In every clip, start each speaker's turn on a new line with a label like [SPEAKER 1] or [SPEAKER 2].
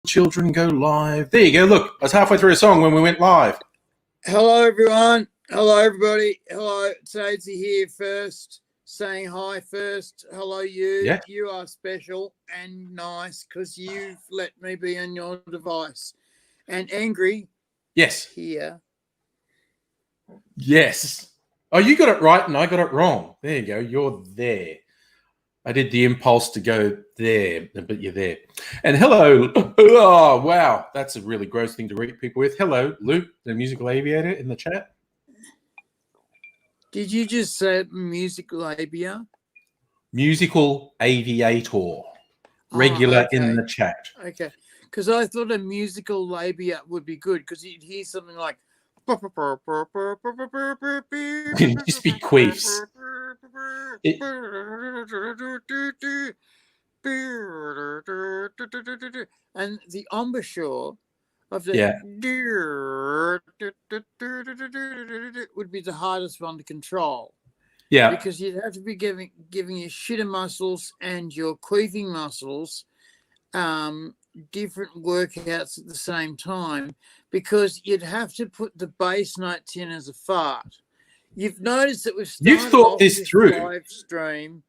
[SPEAKER 1] children go live. There you go. Look, I was halfway through a song when we went live.
[SPEAKER 2] Hello, everyone. Hello, everybody. Hello, Sadesy here first, saying hi first. Hello, you.
[SPEAKER 1] Yeah.
[SPEAKER 2] You are special and nice because you've let me be on your device. And Angry.
[SPEAKER 1] Yes.
[SPEAKER 2] Here.
[SPEAKER 1] Yes. Oh, you got it right and I got it wrong. There you go. You're there. I did the impulse to go there, but you're there. And hello. Oh, wow. That's a really gross thing to greet people with. Hello, Luke, the musical aviator in the chat.
[SPEAKER 2] Did you just say musical labia?
[SPEAKER 1] Musical aviator. Regular in the chat.
[SPEAKER 2] Okay. Because I thought a musical labia would be good because you'd hear something like.
[SPEAKER 1] Just be queefs.
[SPEAKER 2] And the embouchure of the would be the hardest one to control.
[SPEAKER 1] Yeah.
[SPEAKER 2] Because you'd have to be giving your shitter muscles and your queefing muscles different workouts at the same time, because you'd have to put the bass notes in as a fart. You've noticed that we've started off this live stream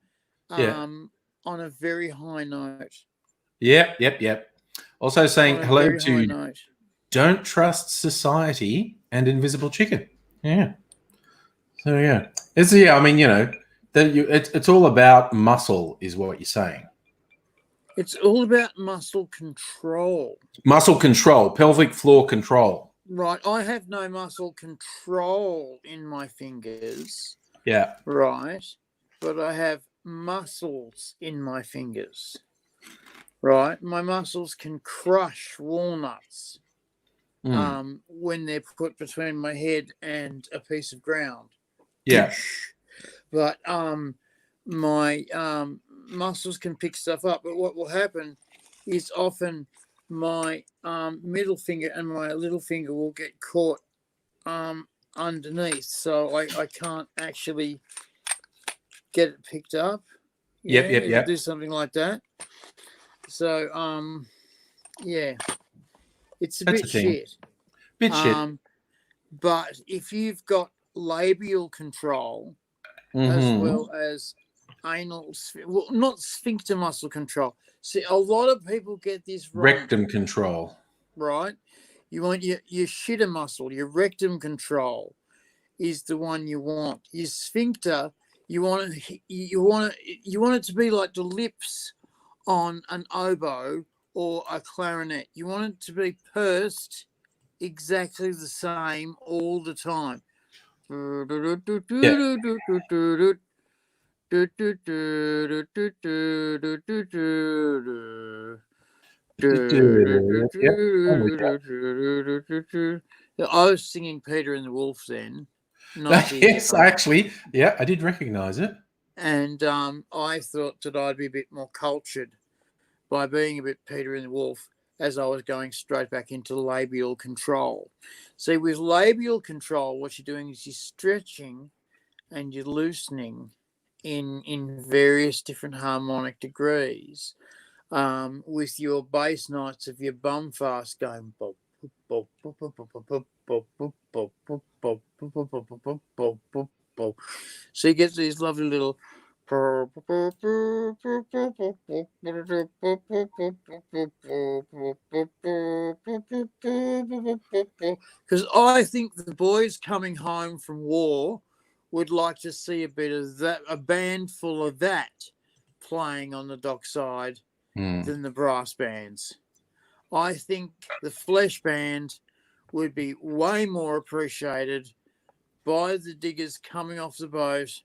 [SPEAKER 2] on a very high note.
[SPEAKER 1] Yep. Also saying hello to Don't Trust Society and Invisible Chicken. Yeah. So yeah, I mean, you know, it's all about muscle, is what you're saying.
[SPEAKER 2] It's all about muscle control.
[SPEAKER 1] Muscle control, pelvic floor control.
[SPEAKER 2] Right. I have no muscle control in my fingers.
[SPEAKER 1] Yeah.
[SPEAKER 2] Right. But I have muscles in my fingers. Right. My muscles can crush walnuts when they're put between my head and a piece of ground.
[SPEAKER 1] Yeah.
[SPEAKER 2] But my muscles can pick stuff up. But what will happen is often my middle finger and my little finger will get caught underneath. So I can't actually get it picked up.
[SPEAKER 1] Yep.
[SPEAKER 2] Do something like that. So, yeah. It's a bit shit. But if you've got labial control as well as anal, well, not sphincter muscle control. See, a lot of people get this wrong.
[SPEAKER 1] Rectum control.
[SPEAKER 2] Right? You want your shitter muscle, your rectum control is the one you want. Your sphincter, you want it to be like the lips on an oboe or a clarinet. You want it to be pursed exactly the same all the time. I was singing Peter and the Wolf then.
[SPEAKER 1] Yes, actually, yeah, I did recognize it.
[SPEAKER 2] And I thought that I'd be a bit more cultured by being a bit Peter and the Wolf as I was going straight back into labial control. See, with labial control, what you're doing is you're stretching and you're loosening in various different harmonic degrees, with your bass notes of your bum fast going. So you get these lovely little. Because I think the boys coming home from war would like to see a bit of that, a band full of that playing on the dockside than the brass bands. I think the flesh band would be way more appreciated by the diggers coming off the boat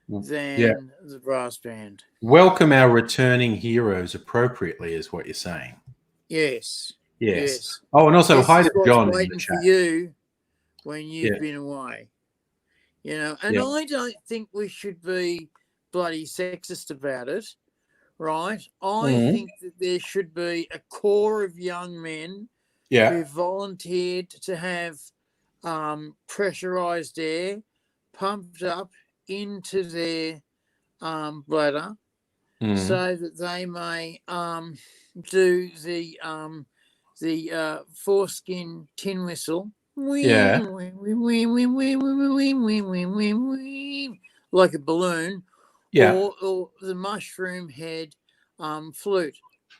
[SPEAKER 2] than the brass band.
[SPEAKER 1] Welcome our returning heroes appropriately, is what you're saying.
[SPEAKER 2] Yes.
[SPEAKER 1] Oh, and also hi to John.
[SPEAKER 2] Waiting for you when you've been away. You know, and I don't think we should be bloody sexist about it, right? I think that there should be a core of young men who volunteered to have pressurized air pumped up into their bladder so that they may do the foreskin tin whistle.
[SPEAKER 1] Yeah.
[SPEAKER 2] Like a balloon,
[SPEAKER 1] Yeah.
[SPEAKER 2] or the mushroom head flute.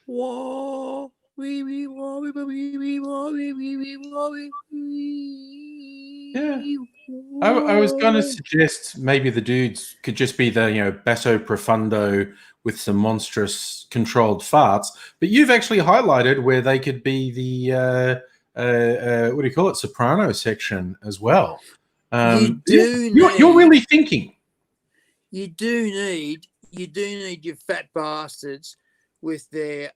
[SPEAKER 2] Wah, wee, wee, wah, wee, wee, wee, wah, wee, wee, wee, wah, wee,
[SPEAKER 1] Yeah.
[SPEAKER 2] wee,
[SPEAKER 1] I was going to
[SPEAKER 2] wah.
[SPEAKER 1] suggest maybe the dudes could just be the basso profundo with some monstrous controlled farts, but you've actually highlighted where they could be the what do you call it, soprano section as well.
[SPEAKER 2] You
[SPEAKER 1] Yeah,
[SPEAKER 2] do
[SPEAKER 1] you're
[SPEAKER 2] need
[SPEAKER 1] really thinking.
[SPEAKER 2] you do need your fat bastards with their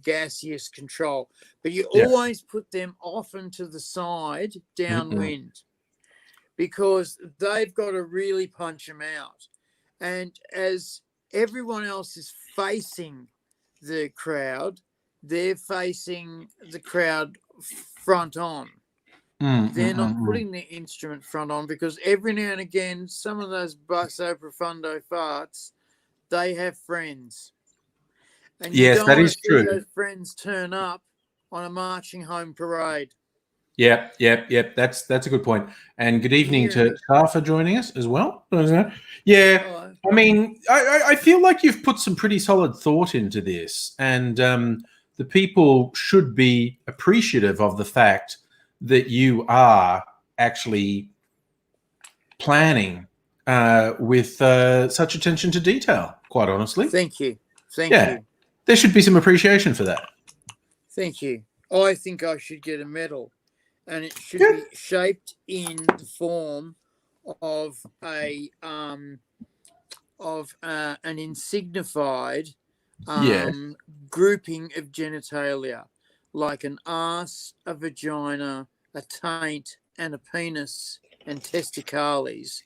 [SPEAKER 2] gaseous control, but you
[SPEAKER 1] Yeah.
[SPEAKER 2] always put them off and to the side
[SPEAKER 1] Mm-mm.
[SPEAKER 2] downwind, because they've got to really punch them out. And as everyone else is facing the crowd, they're facing the crowd front on. They're not
[SPEAKER 1] Mm-mm-mm-mm.
[SPEAKER 2] putting the instrument front on, because every now and again, some of those basso profundo farts, they have friends. And you
[SPEAKER 1] Yes,
[SPEAKER 2] don't
[SPEAKER 1] that
[SPEAKER 2] want
[SPEAKER 1] is
[SPEAKER 2] to see
[SPEAKER 1] true.
[SPEAKER 2] those friends turn up on a marching home parade.
[SPEAKER 1] Yep. That's a good point. And good
[SPEAKER 2] You
[SPEAKER 1] evening
[SPEAKER 2] hearing
[SPEAKER 1] to
[SPEAKER 2] me?
[SPEAKER 1] Shah for joining us as well. Yeah,
[SPEAKER 2] Hello.
[SPEAKER 1] I mean, I feel like you've put some pretty solid thought into this, and the people should be appreciative of the fact that you are actually planning with such attention to detail. Quite honestly,
[SPEAKER 2] Thank you. Thank
[SPEAKER 1] yeah,
[SPEAKER 2] you.
[SPEAKER 1] there should be some appreciation for that.
[SPEAKER 2] Thank you. I think I should get a medal, and it should
[SPEAKER 1] Yeah.
[SPEAKER 2] be shaped in the form of an insignified
[SPEAKER 1] Yes.
[SPEAKER 2] grouping of genitalia, like an arse, a vagina, a taint, and a penis and testicales,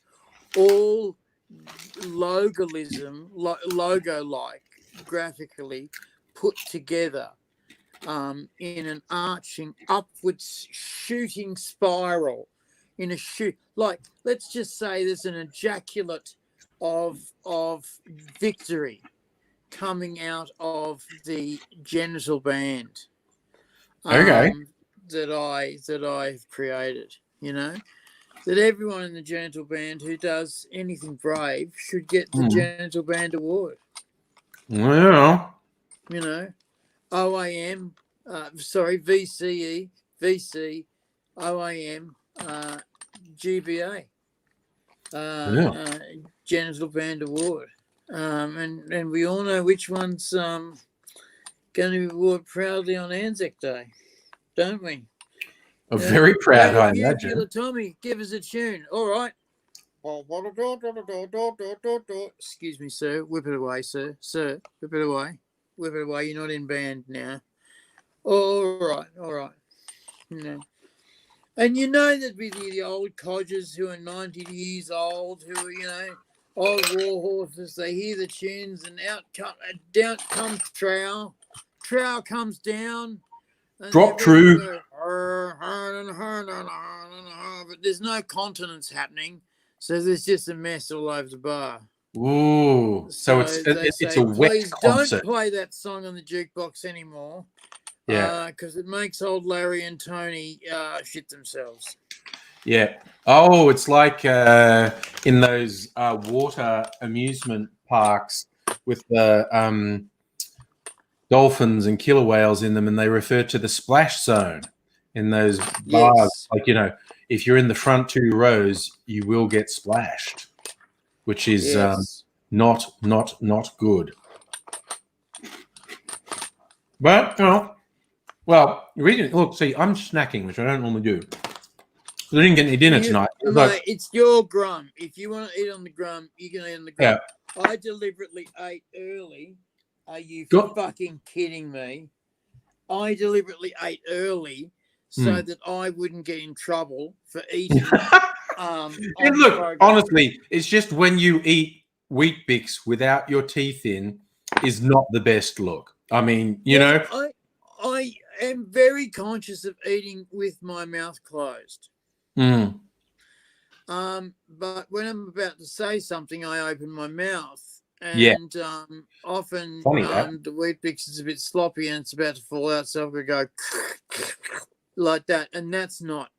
[SPEAKER 2] all logo-like, graphically put together in an arching, upwards shooting spiral, in a shoot, like, let's just say there's an ejaculate of victory coming out of the genital band
[SPEAKER 1] Okay.
[SPEAKER 2] that I've created. That everyone in the genital band who does anything brave should get the
[SPEAKER 1] Mm.
[SPEAKER 2] genital band award.
[SPEAKER 1] Well.
[SPEAKER 2] OAM, VCE, VC, OAM, GBA,
[SPEAKER 1] Yeah.
[SPEAKER 2] Genital Band Award. And we all know which one's going to be awarded proudly on Anzac Day, don't we?
[SPEAKER 1] Very proud,
[SPEAKER 2] Hey,
[SPEAKER 1] I
[SPEAKER 2] Bugle
[SPEAKER 1] imagine.
[SPEAKER 2] Tommy, give us a tune. All right. Excuse me, sir. Whip it away, sir. Sir, whip it away. Whip it away. You're not in band now. All right. And you know that with the old codgers who are 90 years old, who are, old war horses, they hear the tunes, and down comes Trow. Trow comes down, and
[SPEAKER 1] Drop
[SPEAKER 2] they're ready to
[SPEAKER 1] true.
[SPEAKER 2] go. But there's no continence happening, so there's just a mess all over the bar.
[SPEAKER 1] Ooh. So
[SPEAKER 2] So they
[SPEAKER 1] it's
[SPEAKER 2] say,
[SPEAKER 1] a wet
[SPEAKER 2] please don't
[SPEAKER 1] concert.
[SPEAKER 2] play that song on the jukebox anymore,
[SPEAKER 1] Yeah.
[SPEAKER 2] because it makes old Larry and Tony shit themselves.
[SPEAKER 1] Yeah. Oh, it's like in those water amusement parks with the dolphins and killer whales in them, and they refer to the splash zone in those bars.
[SPEAKER 2] Yes.
[SPEAKER 1] Like, if you're in the front two rows, you will get splashed, which is
[SPEAKER 2] Yes.
[SPEAKER 1] not good. But well, look, see, I'm snacking, which I don't normally do. I didn't get any dinner tonight.
[SPEAKER 2] Mate, it's your grum. If you want to eat on the grum, you can eat on the grum.
[SPEAKER 1] Yeah.
[SPEAKER 2] I deliberately ate early. Are you fucking kidding me? I deliberately ate early so that I wouldn't get in trouble for eating.
[SPEAKER 1] And look, honestly, it's just when you eat Wheat Bix without your teeth in is not the best look. I mean,
[SPEAKER 2] I am very conscious of eating with my mouth closed. But when I'm about to say something, I open my mouth,
[SPEAKER 1] Yeah.
[SPEAKER 2] and often
[SPEAKER 1] Funny that.
[SPEAKER 2] the wheat bix is a bit sloppy and it's about to fall out, so we go like that, and that's not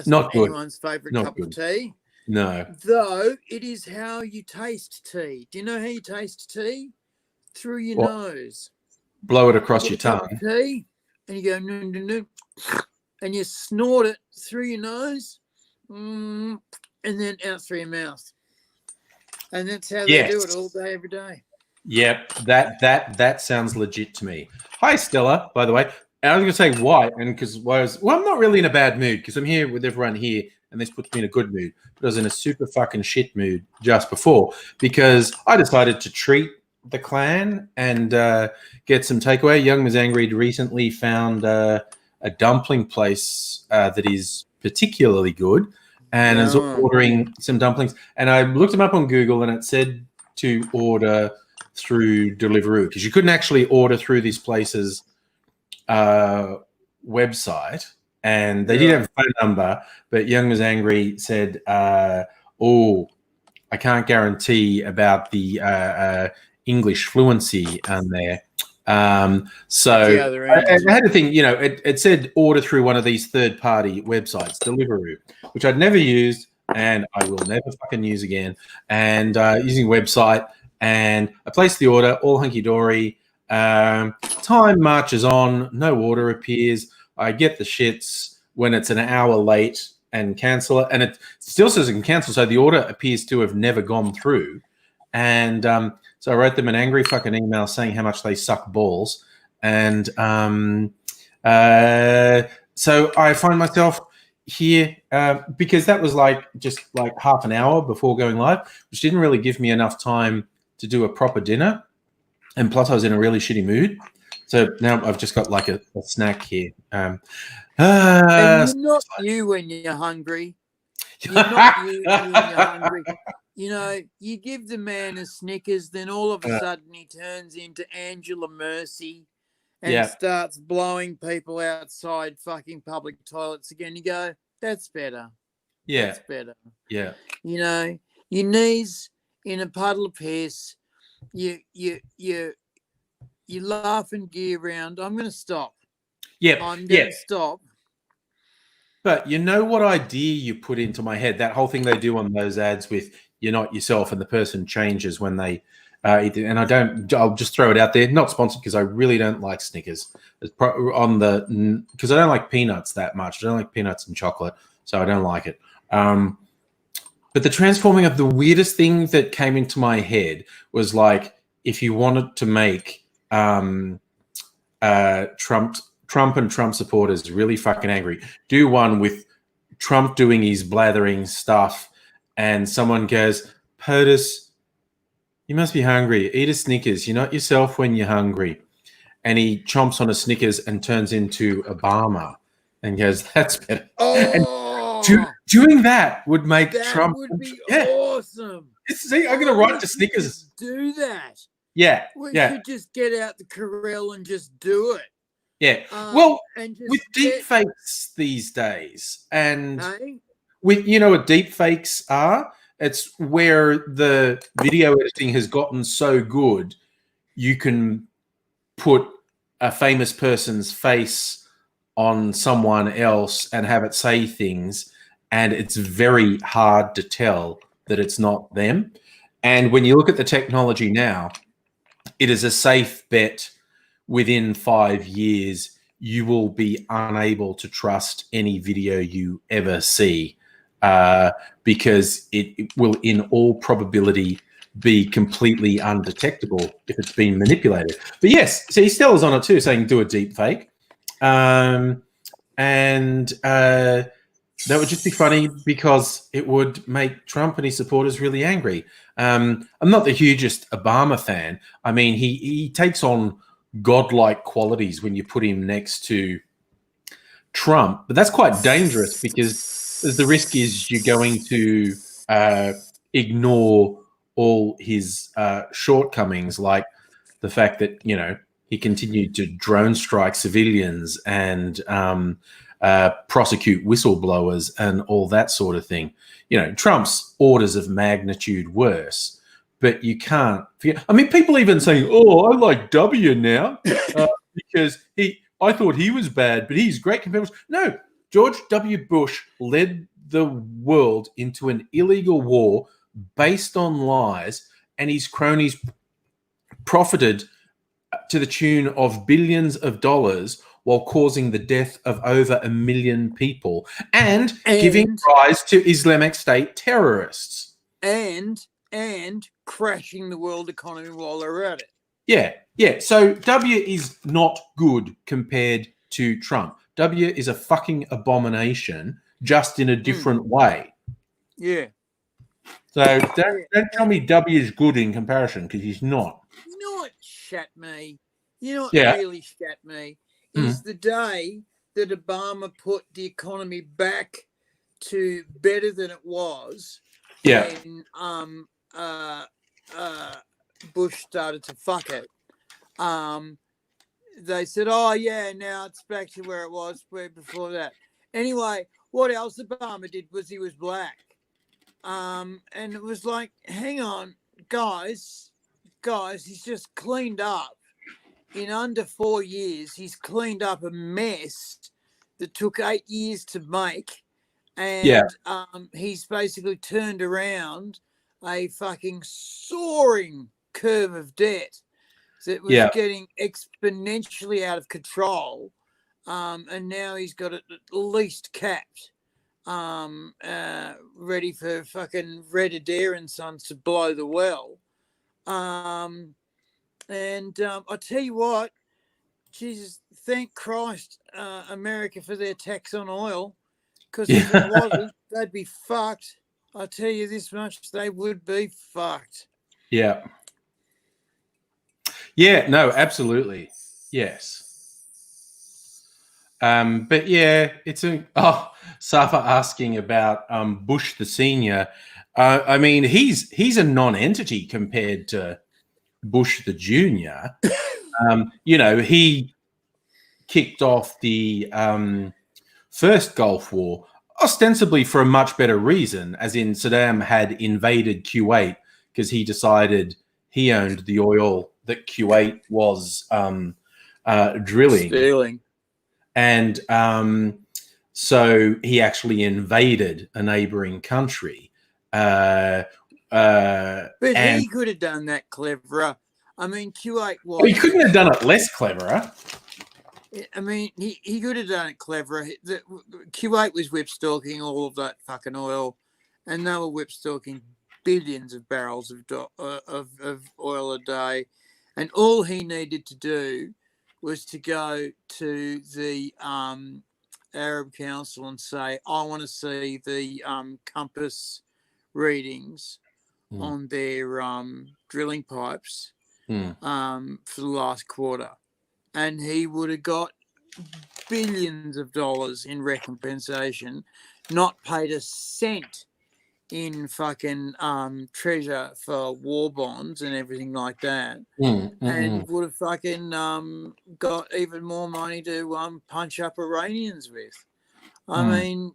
[SPEAKER 1] Not good.
[SPEAKER 2] anyone's favorite
[SPEAKER 1] Not
[SPEAKER 2] cup
[SPEAKER 1] good.
[SPEAKER 2] of tea.
[SPEAKER 1] No.
[SPEAKER 2] Though it is how you taste tea. Do you know how you taste tea? Through your
[SPEAKER 1] What?
[SPEAKER 2] nose.
[SPEAKER 1] Blow it
[SPEAKER 2] You
[SPEAKER 1] across
[SPEAKER 2] get
[SPEAKER 1] your
[SPEAKER 2] a cup
[SPEAKER 1] tongue.
[SPEAKER 2] of tea and you go and you snort it through your nose, and then out through your mouth. And that's how they do it all day, every day.
[SPEAKER 1] Yep, that sounds legit to me. Hi, Stella, by the way. And I was going to say why, and because I'm not really in a bad mood because I'm here with everyone here, and this puts me in a good mood. But I was in a super fucking shit mood just before because I decided to treat the clan and get some takeaway. Young Ms. Angry recently found a dumpling place that is particularly good, and is ordering some dumplings. And I looked them up on Google, and it said to order through Deliveroo because you couldn't actually order through this place's website, and they did have a phone number, but Young was angry, said, oh, I can't guarantee about the English fluency on there. So I had to think, you know, it said order through one of these third-party websites, Deliveroo, which I'd never used and I will never fucking use again. And using website, and I placed the order, all hunky-dory. Time marches on, no order appears. I get the shits when it's an hour late and cancel it. And it still says it can cancel, so the order appears to have never gone through. And so I wrote them an angry fucking email saying how much they suck balls. And so I find myself here because that was just like half an hour before going live, which didn't really give me enough time to do a proper dinner, and plus I was in a really shitty mood. So now I've just got like a snack here.
[SPEAKER 2] And you're not you when you're hungry. You're not you when you're hungry. You know, you give the man a Snickers, then all of a sudden he turns into Angela Mercy and starts blowing people outside fucking public toilets again. You go, that's better.
[SPEAKER 1] Yeah.
[SPEAKER 2] That's better.
[SPEAKER 1] Yeah.
[SPEAKER 2] You know, your knees in a puddle of piss, you laugh and gear around. I'm going to stop.
[SPEAKER 1] Yeah.
[SPEAKER 2] I'm going to stop.
[SPEAKER 1] But you know what idea you put into my head? That whole thing they do on those ads with you're not yourself and the person changes when they and I'll just throw it out there. Not sponsored because I really don't like Snickers. Because I don't like peanuts that much. I don't like peanuts and chocolate, so I don't like it. But the transforming of the weirdest thing that came into my head was like if you wanted to make Trump and Trump supporters really fucking angry, do one with Trump doing his blathering stuff and someone goes, POTUS, you must be hungry. Eat a Snickers. You're not yourself when you're hungry. And he chomps on a Snickers and turns into Obama and goes, that's better.
[SPEAKER 2] Oh,
[SPEAKER 1] and doing that would make Trump.
[SPEAKER 2] That would be awesome.
[SPEAKER 1] See, I'm going to write to Snickers.
[SPEAKER 2] Do that.
[SPEAKER 1] Yeah.
[SPEAKER 2] We should just get out the Corel and just do it.
[SPEAKER 1] Yeah. Well, with deep fakes these days, and with what deep fakes are, it's where the video editing has gotten so good, you can put a famous person's face on someone else and have it say things, and it's very hard to tell that it's not them. And when you look at the technology now, it is a safe bet. Within 5 years, you will be unable to trust any video you ever see because it will, in all probability, be completely undetectable if it's been manipulated. But yes, see, Stella's on it too, saying do a deep fake. And that would just be funny because it would make Trump and his supporters really angry. I'm not the hugest Obama fan. I mean, he takes on godlike qualities when you put him next to Trump, but that's quite dangerous because the risk is you're going to ignore all his shortcomings, like the fact that he continued to drone strike civilians and prosecute whistleblowers and all that sort of thing. Trump's orders of magnitude worse, but you can't forget. I mean, people even saying, "Oh, I like W now because I thought he was bad, but he's great compared to." No, George W. Bush led the world into an illegal war based on lies, and his cronies profited to the tune of billions of dollars while causing the death of over 1 million people and giving rise to Islamic State terrorists.
[SPEAKER 2] And crashing the world economy while they're at it.
[SPEAKER 1] Yeah. So W is not good compared to Trump. W is a fucking abomination, just in a different way.
[SPEAKER 2] Yeah.
[SPEAKER 1] So don't tell me W is good in comparison, because he's not.
[SPEAKER 2] You know what shat me? You know what really shat me? Is the day that Obama put the economy back to better than it was.
[SPEAKER 1] Yeah.
[SPEAKER 2] When Bush started to fuck it. They said, "Oh yeah, now it's back to where it was before that." Anyway, what else Obama did was he was black, and it was like, hang on, guys, he's just cleaned up in under 4 years. He's cleaned up a mess that took 8 years to make, and he's basically turned around a fucking soaring curve of debt that was getting exponentially out of control, and now he's got it at least capped, ready for fucking Red Adair and Sons to blow the well. And I tell you what, Jesus, thank Christ, America, for their tax on oil, because if it wasn't, they'd be fucked. I tell you this much, they would be fucked.
[SPEAKER 1] Yeah. Yeah, no, absolutely. Yes. But yeah, it's Safa asking about Bush the senior. I mean, he's a non-entity compared to Bush the junior. He kicked off the first Gulf War ostensibly for a much better reason, as in Saddam had invaded Kuwait because he decided he owned the oil that Kuwait was drilling.
[SPEAKER 2] Stealing.
[SPEAKER 1] And so he actually invaded a neighboring country.
[SPEAKER 2] But he could have done that cleverer. I mean, Kuwait was...
[SPEAKER 1] He couldn't have done it less cleverer.
[SPEAKER 2] I mean, he could have done it cleverer. Kuwait was whip-stalking all of that fucking oil, and they were whip-stalking billions of barrels of oil a day. And all he needed to do was to go to the Arab Council and say, I want to see the compass readings on their drilling pipes for the last quarter. And he would have got billions of dollars in recompensation, not paid a cent in fucking treasure for war bonds and everything like that, and would have fucking got even more money to punch up Iranians with. I mean,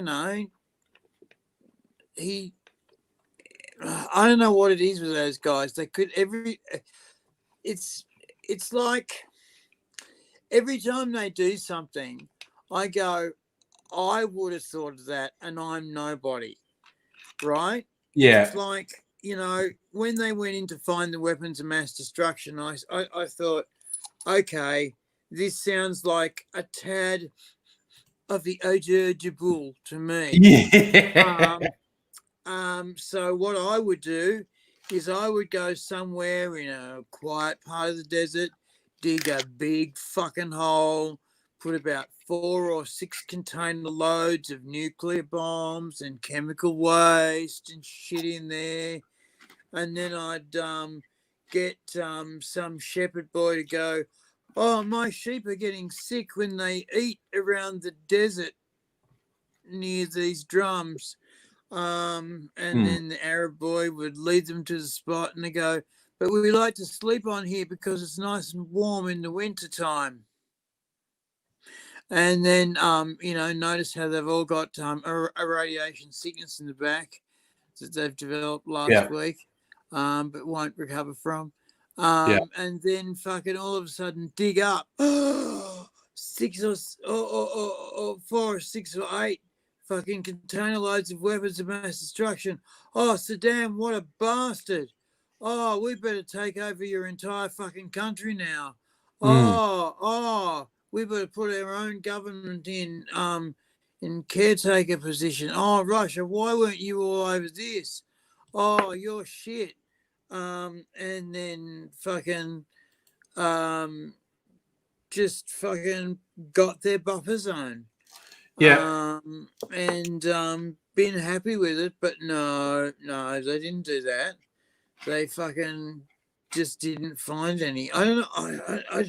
[SPEAKER 2] I don't know what it is with those guys. They could it's like every time they do something, I go, I would have thought of that, and I'm nobody. Right?
[SPEAKER 1] Yeah.
[SPEAKER 2] It's like, when they went in to find the weapons of mass destruction, I thought, okay, this sounds like a tad of the Ojer Jabul to me.
[SPEAKER 1] Yeah.
[SPEAKER 2] So what I would do is I would go somewhere in a quiet part of the desert, dig a big fucking hole, put about 4 or 6 container loads of nuclear bombs and chemical waste and shit in there. And then I'd get some shepherd boy to go, oh, my sheep are getting sick when they eat around the desert near these drums. And then the Arab boy would lead them to the spot and they go, but we like to sleep on here because it's nice and warm in the winter time. And then, notice how they've all got a radiation sickness in the back that they've developed last week. but won't recover from.
[SPEAKER 1] Yeah.
[SPEAKER 2] And then fucking all of a sudden dig up 6 or 4 or 6 or 8 fucking container loads of weapons of mass destruction. Oh, Saddam, what a bastard. Oh, we better take over your entire fucking country now. We better put our own government in caretaker position. Oh, Russia, why weren't you all over this? Oh, you're shit. And then fucking just fucking got their buffer zone.
[SPEAKER 1] Yeah.
[SPEAKER 2] And been happy with it, but no, they didn't do that. They fucking just didn't find any. I don't know.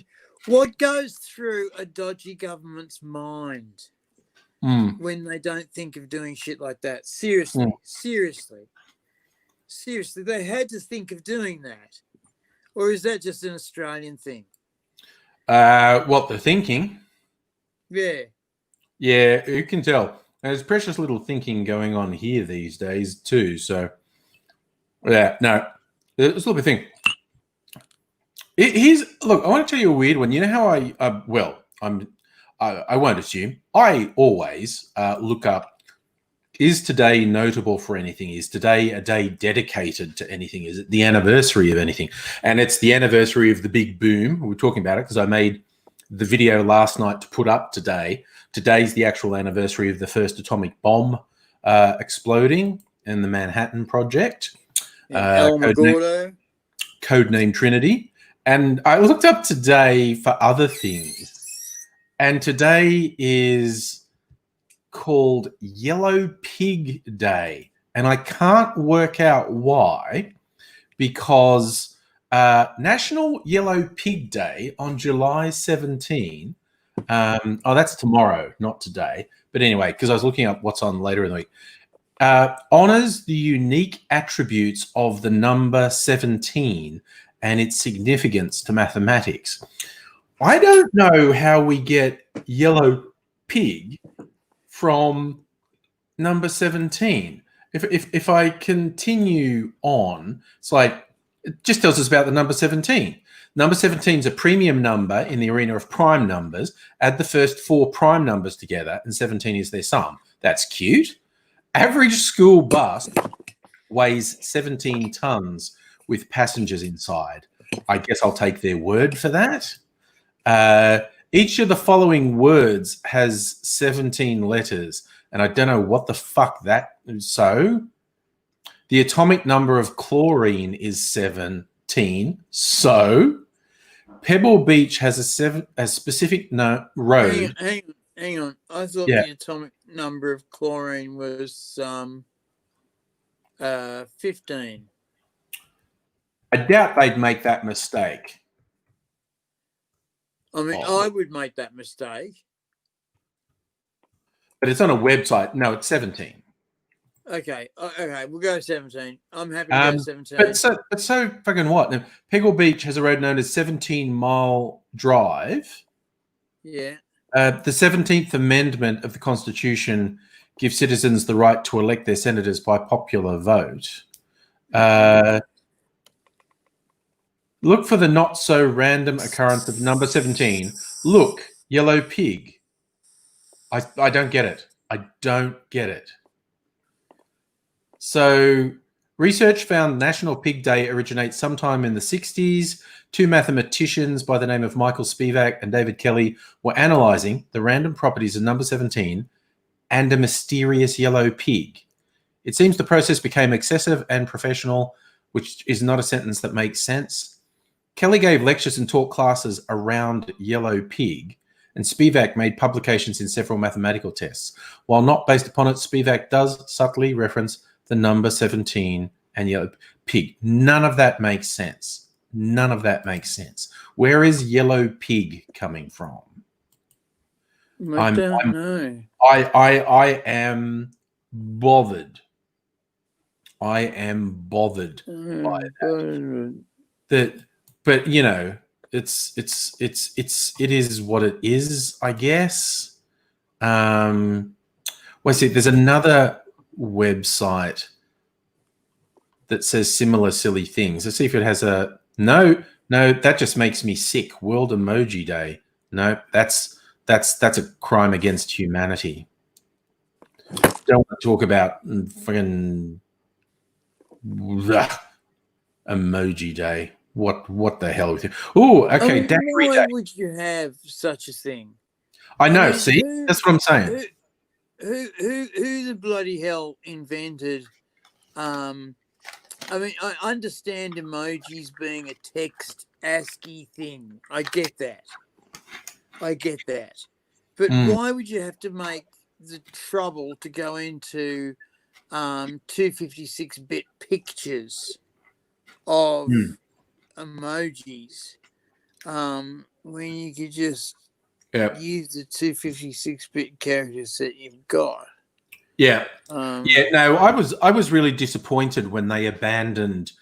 [SPEAKER 2] What goes through a dodgy government's mind when they don't think of doing shit like that? Seriously, they had to think of doing that. Or is that just an Australian thing?
[SPEAKER 1] What they're thinking.
[SPEAKER 2] Yeah.
[SPEAKER 1] Yeah, you can tell. There's precious little thinking going on here these days too. So, yeah, no, it's a little bit thing. Look. I want to tell you a weird one. You know how I won't assume. I always look up. Is today notable for anything? Is today a day dedicated to anything? Is it the anniversary of anything? And it's the anniversary of the big boom. We're talking about it because I made the video last night to put up today. Today's the actual anniversary of the first atomic bomb exploding in the Manhattan Project. Codename Trinity. And I looked up today for other things. And today is called Yellow Pig Day. And I can't work out why, because National Yellow Pig Day on July 17. That's tomorrow, not today. But anyway, because I was looking up what's on later in the week. Honors the unique attributes of the number 17 and its significance to mathematics. I don't know how we get yellow pig from number 17. If I continue on, it's like it just tells us about the number 17. Number 17 is a premium number in the arena of prime numbers. Add the first 4 prime numbers together, and 17 is their sum. That's cute. Average school bus weighs 17 tons with passengers inside. I guess I'll take their word for that. Each of the following words has 17 letters, and I don't know what the fuck that is. So, the atomic number of chlorine is 17. So, Pebble Beach has a specific road.
[SPEAKER 2] Hang on. I thought the atomic number of chlorine was 15.
[SPEAKER 1] I doubt they'd make that mistake.
[SPEAKER 2] I mean, I would make that mistake.
[SPEAKER 1] But it's on a website. No, it's 17.
[SPEAKER 2] Okay, we'll go 17. I'm happy to go 17.
[SPEAKER 1] But so fucking what? Now, Peggle Beach has a road known as 17 Mile Drive.
[SPEAKER 2] Yeah.
[SPEAKER 1] The 17th Amendment of the Constitution gives citizens the right to elect their senators by popular vote. Look for the not so random occurrence of number 17. Look, yellow pig. I don't get it. I don't get it. So, research found National Pig Day originates sometime in the 60s. 2 mathematicians by the name of Michael Spivak and David Kelly were analysing the random properties of number 17 and a mysterious yellow pig. It seems the process became excessive and professional, which is not a sentence that makes sense. Kelly gave lectures and taught classes around yellow pig, and Spivak made publications in several mathematical tests. While not based upon it, Spivak does subtly reference the number 17 and yellow pig. None of that makes sense. None of that makes sense. Where is yellow pig coming from?
[SPEAKER 2] I don't know.
[SPEAKER 1] I am bothered. I am bothered by that. But you know, it is what it is, I guess. There's another website that says similar silly things. Let's see if it has a no. That just makes me sick. World Emoji Day. No, that's a crime against humanity. Don't want to talk about fucking Emoji Day. What the hell with you? Oh, okay, Daiquiri
[SPEAKER 2] why
[SPEAKER 1] Day.
[SPEAKER 2] would you have such a thing?
[SPEAKER 1] I know.
[SPEAKER 2] mean,
[SPEAKER 1] See, that's what I'm saying.
[SPEAKER 2] Who the bloody hell invented? I mean, I understand emojis being a text ASCII thing. I get that. But why would you have to make the trouble to go into 256-bit pictures of emojis when you could just use the 256-bit characters that you've got?
[SPEAKER 1] Yeah. No, I was really disappointed when they abandoned,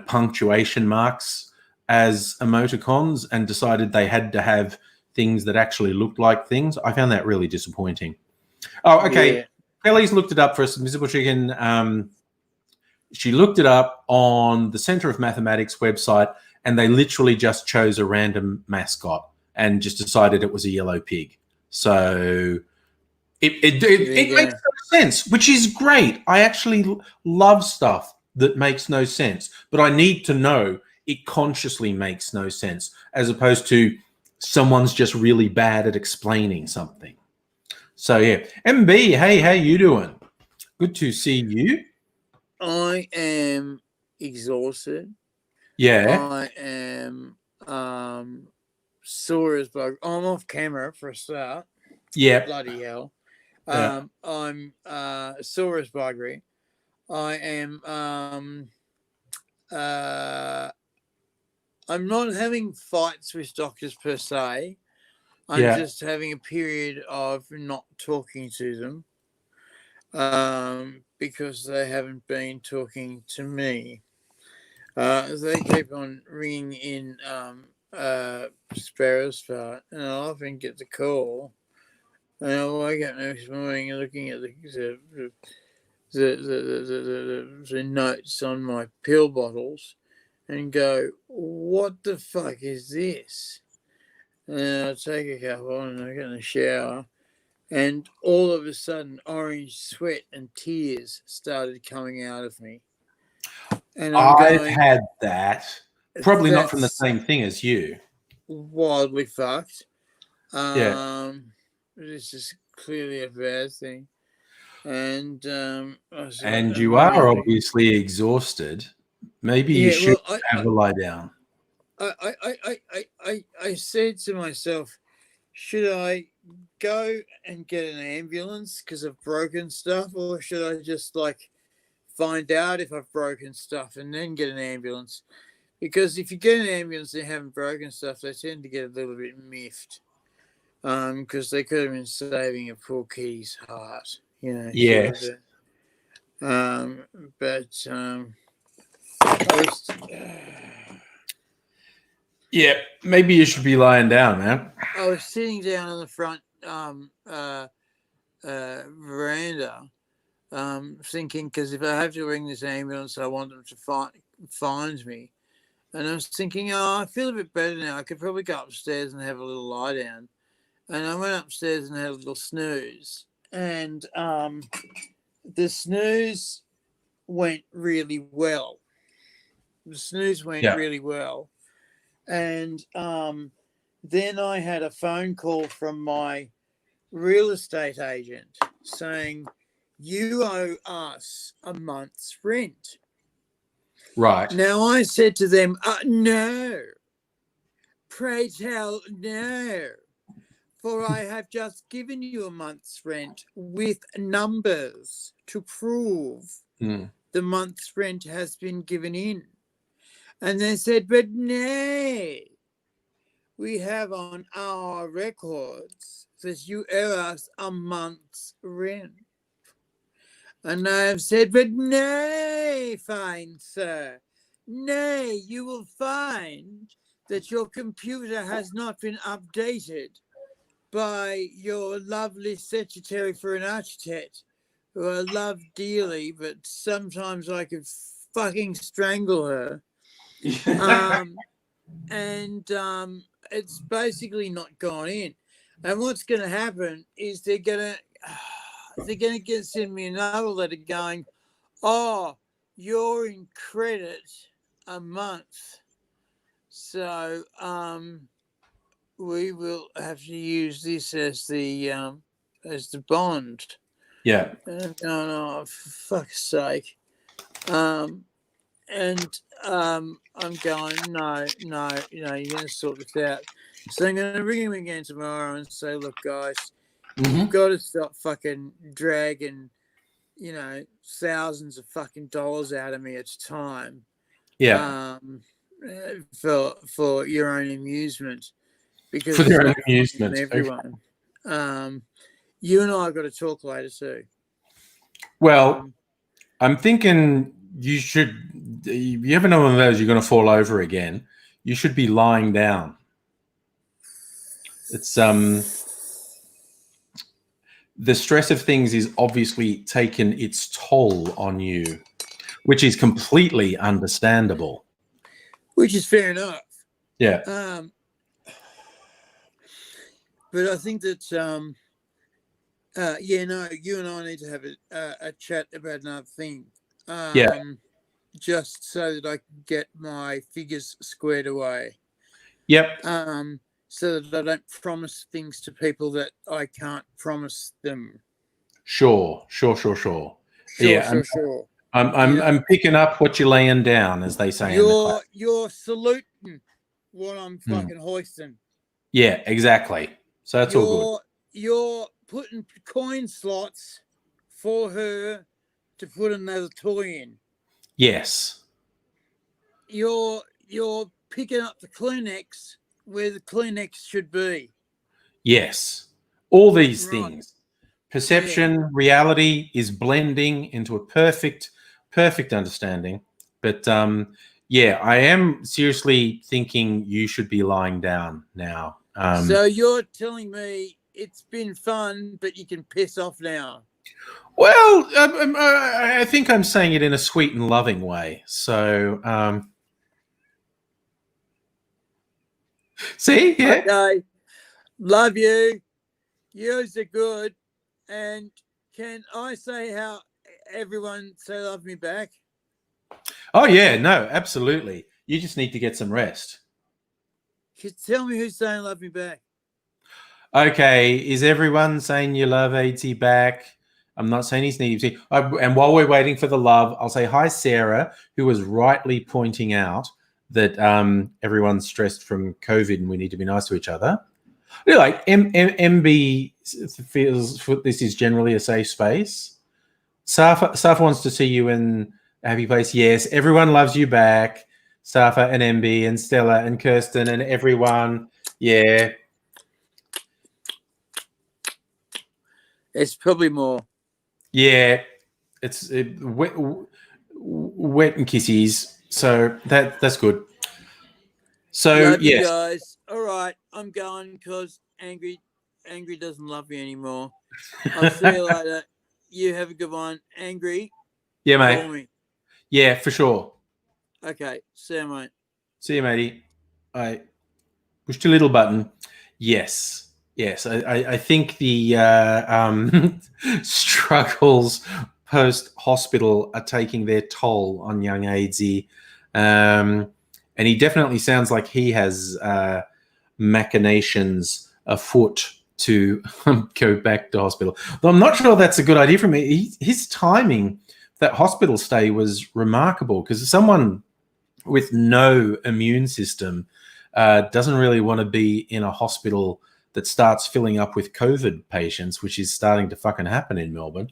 [SPEAKER 1] punctuation marks as emoticons and decided they had to have things that actually looked like things. I found that really disappointing. Oh, okay.
[SPEAKER 2] Yeah.
[SPEAKER 1] Kelly's looked it up for us, Invisible Chicken. She looked it up on the Center of Mathematics website, and they literally just chose a random mascot and just decided it was a yellow pig. So it makes no sense, which is great. I actually love stuff that makes no sense, but I need to know it consciously makes no sense, as opposed to someone's just really bad at explaining something. So yeah, MB, hey, how you doing? Good to see you.
[SPEAKER 2] I am exhausted.
[SPEAKER 1] Yeah.
[SPEAKER 2] I am sore as bug. I'm off camera for a start.
[SPEAKER 1] Yeah.
[SPEAKER 2] Bloody hell.
[SPEAKER 1] Yeah.
[SPEAKER 2] I'm sore as buggery. I am I'm not having fights with doctors per se. I'm just having a period of not talking to them because they haven't been talking to me. They keep on ringing in Sparrow's fart, and I often get the call. And I wake up next morning and looking at the notes on my pill bottles and go, what the fuck is this? And I take a couple and I get in the shower, and all of a sudden orange sweat and tears started coming out of me. And
[SPEAKER 1] I've had that. Probably not from the same thing as you.
[SPEAKER 2] Wildly fucked.
[SPEAKER 1] This
[SPEAKER 2] is clearly a bad thing. And
[SPEAKER 1] and you are obviously exhausted. Maybe you should have a lie down.
[SPEAKER 2] I said to myself, should I go and get an ambulance because I've broken stuff, or should I just find out if I've broken stuff and then get an ambulance? Because if you get an ambulance and you haven't broken stuff, they tend to get a little bit miffed. Because they could have been saving a poor kitty's heart,
[SPEAKER 1] Yes. Yeah, maybe you should be lying down, man.
[SPEAKER 2] I was sitting down on the front veranda, thinking, because if I have to ring this ambulance, I want them to find me. And I was thinking, I feel a bit better now. I could probably go upstairs and have a little lie down. And I went upstairs and had a little snooze. And the snooze went really well. Really well. And then I had a phone call from my real estate agent saying, you owe us a month's rent.
[SPEAKER 1] Right.
[SPEAKER 2] Now I said to them, no. Pray tell, no. For I have just given you a month's rent with numbers to prove the month's rent has been given in. And they said, but nay, we have on our records that you owe us a month's rent. And I have said, but nay, fine sir, nay, you will find that your computer has not been updated by your lovely secretary for an architect, who I love dearly, but sometimes I could fucking strangle her. And it's basically not gone in. And what's going to happen is they're going to send me another letter going, oh, you're in credit a month. So we will have to use this as the bond.
[SPEAKER 1] Yeah.
[SPEAKER 2] And I'm going, oh, for fuck's sake. I'm going, no, you're going to sort this out. So I'm going to ring him again tomorrow and say, look, guys, you've got to stop fucking dragging, thousands of fucking dollars out of me at a time.
[SPEAKER 1] Yeah.
[SPEAKER 2] For your own amusement. Because
[SPEAKER 1] for their own amusement.
[SPEAKER 2] Everyone. Okay. You and I have got to talk later too.
[SPEAKER 1] Well, I'm thinking you should. You ever know one of those you're going to fall over again? You should be lying down. It's the stress of things is obviously taken its toll on you, which is completely understandable.
[SPEAKER 2] Which is fair enough.
[SPEAKER 1] Yeah.
[SPEAKER 2] But I think that you and I need to have a chat about another thing. Just so that I can get my figures squared away.
[SPEAKER 1] Yep.
[SPEAKER 2] So that I don't promise things to people that I can't promise them.
[SPEAKER 1] Sure. I'm picking up what you're laying down, as they say.
[SPEAKER 2] You're saluting what I'm fucking hoisting.
[SPEAKER 1] Yeah, exactly. So that's all good.
[SPEAKER 2] You're putting coin slots for her to put another toy in.
[SPEAKER 1] Yes.
[SPEAKER 2] You're picking up the Kleenex where the Kleenex should be.
[SPEAKER 1] Yes. All these things. Perception, reality is blending into a perfect understanding. But I am seriously thinking you should be lying down now.
[SPEAKER 2] So you're telling me it's been fun, but you can piss off now.
[SPEAKER 1] Well, I think I'm saying it in a sweet and loving way. So, see, yeah.
[SPEAKER 2] Okay, love you. Yours are good. And can I say how everyone say love me back?
[SPEAKER 1] Oh yeah, no, absolutely. You just need to get some rest.
[SPEAKER 2] Tell me who's saying love me back.
[SPEAKER 1] Okay, is everyone saying you love AT back? I'm not saying he's needy. And while we're waiting for the love, I'll say hi, Sarah, who was rightly pointing out that everyone's stressed from COVID and we need to be nice to each other. Like MB feels this is generally a safe space. Safa wants to see you in a happy place. Yes, everyone loves you back. Safa and MB and Stella and Kirsten and everyone. Yeah.
[SPEAKER 2] It's probably more.
[SPEAKER 1] Yeah, it's wet and kisses. So that's good. So
[SPEAKER 2] love you
[SPEAKER 1] yes,
[SPEAKER 2] guys. All right, I'm going because Angry doesn't love me anymore. I'll see you later. You have a good one, Angry.
[SPEAKER 1] Yeah, mate.
[SPEAKER 2] Call me.
[SPEAKER 1] Yeah, for sure.
[SPEAKER 2] Okay, see you, mate.
[SPEAKER 1] See you, matey. I pushed a little button. Yes. I think the struggles post-hospital are taking their toll on young Aidsy. And he definitely sounds like he has machinations afoot to go back to hospital. Though I'm not sure that's a good idea for me. His timing, that hospital stay was remarkable because someone with no immune system doesn't really want to be in a hospital that starts filling up with COVID patients, which is starting to fucking happen in Melbourne.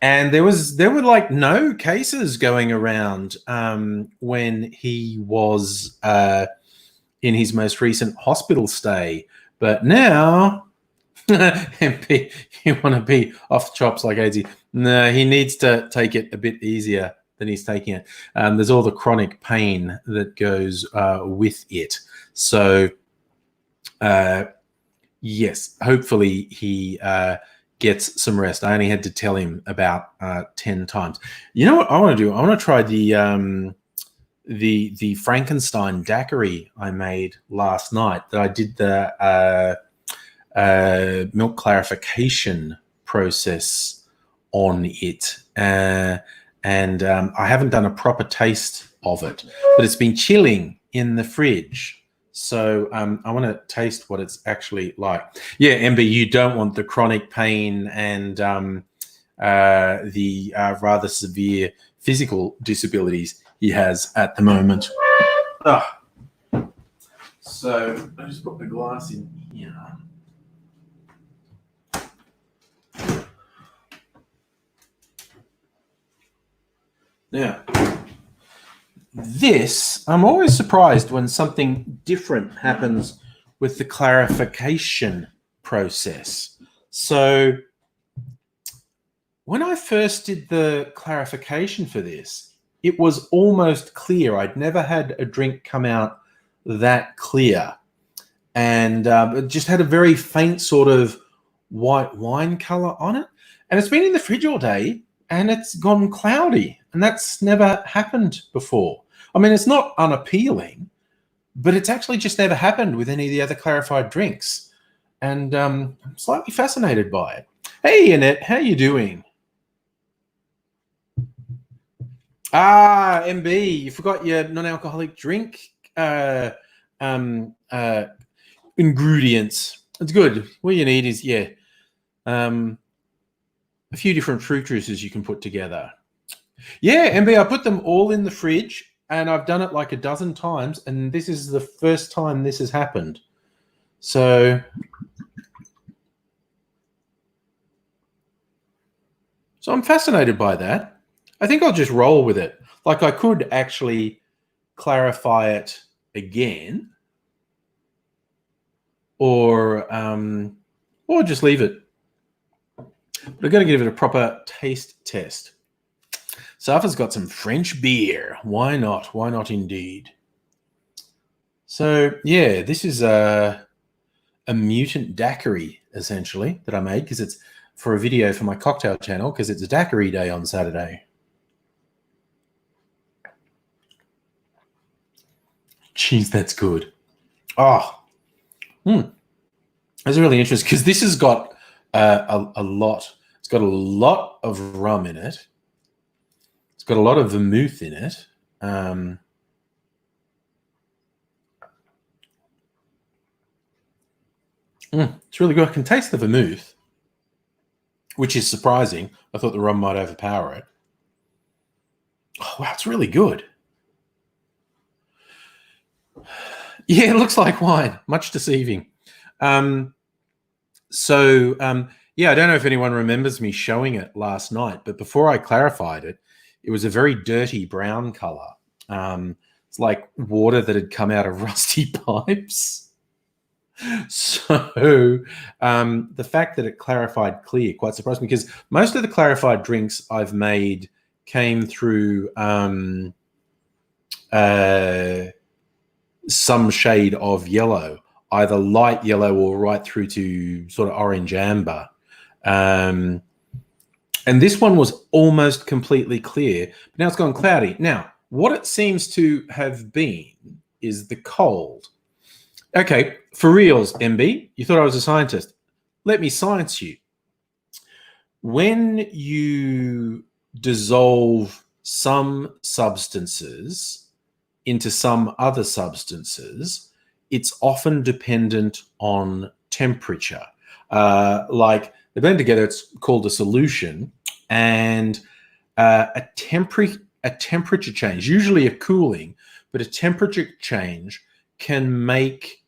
[SPEAKER 1] And there were like no cases going around when he was in his most recent hospital stay. But now, MP, you want to be off the chops like AZ? No, he needs to take it a bit easier than he's taking it. There's all the chronic pain that goes with it. So, yes, hopefully he gets some rest. I only had to tell him about 10 times. You know what I want to do? I want to try the Frankenstein daiquiri I made last night. That I did the milk clarification process on it, and I haven't done a proper taste of it, but it's been chilling in the fridge. So I want to taste what it's actually like. Yeah, MB, you don't want the chronic pain and the rather severe physical disabilities he has at the moment. Ah. So I just put the glass in here. Now, I'm always surprised when something different happens with the clarification process. So when I first did the clarification for this, it was almost clear. I'd never had a drink come out that clear. And it just had a very faint sort of white wine color on it. And it's been in the fridge all day and it's gone cloudy. And that's never happened before. I mean, it's not unappealing, but it's actually just never happened with any of the other clarified drinks. And I'm slightly fascinated by it. Hey, Annette, how you doing? MB, you forgot your non-alcoholic drink ingredients. It's good. What you need is, a few different fruit juices you can put together. Yeah, MB, I put them all in the fridge and I've done it like a dozen times and this is the first time this has happened. So I'm fascinated by that. I think I'll just roll with it. Like I could actually clarify it again or just leave it. But I've got to give it a proper taste test. Safa's got some French beer. Why not? Why not indeed? So, yeah, this is a mutant daiquiri, essentially, that I made because it's for a video for my cocktail channel because it's a daiquiri day on Saturday. Jeez, that's good. Oh, that's really interesting because this has got a lot. It's got a lot of rum in it. It's got a lot of vermouth in it. It's really good. I can taste the vermouth, which is surprising. I thought the rum might overpower it. Oh, wow, it's really good. Yeah, it looks like wine. Much deceiving. Yeah, I don't know if anyone remembers me showing it last night, but before I clarified it, it was a very dirty brown color. It's like water that had come out of rusty pipes. So the fact that it clarified clear quite surprised me because most of the clarified drinks I've made came through some shade of yellow, either light yellow or right through to sort of orange amber. And this one was almost completely clear, but now it's gone cloudy. Now, what it seems to have been is the cold. Okay, for reals, MB, you thought I was a scientist. Let me science you. When you dissolve some substances into some other substances, it's often dependent on temperature. Like they blend together, it's called a solution, and a temperature change, usually a cooling, but a temperature change can make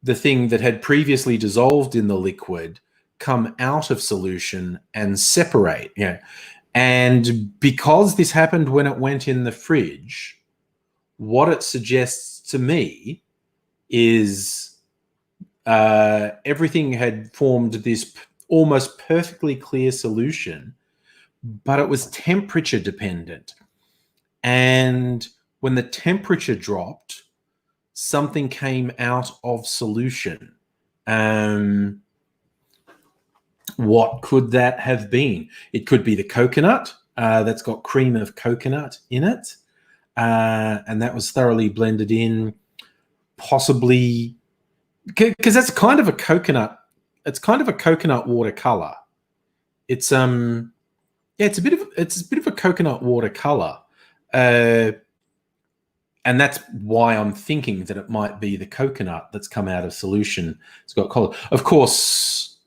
[SPEAKER 1] the thing that had previously dissolved in the liquid come out of solution and separate. And because this happened when it went in the fridge, what it suggests to me is everything had formed this almost perfectly clear solution, but it was temperature dependent. And when the temperature dropped, something came out of solution. What could that have been? It could be the coconut that's got cream of coconut in it, and that was thoroughly blended in, possibly because that's kind of a coconut. It's kind of a coconut watercolor. It's it's a bit of a coconut watercolor, and that's why I'm thinking that it might be the coconut that's come out of solution. It's got color. Of course,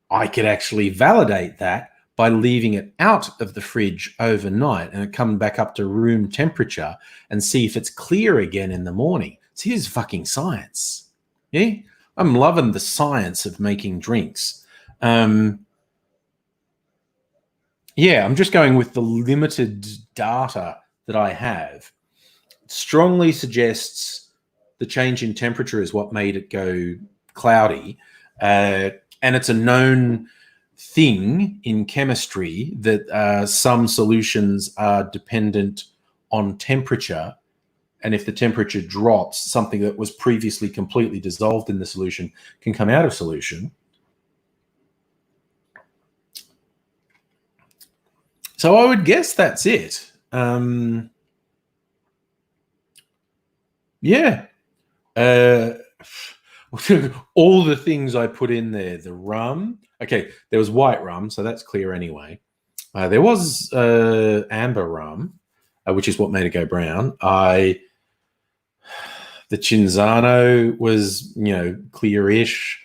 [SPEAKER 1] I could actually validate that by leaving it out of the fridge overnight and it come back up to room temperature and see if it's clear again in the morning. See, here's fucking science. Yeah, I'm loving the science of making drinks. Yeah, I'm just going with the limited data that I have. It strongly suggests the change in temperature is what made it go cloudy. And it's a known thing in chemistry that some solutions are dependent on temperature. And if the temperature drops, something that was previously completely dissolved in the solution can come out of solution. So I would guess that's it. Yeah. All the things I put in there, the rum. Okay, there was white rum, so that's clear anyway. There was amber rum, which is what made it go brown. The Cinzano was, clearish.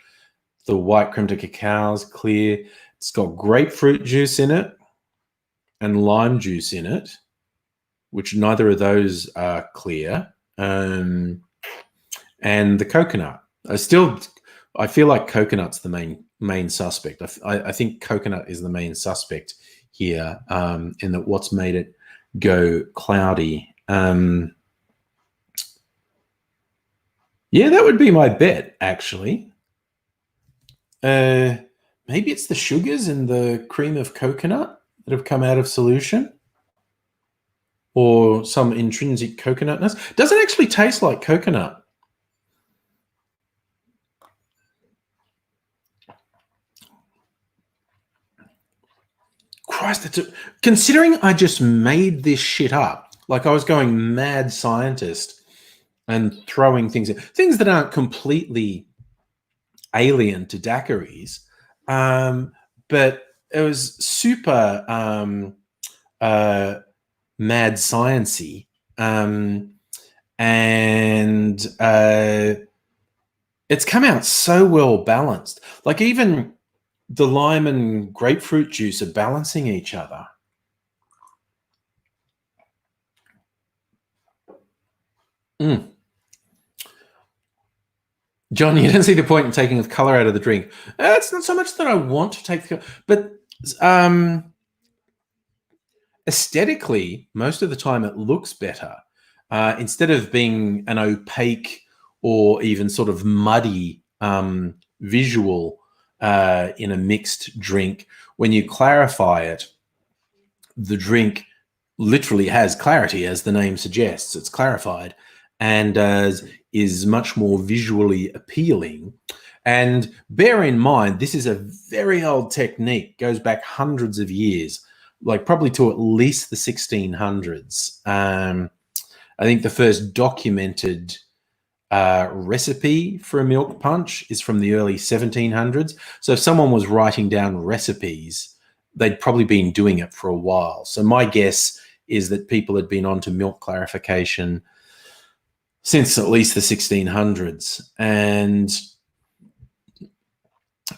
[SPEAKER 1] The white creme de cacao is clear. It's got grapefruit juice in it and lime juice in it, which neither of those are clear. And the coconut. I feel like coconut's the main suspect. I think coconut is the main suspect here, in that what's made it go cloudy. Yeah, that would be my bet, actually. Maybe it's the sugars in the cream of coconut that have come out of solution, or some intrinsic coconutness. Doesn't actually taste like coconut. Christ, considering I just made this shit up, like I was going mad scientist and throwing things that aren't completely alien to daiquiris, but it was super mad sciency, and it's come out so well balanced. Like even the lime and grapefruit juice are balancing each other. John, you don't see the point in taking the color out of the drink. It's not so much that I want to take the color, but aesthetically, most of the time it looks better. Instead of being an opaque or even sort of muddy visual in a mixed drink, when you clarify it, the drink literally has clarity, as the name suggests. It's clarified and is much more visually appealing. And bear in mind, this is a very old technique, goes back hundreds of years, like probably to at least the 1600s. I think the first documented recipe for a milk punch is from the early 1700s. So if someone was writing down recipes, they'd probably been doing it for a while. So my guess is that people had been onto milk clarification since at least the 1600s. And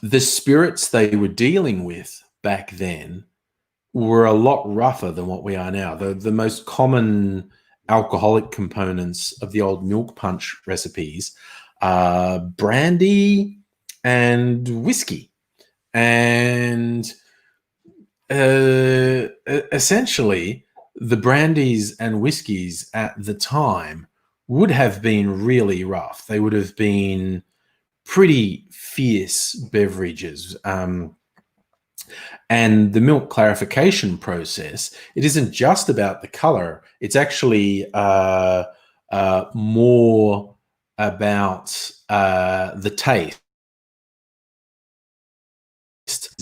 [SPEAKER 1] the spirits they were dealing with back then were a lot rougher than what we are now. The most common alcoholic components of the old milk punch recipes are brandy and whiskey. And essentially, the brandies and whiskeys at the time would have been really rough. They would have been pretty fierce beverages. And the milk clarification process, it isn't just about the color. It's actually more about the taste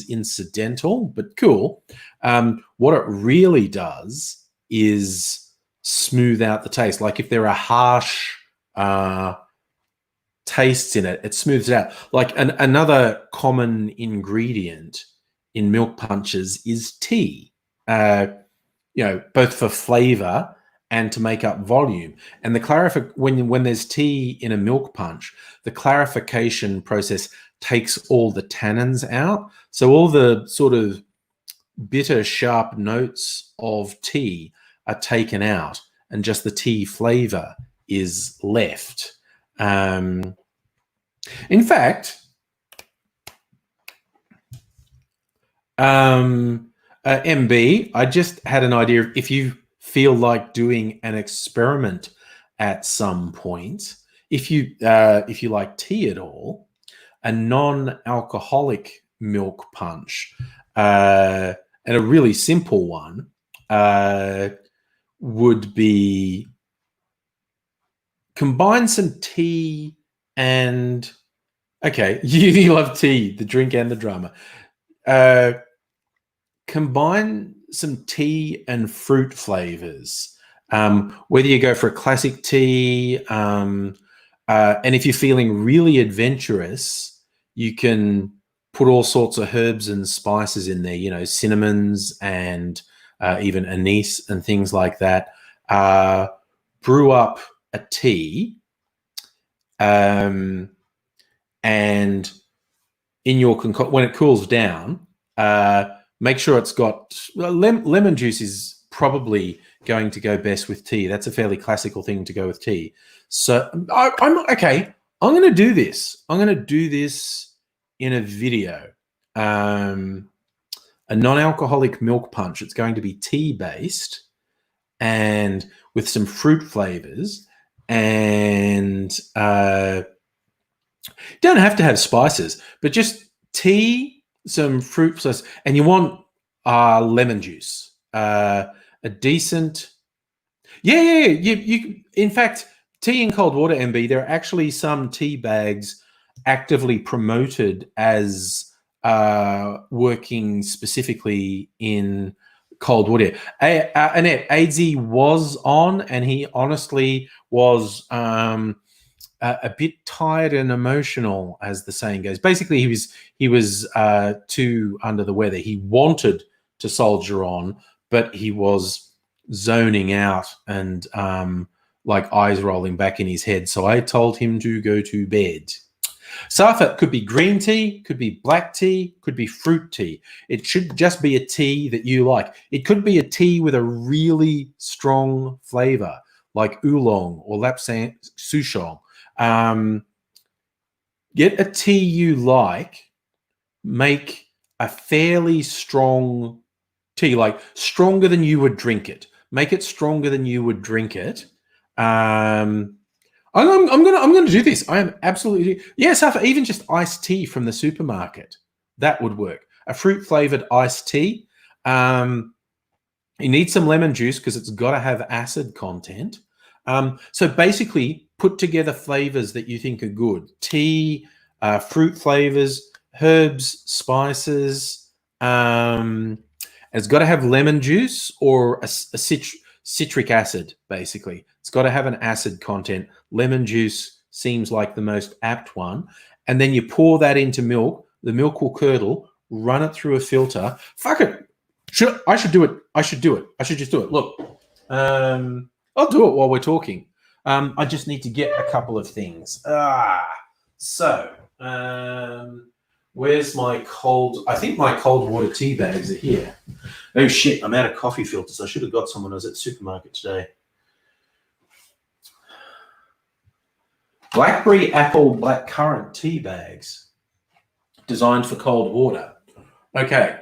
[SPEAKER 1] incidental, but cool. What it really does is smooth out the taste. Like if there are harsh tastes in it, it smooths it out. Like another common ingredient in milk punches is tea. Both for flavor and to make up volume. And the when there's tea in a milk punch, the clarification process takes all the tannins out. So all the sort of bitter, sharp notes of tea are taken out, and just the tea flavor is left. In fact, MB, I just had an idea. If you feel like doing an experiment at some point, if you like tea at all, a non-alcoholic milk punch, and a really simple one, would be combine some tea and you love tea, the drink and the drama. Combine some tea and fruit flavors. Whether you go for a classic tea, and if you're feeling really adventurous, you can put all sorts of herbs and spices in there, cinnamons and even anise and things like that. Brew up a tea, and in your when it cools down, make sure it's got lemon juice is probably going to go best with tea. That's a fairly classical thing to go with tea. So I'm okay. I'm going to do this. I'm going to do this in a video. A non-alcoholic milk punch. It's going to be tea based and with some fruit flavors, and don't have to have spices, but just tea, some fruit sauce, and you want lemon juice, a decent. Yeah. You in fact, tea in cold water, MB. There are actually some tea bags actively promoted as working specifically in cold water. Annette, AZ was on, and he honestly was a bit tired and emotional, as the saying goes. Basically, he was too under the weather. He wanted to soldier on, but he was zoning out and like eyes rolling back in his head. So I told him to go to bed. Safa could be green tea, could be black tea, could be fruit tea. It should just be a tea that you like. It could be a tea with a really strong flavor, like oolong or lapsang souchong. Get a tea you like, make a fairly strong tea, like stronger than you would drink it. Make it stronger than you would drink it. I'm gonna do this. I am absolutely Safa, even just iced tea from the supermarket. That would work. A fruit flavored iced tea. You need some lemon juice because it's got to have acid content. So basically, put together flavors that you think are good. Tea, fruit flavors, herbs, spices. It's got to have lemon juice or a citric acid, basically. It's got to have an acid content. Lemon juice seems like the most apt one. And then you pour that into milk. The milk will curdle. Run it through a filter. Fuck it. I should do it. I should just do it. Look. I'll do it while we're talking. I just need to get a couple of things. Where's my cold? I think my cold water tea bags are here. Oh shit, I'm out of coffee filters. I should have got some when I was at the supermarket today. Blackberry apple blackcurrant tea bags designed for cold water. Okay.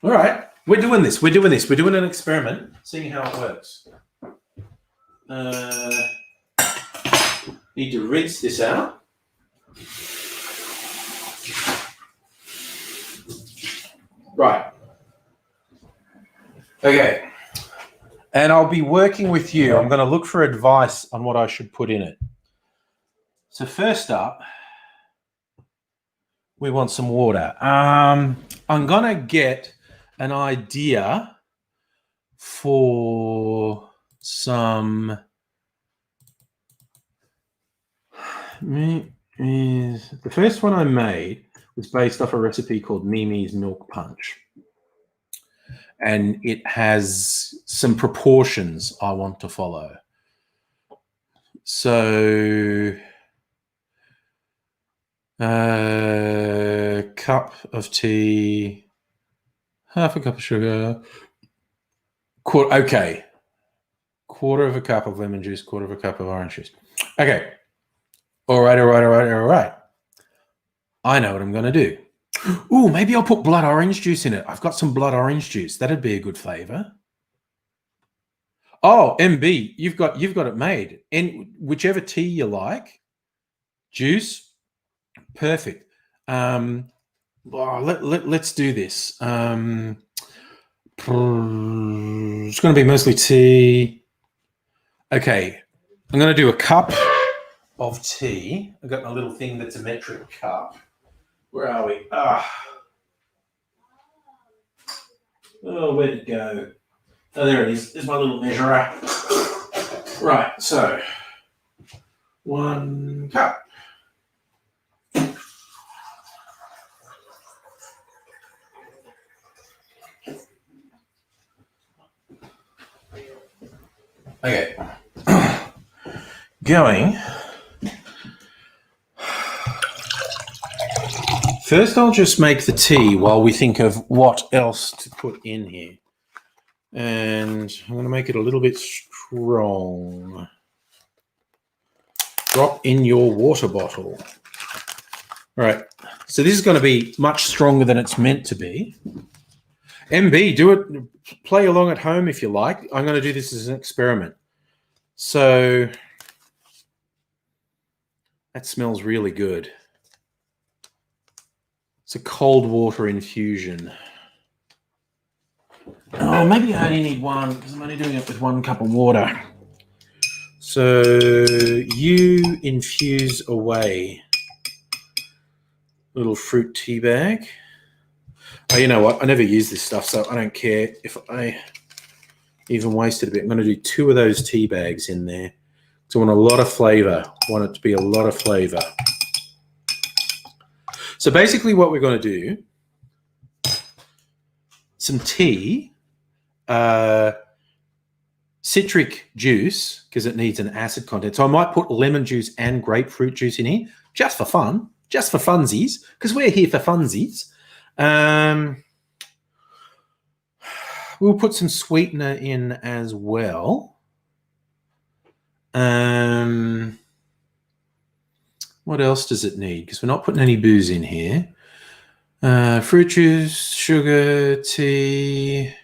[SPEAKER 1] All right. We're doing this. We're doing an experiment, seeing how it works. Need to rinse this out. Right. Okay. And I'll be working with you. I'm going to look for advice on what I should put in it. So first up, We want some water. I'm gonna get an idea for some. The first one I made was based off a recipe called Mimi's Milk Punch. And it has some proportions I want to follow. So, cup of tea, half a cup of sugar, quarter of a cup of lemon juice, quarter of a cup of orange juice. Okay. All right. I know what I'm going to do. Ooh, maybe I'll put blood orange juice in it. I've got some blood orange juice. That'd be a good flavor. Oh, MB, you've got it made. And whichever tea you like, juice, perfect. Let's do this. It's going to be mostly tea. Okay, I'm going to do a cup of tea. I've got my little thing that's a metric cup. Where are we? Oh, where'd it go? Oh, there it is. There's my little measurer. Right, so 1 cup. Okay. Going. First, I'll just make the tea while we think of what else to put in here. And I'm going to make it a little bit strong. Drop in your water bottle. All right. So this is going to be much stronger than it's meant to be. MB, do it. Play along at home if you like. I'm going to do this as an experiment. So that smells really good. It's a cold water infusion. Oh, maybe I only need one because I'm only doing it with 1 cup of water. So you infuse away. Little fruit tea bag. Oh, you know what? I never use this stuff, so I don't care if I even wasted a bit. I'm going to do 2 of those tea bags in there. So I want a lot of flavor. I want it to be a lot of flavor. So basically what we're going to do, some tea, citric juice, because it needs an acid content. So I might put lemon juice and grapefruit juice in here, just for fun, just for funsies, because we're here for funsies. We'll put some sweetener in as well. What else does it need? Because we're not putting any booze in here. Fruit juice, sugar, tea.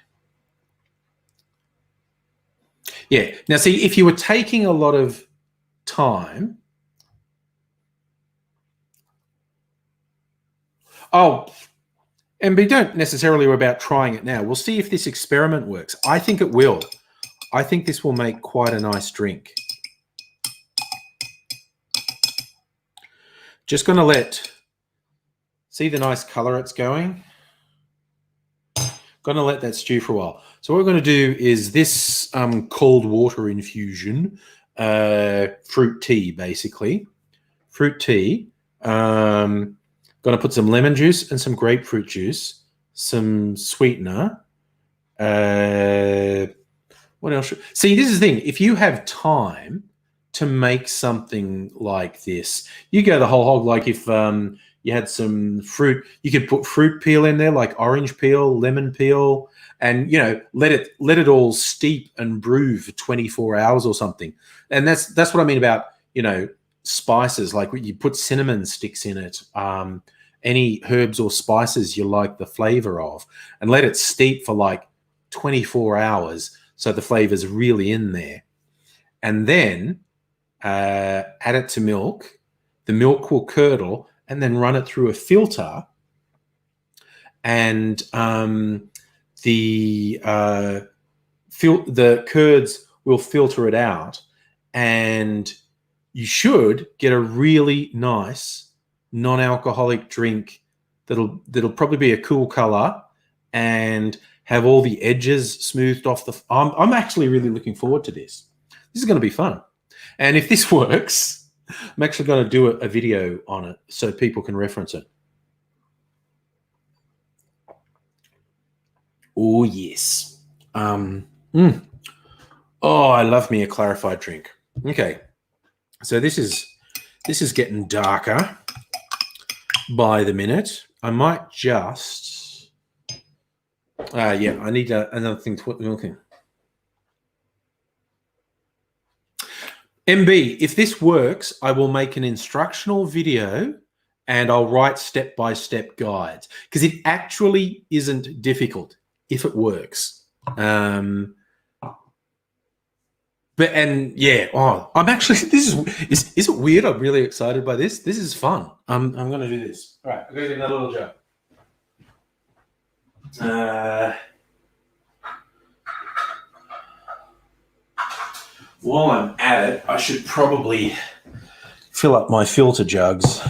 [SPEAKER 1] Yeah. Now, see, if you were taking a lot of time. Oh, and we don't necessarily worry about trying it now. We'll see if this experiment works. I think it will. I think this will make quite a nice drink. Just going to see the nice color it's going? Going to let that stew for a while. So what we're going to do is this cold water infusion, fruit tea, basically. Fruit tea. Going to put some lemon juice and some grapefruit juice, some sweetener. What else? See, this is the thing. If you have time to make something like this, you go the whole hog. Like if you had some fruit, you could put fruit peel in there, like orange peel, lemon peel, and let it all steep and brew for 24 hours or something. And that's what I mean about spices. Like you put cinnamon sticks in it, any herbs or spices you like the flavor of, and let it steep for like 24 hours so the flavor's really in there. And then add it to milk. The milk will curdle, and then run it through a filter, and the curds will filter it out, and you should get a really nice non-alcoholic drink that'll probably be a cool color and have all the edges smoothed off. I'm actually really looking forward to this. This is going to be fun. And if this works, I'm actually going to do a video on it so people can reference it. Oh, yes. Oh, I love me a clarified drink. Okay. So this is getting darker by the minute. I might just... yeah, I need another thing to put milk in. MB, if this works, I will make an instructional video and I'll write step-by-step guides because it actually isn't difficult if it works. I'm actually, is it weird? I'm really excited by this. This is fun. I'm going to do this. All right, I'm going to get another little jar. While I'm at it, I should probably fill up my filter jugs.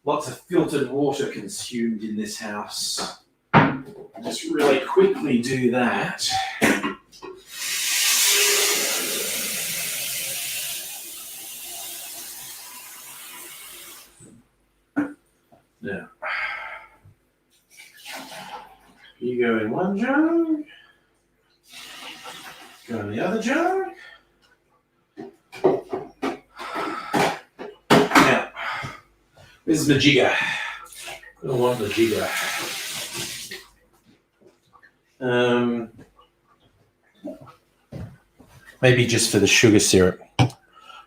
[SPEAKER 1] Lots of filtered water consumed in this house. Just really quickly do that. Now, you go in one jug, go in the other jug. Now, where's my jigger? I don't want the jigger. Maybe just for the sugar syrup.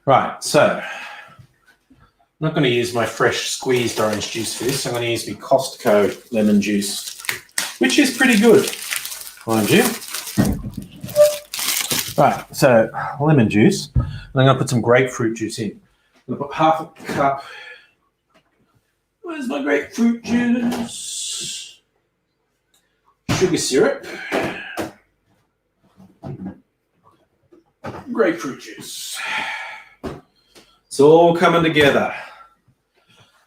[SPEAKER 1] Right, so I'm not going to use my fresh squeezed orange juice for this. I'm going to use my Costco lemon juice, which is pretty good, mind you. Right, so lemon juice. And I'm going to put some grapefruit juice in. I'm going to put half a cup. Where's my grapefruit juice? Sugar syrup. Grapefruit juice. It's all coming together.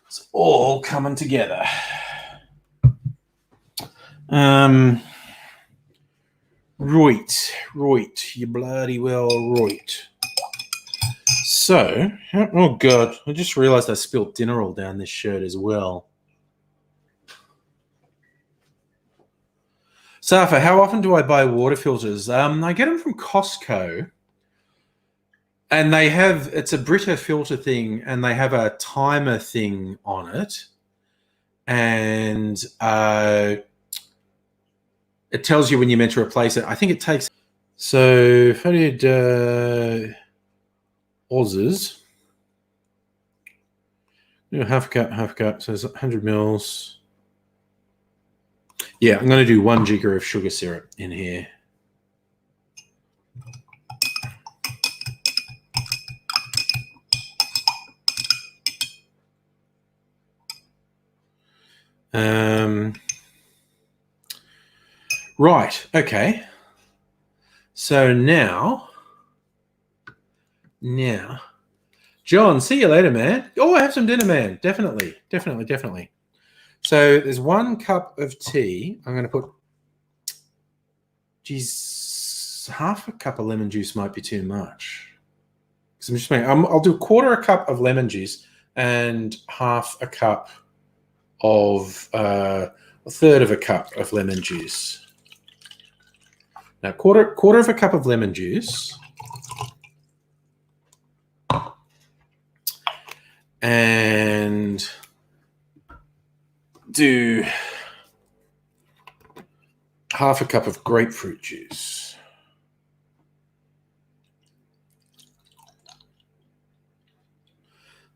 [SPEAKER 1] It's all coming together. Right, you bloody well right. So, oh God, I just realized I spilled dinner all down this shirt as well. Safa, how often do I buy water filters? I get them from Costco. And they have, it's a Brita filter thing, and they have a timer thing on it. And it tells you when you're meant to replace it. I think it takes, so if I did Aussies, half a cup, so it's 100 mils. Yeah, I'm going to do 1 jigger of sugar syrup in here. Right, okay. So now, John, see you later, man. Oh, I have some dinner, man. Definitely. So there's 1 cup of tea. I'm going to put, geez, half a cup of lemon juice might be too much. So I'm just making, I'll do 1/4 cup of lemon juice and half a cup of, 1/3 of a cup of lemon juice. Now, quarter of a cup of lemon juice. And do half a cup of grapefruit juice.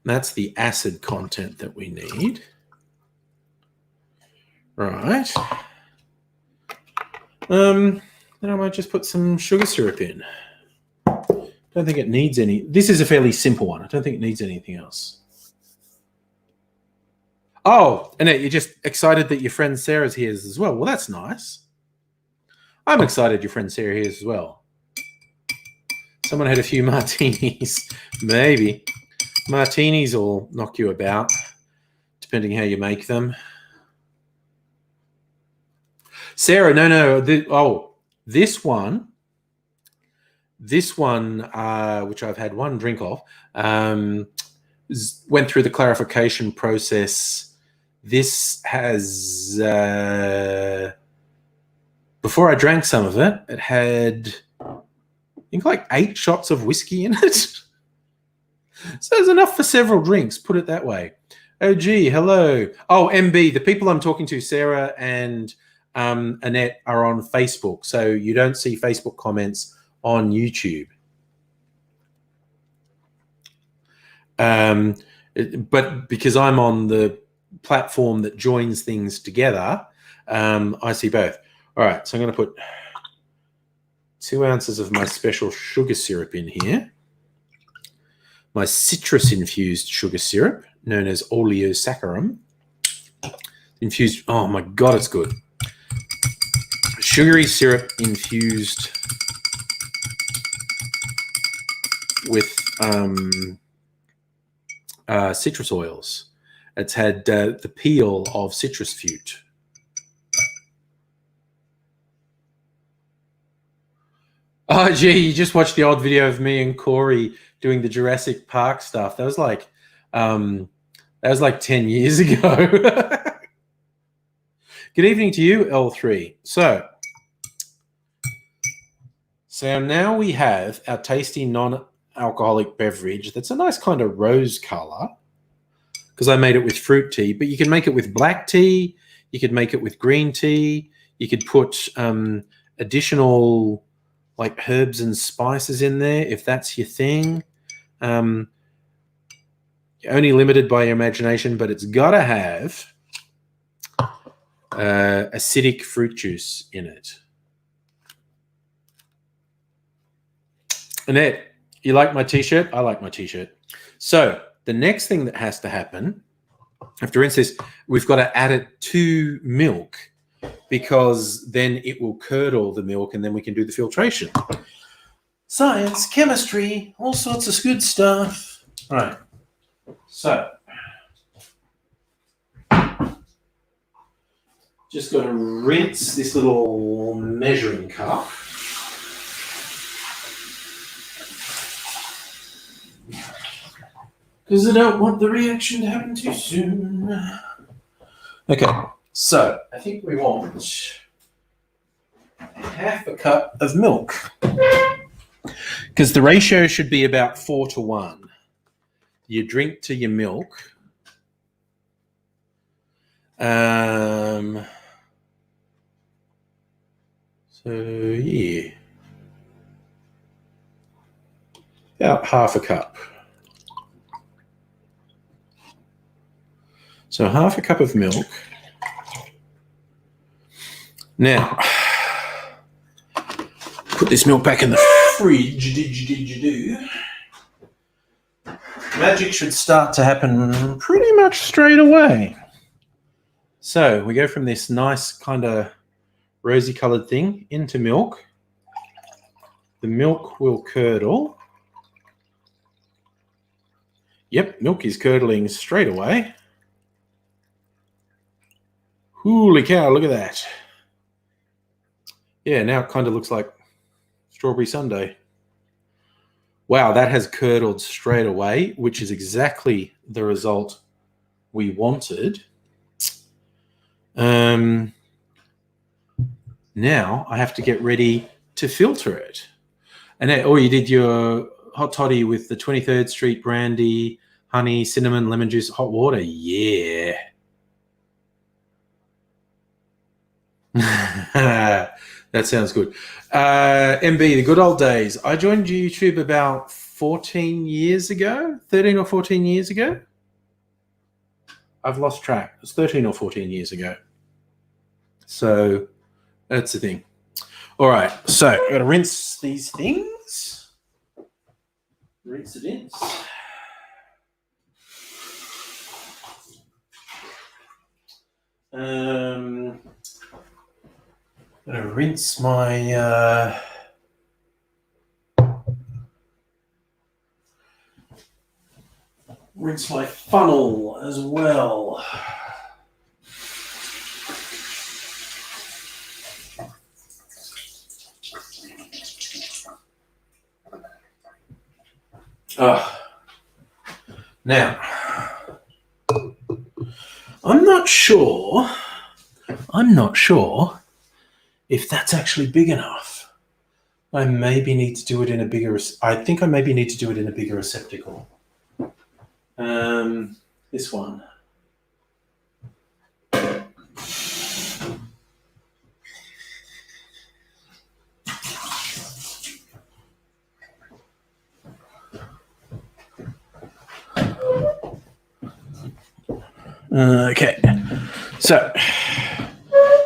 [SPEAKER 1] That's the acid content that we need. Right. Then I might just put some sugar syrup in. Don't think it needs any. This is a fairly simple one. I don't think it needs anything else. Oh, Annette, you're just excited that your friend Sarah's here as well. Well, that's nice. I'm excited your friend Sarah here as well. Someone had a few martinis. Maybe. Martinis will knock you about, depending how you make them. Sarah, no. This one, which I've had one drink of, went through the clarification process. This has, before I drank some of it, it had, I think, like 8 shots of whiskey in it. So there's enough for several drinks, put it that way. Oh, gee, hello. Oh, MB, the people I'm talking to, Sarah and Annette, are on Facebook. So you don't see Facebook comments on YouTube. But because I'm on the platform that joins things together, I see both. All right, so I'm going to put 2 ounces of my special sugar syrup in here. My citrus-infused sugar syrup, known as oleosaccharum. Infused, oh my God, it's good. Sugary syrup infused with citrus oils. It's had the peel of citrus fruit. Oh, gee, you just watched the old video of me and Corey doing the Jurassic Park stuff. That was like 10 years ago. Good evening to you, L3. So now we have our tasty non-alcoholic beverage that's a nice kind of rose color because I made it with fruit tea, but you can make it with black tea. You could make it with green tea. You could put additional like herbs and spices in there if that's your thing. You're only limited by your imagination, but it's got to have acidic fruit juice in it. Annette, you like my T-shirt? I like my T-shirt. So the next thing that has to happen, after rinse this, we've got to add it to milk because then it will curdle the milk and then we can do the filtration. Science, chemistry, all sorts of good stuff. All right. So just got to rinse this little measuring cup. Because I don't want the reaction to happen too soon. Okay, so I think we want half a cup of milk. Because the ratio should be about 4:1. You drink to your milk. So, yeah. About half a cup. So half a cup of milk. Now, put this milk back in the fridge. Did you do? Magic should start to happen pretty much straight away. So we go from this nice kind of rosy colored thing into milk. The milk will curdle. Yep, milk is curdling straight away. Holy cow, look at that. Yeah, now it kind of looks like strawberry sundae. Wow, that has curdled straight away, which is exactly the result we wanted. Now I have to get ready to filter it. And you did your hot toddy with the 23rd Street brandy, honey, cinnamon, lemon juice, hot water. Yeah. That sounds good. MB, the good old days. I joined YouTube about 13 or 14 years ago. I've lost track. It was 13 or 14 years ago. So that's the thing. All right. So I'm going to rinse these things. Rinse it in. I'm going to rinse my funnel as well. Now, I'm not sure if that's actually big enough. I maybe need to do it in a bigger, I think I maybe need to do it in a bigger receptacle. This one. Okay, so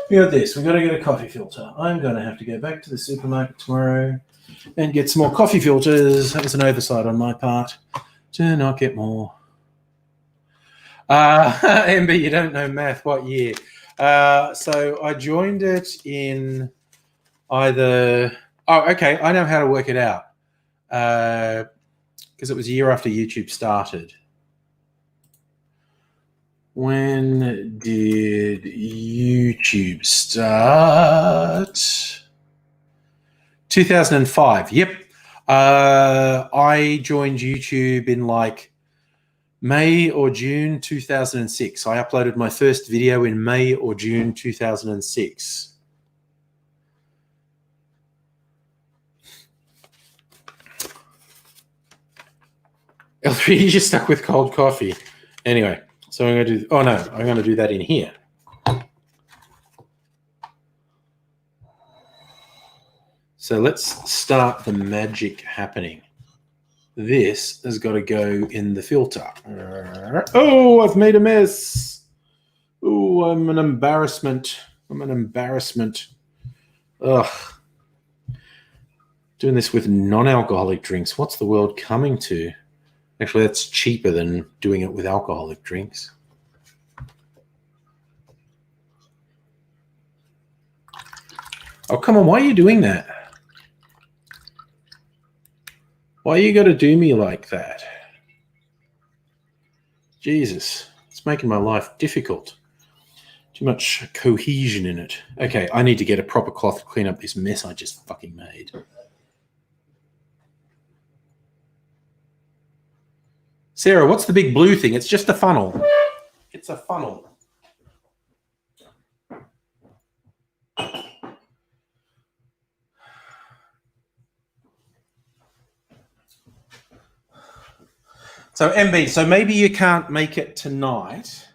[SPEAKER 1] we got this. We've got to get a coffee filter. I'm going to have to go back to the supermarket tomorrow and get some more coffee filters. That was an oversight on my part to not get more. Amber, you don't know math. What year? So I joined it in either... Oh, okay. I know how to work it out because it was a year after YouTube started. When did YouTube start? 2005. Yep. I joined YouTube in like May or June 2006. I uploaded my first video in May or June 2006. L3, you just stuck with cold coffee. Anyway. So I'm going to do, oh no, I'm going to do that in here. So let's start the magic happening. This has got to go in the filter. Oh, I've made a mess. Oh, I'm an embarrassment. Ugh. Doing this with non-alcoholic drinks. What's the world coming to? Actually, that's cheaper than doing it with alcoholic drinks. Oh, come on. Why are you doing that? Why you got to do me like that? Jesus, it's making my life difficult. Too much cohesion in it. Okay, I need to get a proper cloth to clean up this mess I just fucking made. Sarah, what's the big blue thing? It's just a funnel. It's a funnel. So MB, so maybe you can't make it tonight,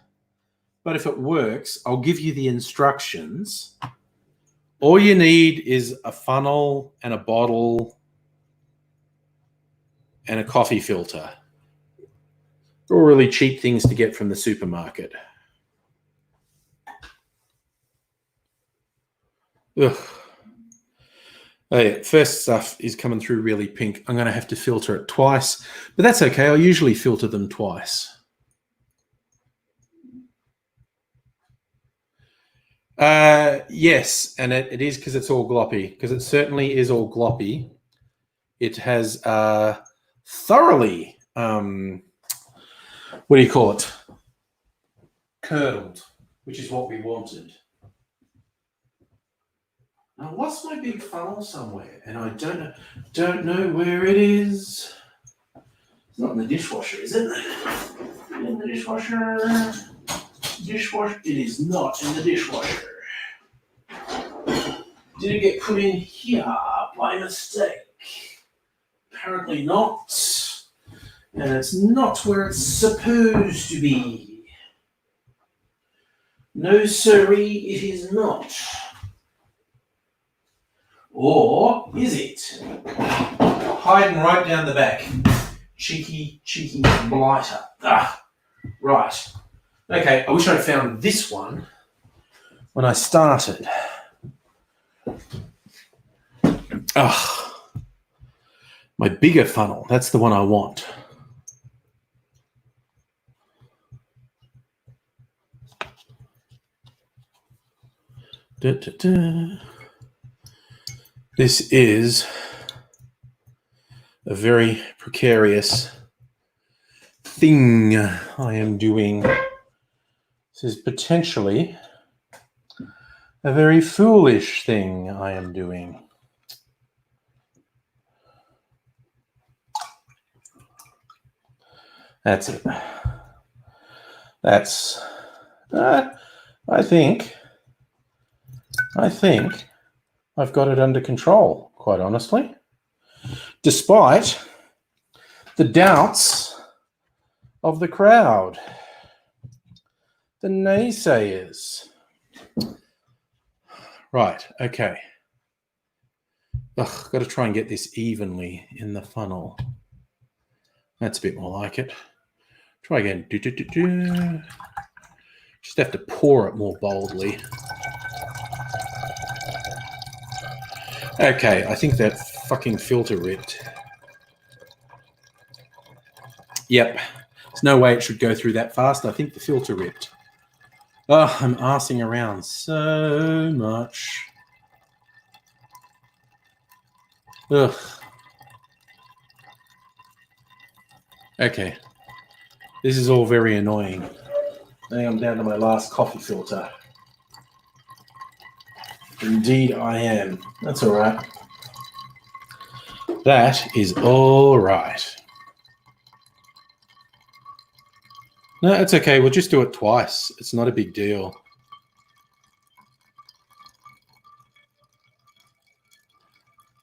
[SPEAKER 1] but if it works, I'll give you the instructions. All you need is a funnel and a bottle and a coffee filter. All really cheap things to get from the supermarket. Ugh. Oh yeah, first stuff is coming through really pink. I'm going to have to filter it twice, but that's okay. I usually filter them twice. Yes, and it is because it's all gloppy, because it certainly is all gloppy. It has thoroughly, what do you call it? Curdled, which is what we wanted. I lost my big funnel somewhere, and I don't know where it is. It's not in the dishwasher, is it? In the dishwasher. Dishwasher. It is not in the dishwasher. Did it get put in here by mistake? Apparently not. And it's not where it's supposed to be. No, sirree, it is not. Or is it? Hiding right down the back. Cheeky blighter. Ah, right. Okay, I wish I'd found this one when I started. Oh, my bigger funnel. That's the one I want. Da, da, da. This is a very precarious thing I am doing. This is potentially a very foolish thing I am doing. That's it. That's, I think I've got it under control, quite honestly. Despite the doubts of the crowd, the naysayers. Right, okay. Got to try and get this evenly in the funnel. That's a bit more like it. Try again. Just have to pour it more boldly. Okay, I think that fucking filter ripped. Yep. There's no way it should go through that fast. I think the filter ripped. Oh, I'm arsing around so much. Ugh. Okay. This is all very annoying. I think I'm down to my last coffee filter. Indeed I am. That's all right. That is all right. No, it's okay. We'll just do it twice. It's not a big deal.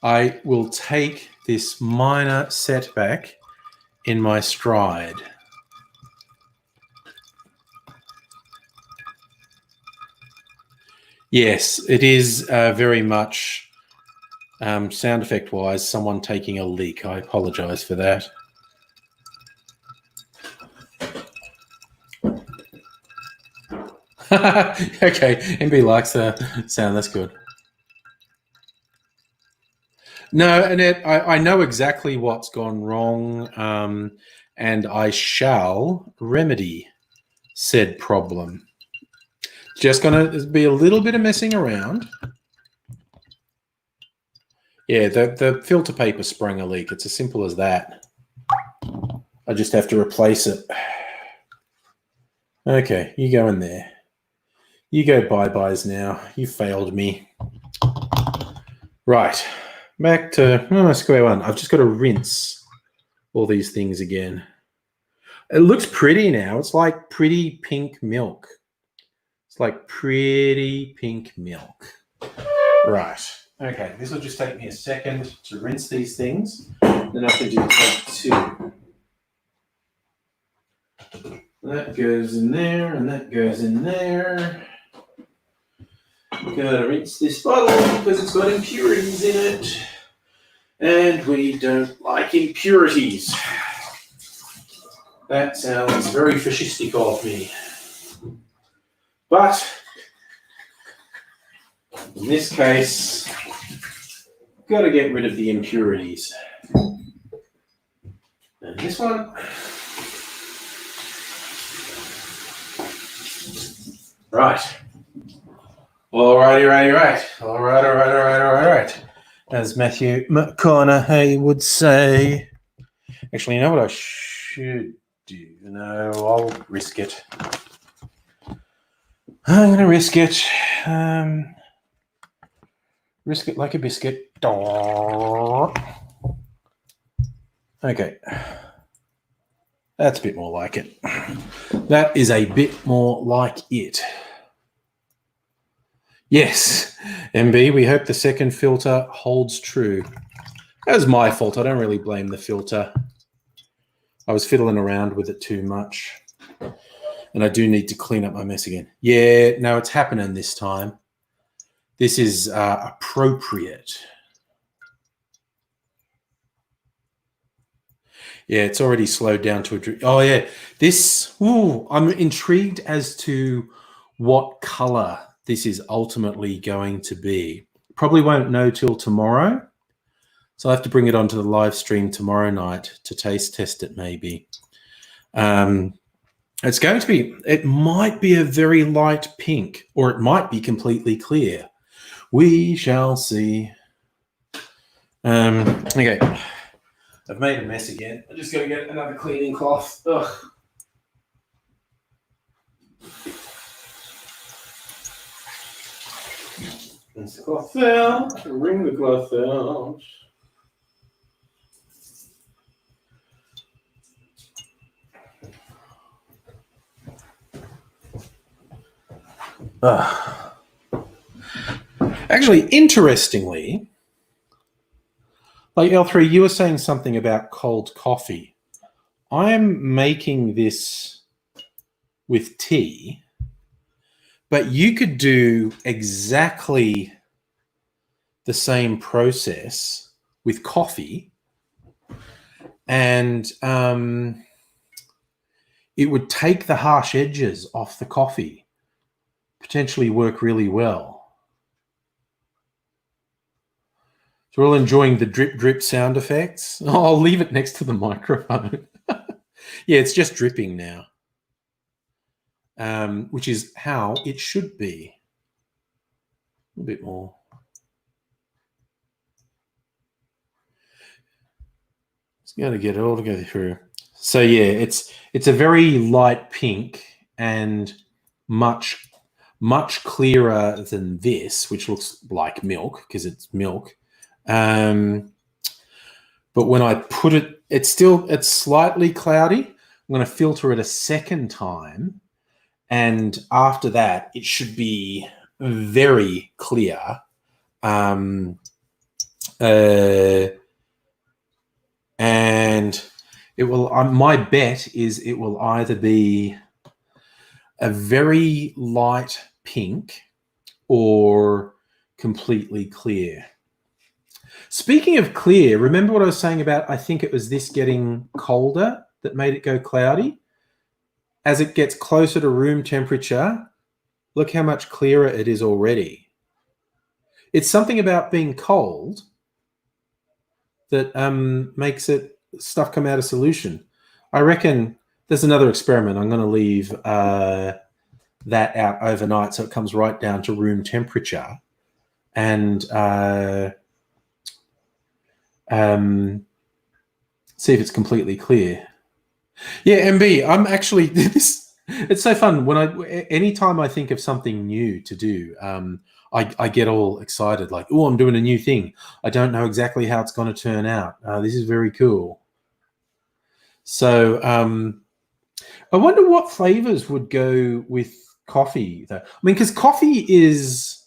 [SPEAKER 1] I will take this minor setback in my stride. Yes, it is very much sound effect wise, someone taking a leak. I apologize for that. Okay, MB likes the sound. That's good. No, Annette, I know exactly what's gone wrong, and I shall remedy said problem. Just going to be a little bit of messing around. Yeah, the filter paper sprung a leak. It's as simple as that. I just have to replace it. Okay, you go in there. You go bye-byes now. You failed me. Right. Back to square one. I've just got to rinse all these things again. It looks pretty now. It's like pretty pink milk. It's like pretty pink milk. Right. Okay. This will just take me a second to rinse these things. Then I can do take two. That goes in there, and that goes in there. Gotta rinse this bottle because it's got impurities in it. And we don't like impurities. That sounds very fascistic of me. But in this case, gotta get rid of the impurities. And this one. Right. Right. All right. As Matthew McConaughey would say. Actually, you know what I should do? No, I'll risk it. I'm going to risk it. Risk it like a biscuit. Okay. That's a bit more like it. That is a bit more like it. Yes, MB, we hope the second filter holds true. That was my fault. I don't really blame the filter. I was fiddling around with it too much. And I do need to clean up my mess again. Yeah, no, it's happening this time. This is appropriate. Yeah, it's already slowed down to a... Oh, yeah. This... Ooh, I'm intrigued as to what color this is ultimately going to be. Probably won't know till tomorrow. So I'll have to bring it onto the live stream tomorrow night to taste test it maybe. It's going to be... It might be a very light pink, or it might be completely clear. We shall see. Okay. I've made a mess again. I'm just going to get another cleaning cloth. Ugh. Rinse the cloth out. Wring the cloth out. Actually, interestingly, like L3, you were saying something about cold coffee. I'm making this with tea, but you could do exactly the same process with coffee, and it would take the harsh edges off the coffee, potentially work really well. So we're all enjoying the drip drip sound effects. Oh, I'll leave it next to the microphone. Yeah, it's just dripping now, which is how it should be. A bit more. It's going to get it all to go through. So yeah, it's a very light pink and much clearer than this, which looks like milk because it's milk. But when I put it, it's slightly cloudy. I'm going to filter it a second time, and after that, it should be very clear. And it will. My bet is it will either be a very light pink or completely clear. Speaking of clear, remember what I was saying about, I think it was this getting colder that made it go cloudy? As it gets closer to room temperature, look how much clearer it is already. It's something about being cold that makes stuff come out of solution. I reckon there's another experiment. I'm going to leave that out overnight so it comes right down to room temperature, and see if it's completely clear. Yeah, MB, I'm actually this. It's so fun when anytime I think of something new to do, I get all excited, like, oh, I'm doing a new thing. I don't know exactly how it's going to turn out. This is very cool. So I wonder what flavors would go with coffee, though. I mean, because coffee is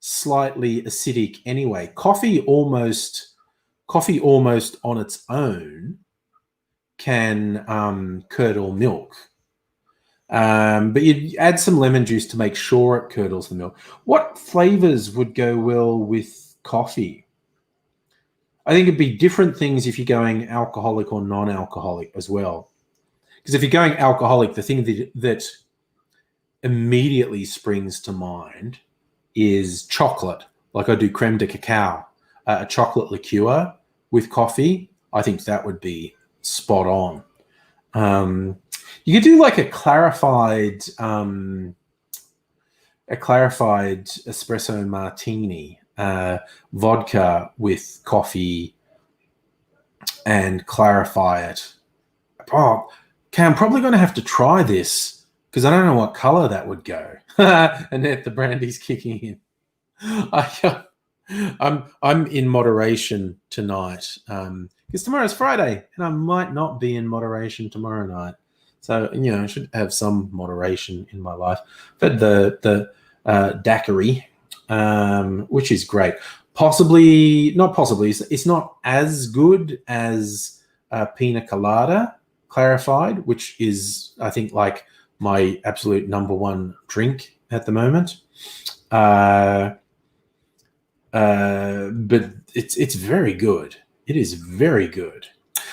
[SPEAKER 1] slightly acidic anyway. Coffee almost on its own can curdle milk. But you'd add some lemon juice to make sure it curdles the milk. What flavors would go well with coffee? I think it'd be different things if you're going alcoholic or non-alcoholic as well. Because if you're going alcoholic, the thing that immediately springs to mind is chocolate. Like I do creme de cacao, a chocolate liqueur with coffee. I think that would be spot on. You could do like a clarified espresso martini, vodka with coffee, and clarify it. Oh, okay, I'm probably going to have to try this because I don't know what color that would go. Annette, the brandy's kicking in. I'm in moderation tonight because tomorrow's Friday and I might not be in moderation tomorrow night. So, I should have some moderation in my life. I've had the daiquiri, which is great. It's not as good as pina colada clarified, which is, I think, like my absolute number one drink at the moment. But it's very good. It is very good.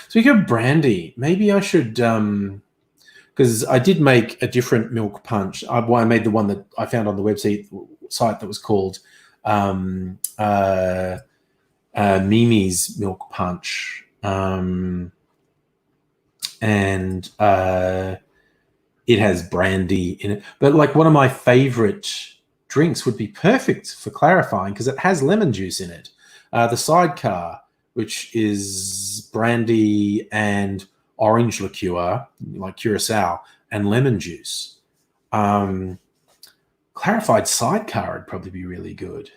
[SPEAKER 1] So we got brandy. Maybe I should, because I did make a different milk punch. I made the one that I found on the website that was called Mimi's Milk Punch. And it has brandy in it. But like one of my favorite drinks would be perfect for clarifying because it has lemon juice in it. The sidecar, which is brandy and orange liqueur, like Curacao, and lemon juice. Clarified sidecar would probably be really good.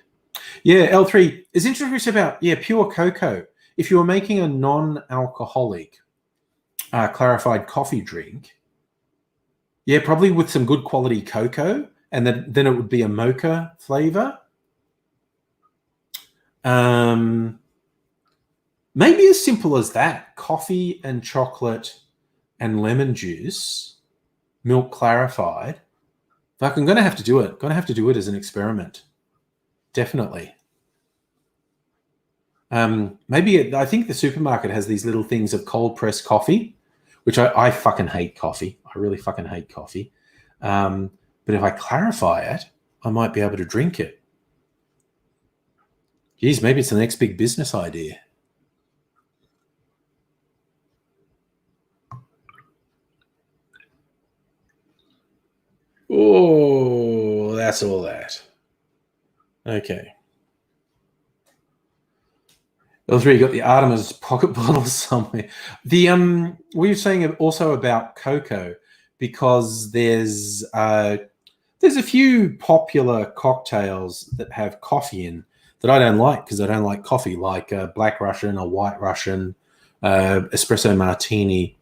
[SPEAKER 1] Yeah, L3 is interesting about, pure cocoa. If you were making a non-alcoholic clarified coffee drink, probably with some good quality cocoa, and then it would be a mocha flavor. Maybe as simple as that: coffee and chocolate and lemon juice, milk clarified. Like, I'm going to have to do it. Going to have to do it as an experiment. Definitely. Maybe I think the supermarket has these little things of cold pressed coffee, which I fucking hate coffee. I really fucking hate coffee. But if I clarify it, I might be able to drink it. Geez, maybe it's the next big business idea. Oh, that's all that. Okay. L3, you got the Artemis pocket bottle somewhere. The we were saying also about cocoa, because there's a few popular cocktails that have coffee in that I don't like, because I don't like coffee, like Black Russian or White Russian, espresso martini.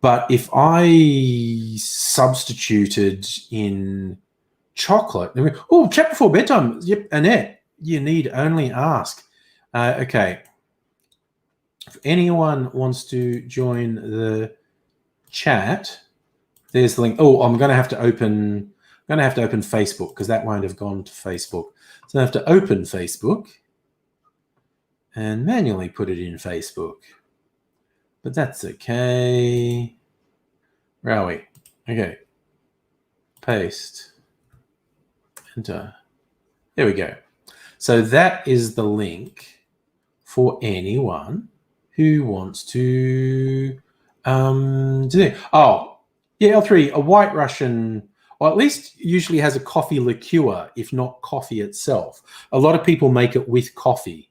[SPEAKER 1] But if I substituted in chocolate, chat before bedtime. Yep, Annette, you need only ask. Okay. If anyone wants to join the chat, there's the link. Oh, I'm going to have to open Facebook, because that won't have gone to Facebook. So I have to open Facebook and manually put it in Facebook. But that's okay. Where are we? Okay. Paste. Enter. There we go. So that is the link for anyone who wants to do it. Oh, yeah, L3, a White Russian, or at least usually has a coffee liqueur, if not coffee itself. A lot of people make it with coffee.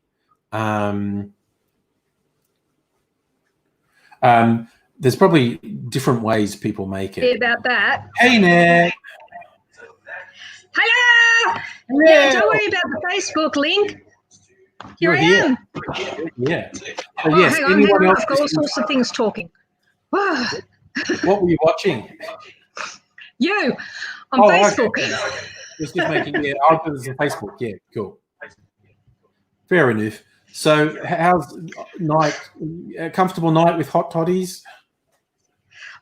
[SPEAKER 1] There's probably different ways people make it.
[SPEAKER 3] About that.
[SPEAKER 1] Hey, Nick.
[SPEAKER 3] Hello. Yeah, don't worry about the Facebook link. Here I am.
[SPEAKER 1] Yeah. So,
[SPEAKER 3] Oh,
[SPEAKER 1] yes,
[SPEAKER 3] hang on. I've got all sorts of things talking.
[SPEAKER 1] What were you watching?
[SPEAKER 3] You on Facebook.
[SPEAKER 1] Okay. Just making, it was on Facebook. Yeah, cool. Fair enough. So, how's night? A comfortable night with hot toddies?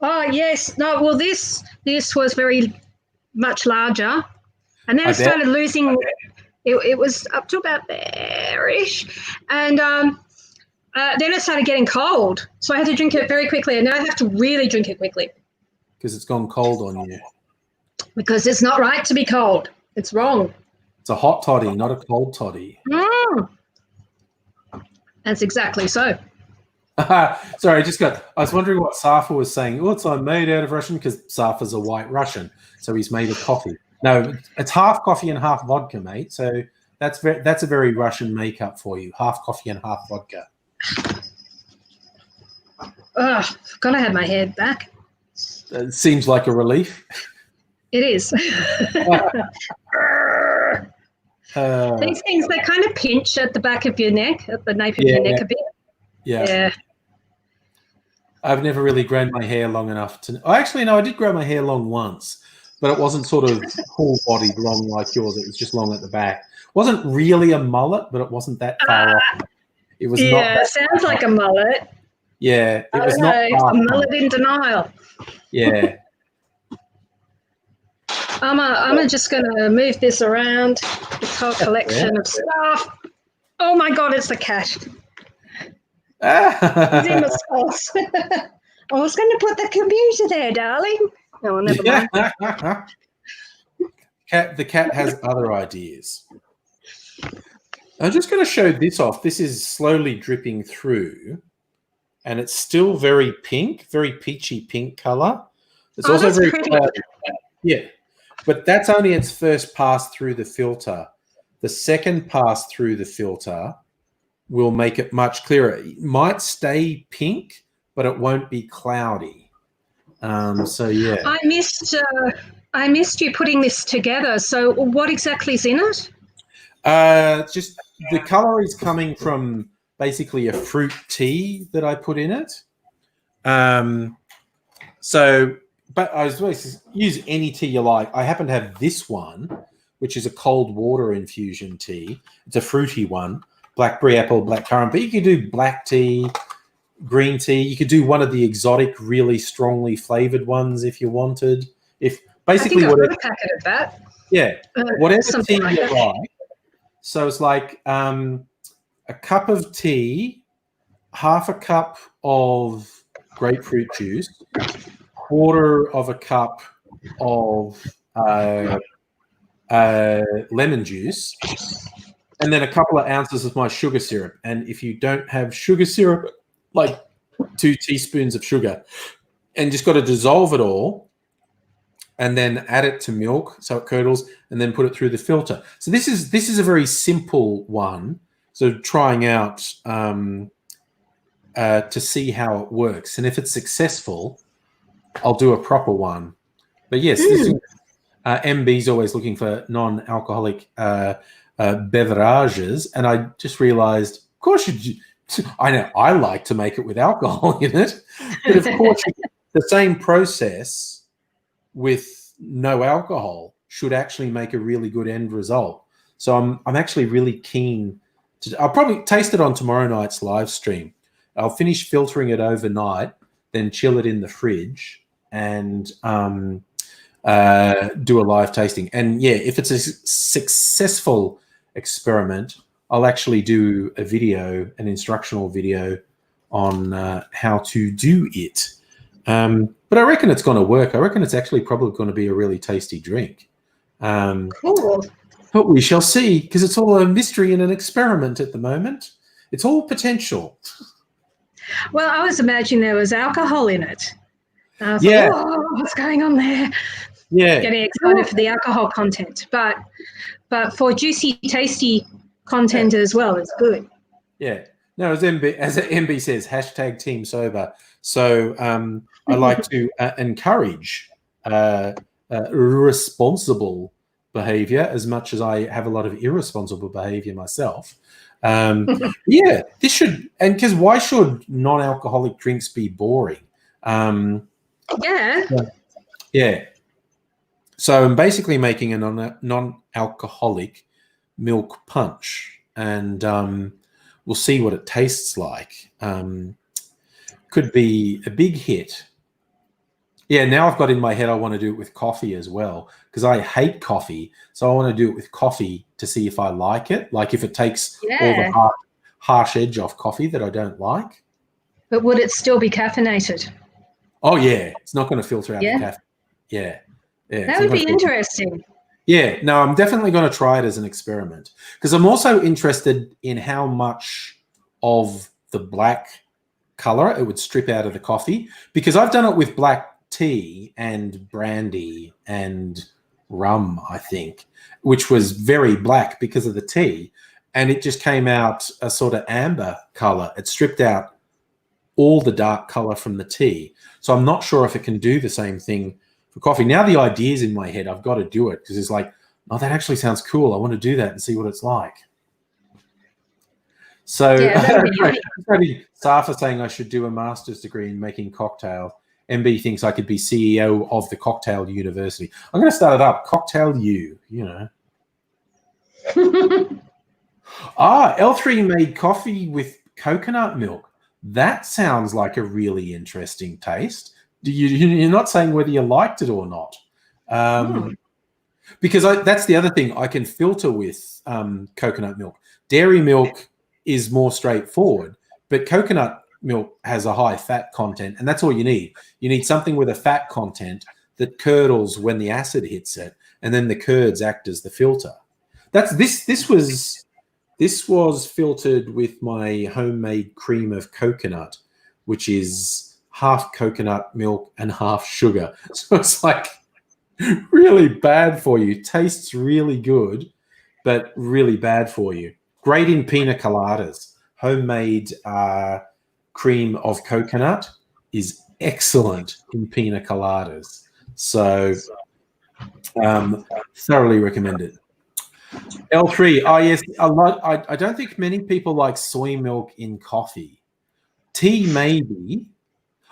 [SPEAKER 3] Oh yes. No. Well, this was very much larger, and then it started losing. It was up to about there-ish, and then it started getting cold. So I had to drink it very quickly, and now I have to really drink it quickly.
[SPEAKER 1] Because it's gone cold on you.
[SPEAKER 3] Because it's not right to be cold. It's wrong.
[SPEAKER 1] It's a hot toddy, not a cold toddy.
[SPEAKER 3] That's exactly so.
[SPEAKER 1] Sorry, I was wondering what Safa was saying. Oh, it's made out of Russian, because Safa's a White Russian, so he's made of coffee. No, it's half coffee and half vodka, mate. So that's a very Russian makeup for you. Half coffee and half vodka.
[SPEAKER 3] Gotta have my head back.
[SPEAKER 1] It seems like a relief.
[SPEAKER 3] It is. These things, they kind of pinch at the back of your neck, at the nape of your neck a bit. Yeah.
[SPEAKER 1] I've never really grown my hair long enough to. Oh, actually, no, I did grow my hair long once, but it wasn't sort of full-bodied long like yours. It was just long at the back. It wasn't really a mullet, but it wasn't that far off. It was not.
[SPEAKER 3] Yeah, sounds like a mullet.
[SPEAKER 1] Yeah, it was not.
[SPEAKER 3] It's a mullet in denial.
[SPEAKER 1] Yeah.
[SPEAKER 3] I'm just going to move this around, this whole collection of stuff. Oh, my God, it's the cat. He's in the sauce. I was going to put the computer there, darling. Oh, never mind.
[SPEAKER 1] The cat has other ideas. I'm just going to show this off. This is slowly dripping through, and it's still very pink, very peachy pink color. It's also very cloudy. Yeah, but that's only its first pass through the filter. The second pass through the filter will make it much clearer. It might stay pink, but it won't be cloudy. So yeah.
[SPEAKER 3] I missed you putting this together. So what exactly is in it?
[SPEAKER 1] Just the color is coming from basically a fruit tea that I put in it. So but I was always use any tea you like. I happen to have this one, which is a cold water infusion tea. It's a fruity one, blackberry apple, blackcurrant. But you could do black tea, green tea. You could do one of the exotic, really strongly flavored ones if you wanted. If basically
[SPEAKER 3] I think I've
[SPEAKER 1] whatever,
[SPEAKER 3] got a packet of that.
[SPEAKER 1] yeah, whatever
[SPEAKER 3] something
[SPEAKER 1] tea
[SPEAKER 3] like
[SPEAKER 1] you
[SPEAKER 3] that.
[SPEAKER 1] like. So it's like a cup of tea, half a cup of grapefruit juice, quarter of a cup of lemon juice, and then a couple of ounces of my sugar syrup. And if you don't have sugar syrup, like 2 teaspoons of sugar, and just got to dissolve it all and then add it to milk so it curdles and then put it through the filter. So this is a very simple one. So trying out to see how it works. And if it's successful, I'll do a proper one. But yes, this is, MB's always looking for non-alcoholic beverages. And I just realized, of course, I know I like to make it with alcohol in it. But of course, the same process with no alcohol should actually make a really good end result. So I'm actually really keen to. I'll probably taste it on tomorrow night's live stream. I'll finish filtering it overnight, then chill it in the fridge, and do a live tasting. And yeah, if it's a successful experiment, I'll actually do a video, an instructional video on how to do it. But I reckon it's going to work. I reckon it's actually probably going to be a really tasty drink.
[SPEAKER 3] Cool.
[SPEAKER 1] But we shall see, because it's all a mystery and an experiment at the moment. It's all potential.
[SPEAKER 3] Well, I was imagining there was alcohol in it. I was
[SPEAKER 1] Yeah.
[SPEAKER 3] like, oh, what's going on there?
[SPEAKER 1] Yeah.
[SPEAKER 3] Getting excited for the alcohol content. But for juicy, tasty content as well, it's good.
[SPEAKER 1] Yeah. No, as MB says, hashtag team sober. So I like to encourage responsible behavior as much as I have a lot of irresponsible behavior myself. Yeah, this should, and because why should non-alcoholic drinks be boring? Yeah. So I'm basically making a non-alcoholic milk punch, and we'll see what it tastes like. Could be a big hit. Yeah, now I've got in my head I want to do it with coffee as well, because I hate coffee. So I want to do it with coffee to see if I like it, like if it takes all the harsh edge off coffee that I don't like.
[SPEAKER 3] But would it still be caffeinated?
[SPEAKER 1] Oh, yeah. It's not going to filter out the caffeine. Yeah.
[SPEAKER 3] That would be interesting.
[SPEAKER 1] Yeah. No, I'm definitely going to try it as an experiment, because I'm also interested in how much of the black color it would strip out of the coffee, because I've done it with black tea and brandy and rum, I think, which was very black because of the tea, and it just came out a sort of amber color. It stripped out all the dark color from the tea. So I'm not sure if it can do the same thing for coffee. Now the idea's in my head. I've got to do it, because it's like, oh, that actually sounds cool. I want to do that and see what it's like. So Safa saying I should do a master's degree in making cocktail. MB thinks I could be CEO of the Cocktail University. I'm going to start it up. Cocktail U, you know. L3 made coffee with coconut milk. That sounds like a really interesting taste. You're not saying whether you liked it or not. Because that's the other thing. I can filter with coconut milk. Dairy milk is more straightforward, but coconut milk has a high fat content, and that's all you need. You need something with a fat content that curdles when the acid hits it, and then the curds act as the filter. This was filtered with my homemade cream of coconut, which is half coconut milk and half sugar. So it's like really bad for you. Tastes really good, but really bad for you. Great in pina coladas. Homemade cream of coconut is excellent in pina coladas. So thoroughly recommend it. L3, yes, a lot. I don't think many people like soy milk in coffee. Tea, maybe.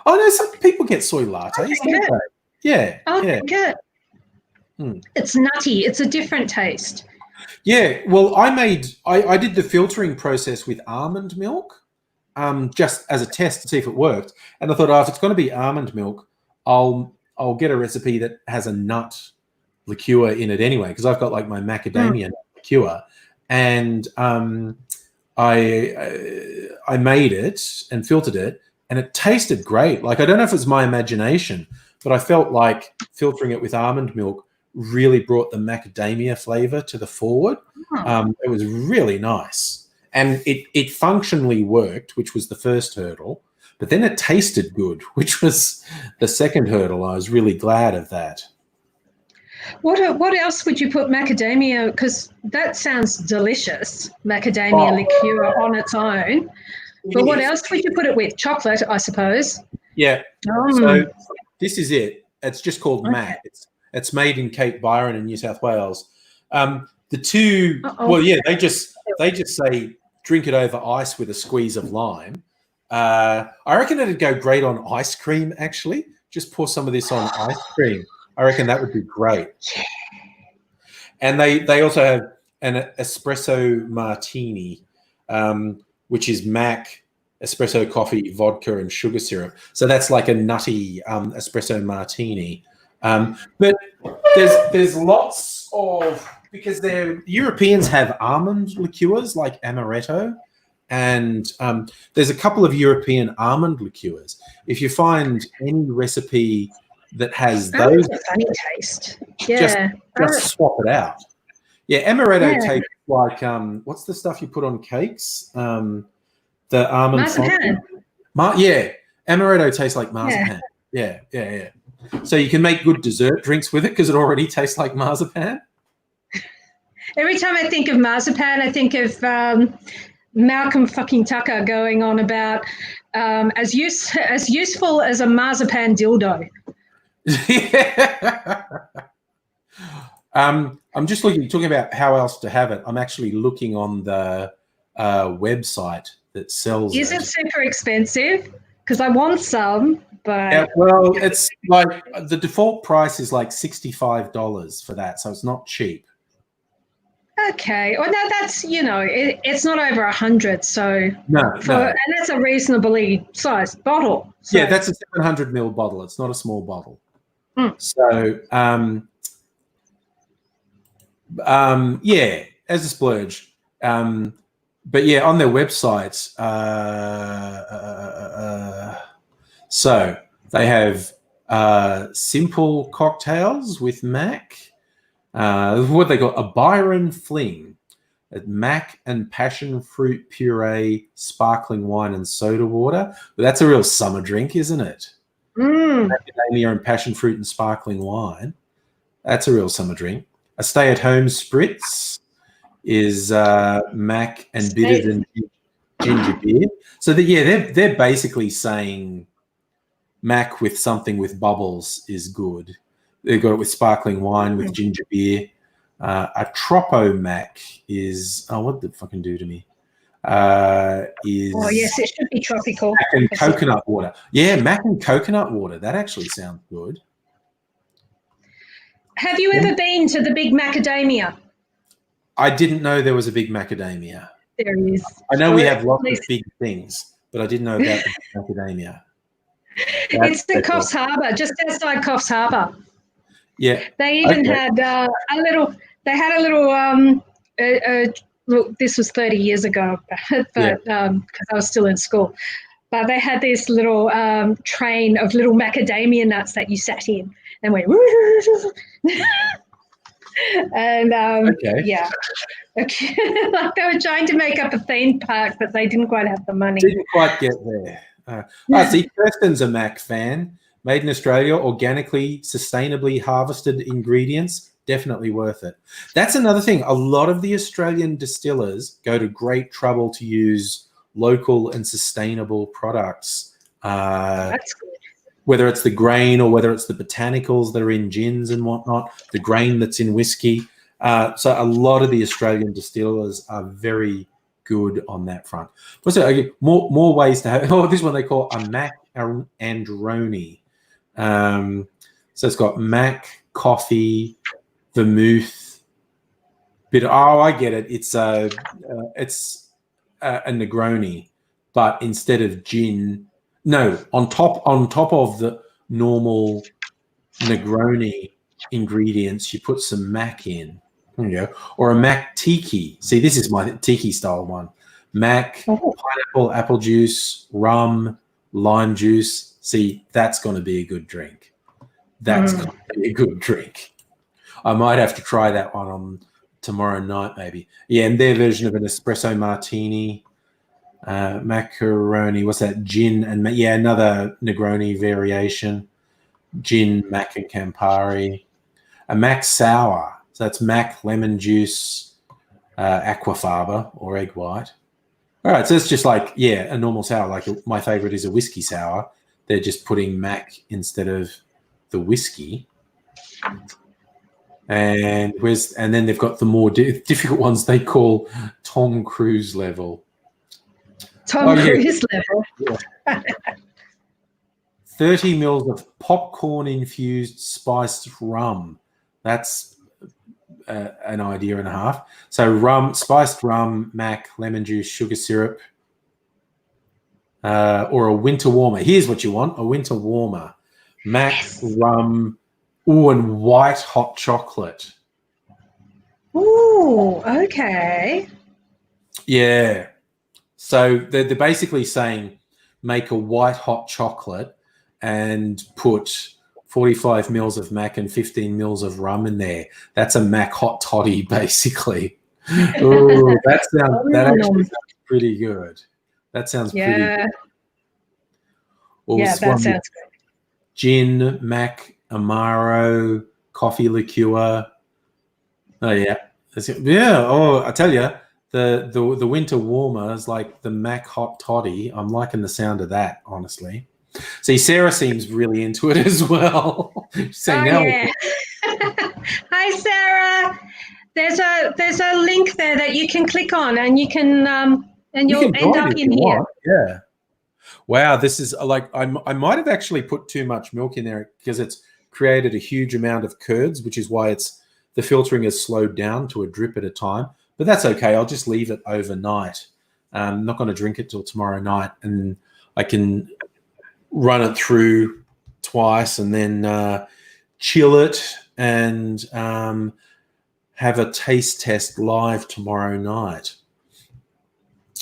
[SPEAKER 1] Oh, no, some people get soy lattes, don't they? Yeah,
[SPEAKER 3] Oh,
[SPEAKER 1] yeah.
[SPEAKER 3] good. It's nutty. It's a different taste.
[SPEAKER 1] Yeah, well, I did the filtering process with almond milk, just as a test to see if it worked. And I thought, oh, if it's going to be almond milk, I'll get a recipe that has a nut liqueur in it anyway, because I've got like my macadamia nut liqueur, and I made it and filtered it, and it tasted great. Like, I don't know if it's my imagination, but I felt like filtering it with almond milk really brought the macadamia flavor to the forward. It was really nice, and it functionally worked, which was the first hurdle. But then it tasted good, which was the second hurdle. I was really glad of that.
[SPEAKER 3] What else would you put macadamia? Because that sounds delicious, macadamia liqueur on its own. But what else would you put it with? Chocolate, I suppose.
[SPEAKER 1] Yeah. So this is it. It's just called Mac. It's made in Cape Byron in New South Wales. The two, well, yeah, they just say drink it over ice with a squeeze of lime. I reckon it'd go great on ice cream. Actually, just pour some of this on ice cream. I reckon that would be great. And they also have an espresso martini, which is Mac, espresso coffee, vodka, and sugar syrup. So that's like a nutty espresso martini. But there's lots of, because the Europeans have almond liqueurs like amaretto, and there's a couple of European almond liqueurs. If you find any recipe that has those,
[SPEAKER 3] a funny taste. Yeah,
[SPEAKER 1] just swap it out. Yeah, amaretto tastes like what's the stuff you put on cakes? The almond
[SPEAKER 3] marzipan.
[SPEAKER 1] Yeah, amaretto tastes like marzipan. Yeah. So you can make good dessert drinks with it because it already tastes like marzipan.
[SPEAKER 3] Every time I think of marzipan, I think of Malcolm fucking Tucker going on about as useful as a marzipan dildo.
[SPEAKER 1] Yeah. I'm just talking about how else to have it. I'm actually looking on the website that sells it.
[SPEAKER 3] Is it super expensive? Because I want some, but
[SPEAKER 1] yeah, well, it's like the default price is like $65 for that, so it's not cheap.
[SPEAKER 3] Okay. Well, no, that's, it's not over 100. So
[SPEAKER 1] no.
[SPEAKER 3] And that's a reasonably sized bottle. So.
[SPEAKER 1] Yeah, that's a 700 ml bottle. It's not a small bottle. So, yeah, as a splurge. But yeah, on their websites, so they have simple cocktails with Mac. What they got? A Byron Fling, a Mac and passion fruit puree, sparkling wine and soda water. But that's a real summer drink, isn't it? Macadamia and passion fruit and sparkling wine. That's a real summer drink. A stay-at-home spritz is Mac and bitters and ginger beer. So they're basically saying Mac with something with bubbles is good. They've got it with sparkling wine with ginger beer. A Troppo Mac is what did it fucking do to me? Is
[SPEAKER 3] yes, it should be tropical.
[SPEAKER 1] Mac and coconut water. Yeah, Mac and coconut water. That actually sounds good.
[SPEAKER 3] Have you ever been to the big macadamia?
[SPEAKER 1] I didn't know there was a big macadamia.
[SPEAKER 3] There is.
[SPEAKER 1] I know we have lots of big things, but I didn't know about the macadamia.
[SPEAKER 3] It's at Coffs Harbour, just outside Coffs Harbour.
[SPEAKER 1] Yeah.
[SPEAKER 3] They even had a little. They had a little. Look, this was 30 years ago, but because I was still in school. But they had this little train of little macadamia nuts that you sat in and went. And yeah, okay. Like they were trying to make up a theme park, but they didn't quite have the money.
[SPEAKER 1] Didn't quite get there. See, Kirsten's a Mac fan. Made in Australia, organically, sustainably harvested ingredients. Definitely worth it. That's another thing. A lot of the Australian distillers go to great trouble to use local and sustainable products.
[SPEAKER 3] That's good.
[SPEAKER 1] Whether it's the grain or whether it's the botanicals that are in gins and whatnot, the grain that's in whiskey. So a lot of the Australian distillers are very good on that front. So more ways to have. Oh, this one they call a Mac and Roni. So it's got mac, coffee, vermouth. I get it. It's a Negroni, but instead of gin, no, on top of the normal Negroni ingredients, you put some mac in. There you go. Or a mac tiki. See, this is my tiki style one. Mac, pineapple, apple juice, rum, lime juice. See, that's going to be a good drink. That's going to be a good drink. I might have to try that one on tomorrow night, maybe. Yeah, and their version of an espresso martini, macaroni. What's that? Gin and another Negroni variation. Gin, mac, and Campari. A mac sour. So that's mac, lemon juice, aquafaba or egg white. All right, so it's just like a normal sour. Like my favorite is a whiskey sour. They're just putting mac instead of the whiskey. And then they've got the more difficult ones they call Tom Cruise level.
[SPEAKER 3] Cruise level.
[SPEAKER 1] Yeah. 30 mils of popcorn-infused spiced rum. That's an idea and a half. So spiced rum, mac, lemon juice, sugar syrup, or a winter warmer. Here's what you want, a winter warmer. Mac, rum, and white hot chocolate.
[SPEAKER 3] Ooh, okay.
[SPEAKER 1] Yeah. So they're basically saying make a white hot chocolate and put 45 mils of mac and 15 mils of rum in there. That's a mac hot toddy, basically. Ooh, that actually sounds pretty good. That sounds pretty good. Or
[SPEAKER 3] that sounds good.
[SPEAKER 1] Gin, mac, Amaro, coffee liqueur. Oh yeah. Oh, I tell you, the winter warmer is like the mac hot toddy. I'm liking the sound of that, honestly. See, Sarah seems really into it as well. She's saying,
[SPEAKER 3] Hi, Sarah. There's a link there that you can click on, and you can and you'll end up in here.
[SPEAKER 1] Yeah. Wow, this is like I might have actually put too much milk in there because it's created a huge amount of curds, which is why the filtering has slowed down to a drip at a time. But that's okay. I'll just leave it overnight. I'm not going to drink it till tomorrow night, and I can run it through twice and then chill it and have a taste test live tomorrow night.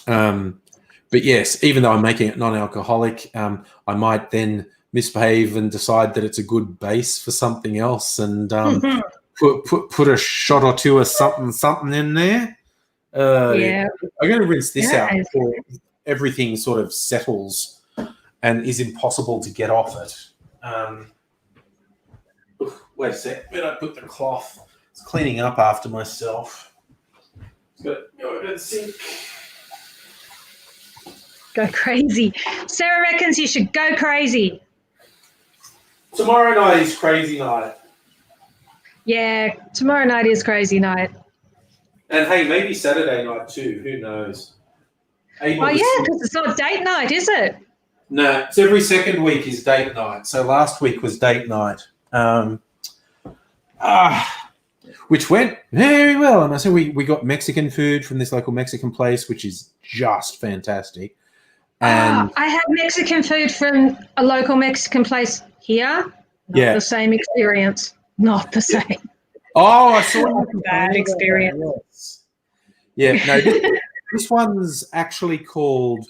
[SPEAKER 1] But yes, even though I'm making it non-alcoholic, I might then misbehave and decide that it's a good base for something else and put a shot or two of something in there. I'm going to rinse this out before everything sort of settles and is impossible to get off it. Wait a sec. Where did I put the cloth? It's cleaning up after myself. Go to the sink.
[SPEAKER 3] Go crazy. Sarah reckons you should go crazy.
[SPEAKER 1] Tomorrow night is crazy night.
[SPEAKER 3] Yeah, tomorrow night is crazy night.
[SPEAKER 1] And hey, maybe Saturday night too. Who knows?
[SPEAKER 3] Because it's not date night, is it?
[SPEAKER 1] No, it's every second week is date night. So last week was date night. Which went very well. And I said we got Mexican food from this local Mexican place, which is just fantastic. And
[SPEAKER 3] I had Mexican food from a local Mexican place here. Not the same experience. Not the same.
[SPEAKER 1] Oh, I saw
[SPEAKER 3] a bad experience.
[SPEAKER 1] Yeah, no, this one's actually called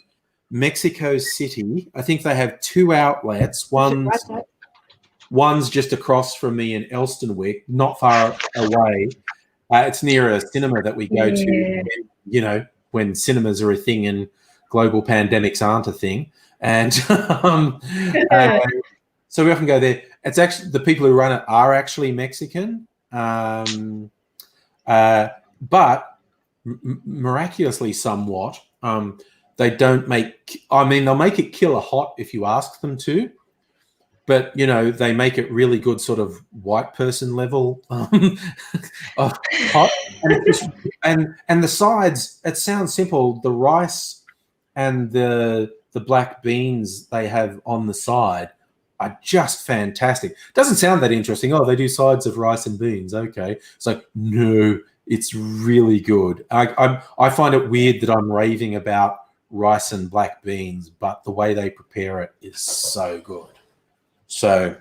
[SPEAKER 1] Mexico City. I think they have two outlets. One's just across from me in Elstonwick, not far away. It's near a cinema that we go to, when cinemas are a thing and global pandemics aren't a thing. And so we often go there. It's actually the people who run it are actually Mexican, but miraculously somewhat, they don't make. I mean, they'll make it killer hot if you ask them to. But, they make it really good sort of white person level of hot. And the sides, it sounds simple. The rice and the black beans they have on the side are just fantastic. Doesn't sound that interesting. Oh, they do sides of rice and beans. Okay. It's like, no, it's really good. I find it weird that I'm raving about rice and black beans, but the way they prepare it is so good. So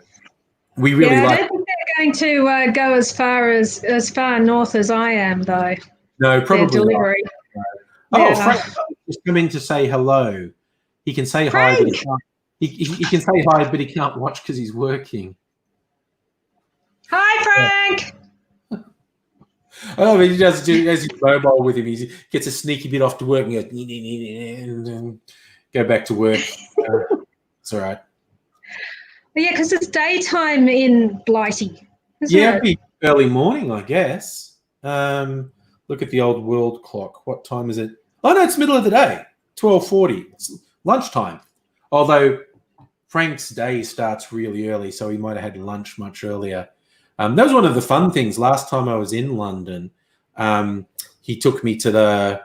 [SPEAKER 1] we really
[SPEAKER 3] I
[SPEAKER 1] like.
[SPEAKER 3] don't think they're going to go as far north as I am, though.
[SPEAKER 1] No, probably
[SPEAKER 3] their delivery.
[SPEAKER 1] not. Oh,
[SPEAKER 3] Yeah.
[SPEAKER 1] Frank just come in to say hello. He can say hi, but
[SPEAKER 3] Frank!
[SPEAKER 1] he can't. He can say hi, but he can't watch because he's working.
[SPEAKER 3] Hi, Frank.
[SPEAKER 1] Oh, but he does as he's mobile with him. He gets a sneaky bit off to work and goes, go back to work. It's all right.
[SPEAKER 3] Yeah, because it's daytime in Blighty.
[SPEAKER 1] It'd be early morning, I guess. Look at the old world clock. What time is it? Oh no, it's middle of the day. 12:40. It's lunchtime. Although Frank's day starts really early, so he might have had lunch much earlier. That was one of the fun things. Last time I was in London, he took me to the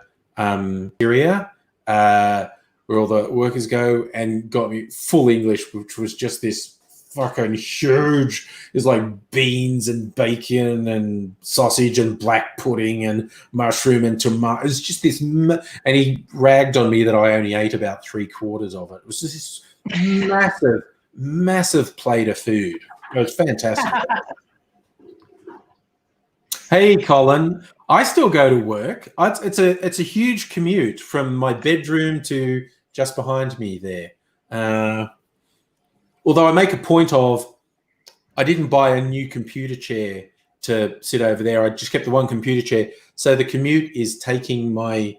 [SPEAKER 1] area where all the workers go and got me full English, which was just this fucking huge. It's like beans and bacon and sausage and black pudding and mushroom and tomato. It's just this, and he ragged on me that I only ate about 3/4 of it. It was just this massive plate of food. It was fantastic. Hey, Colin. I still go to work. It's a huge commute from my bedroom to just behind me there. Although I make a point of, I didn't buy a new computer chair to sit over there. I just kept the one computer chair. So the commute is taking my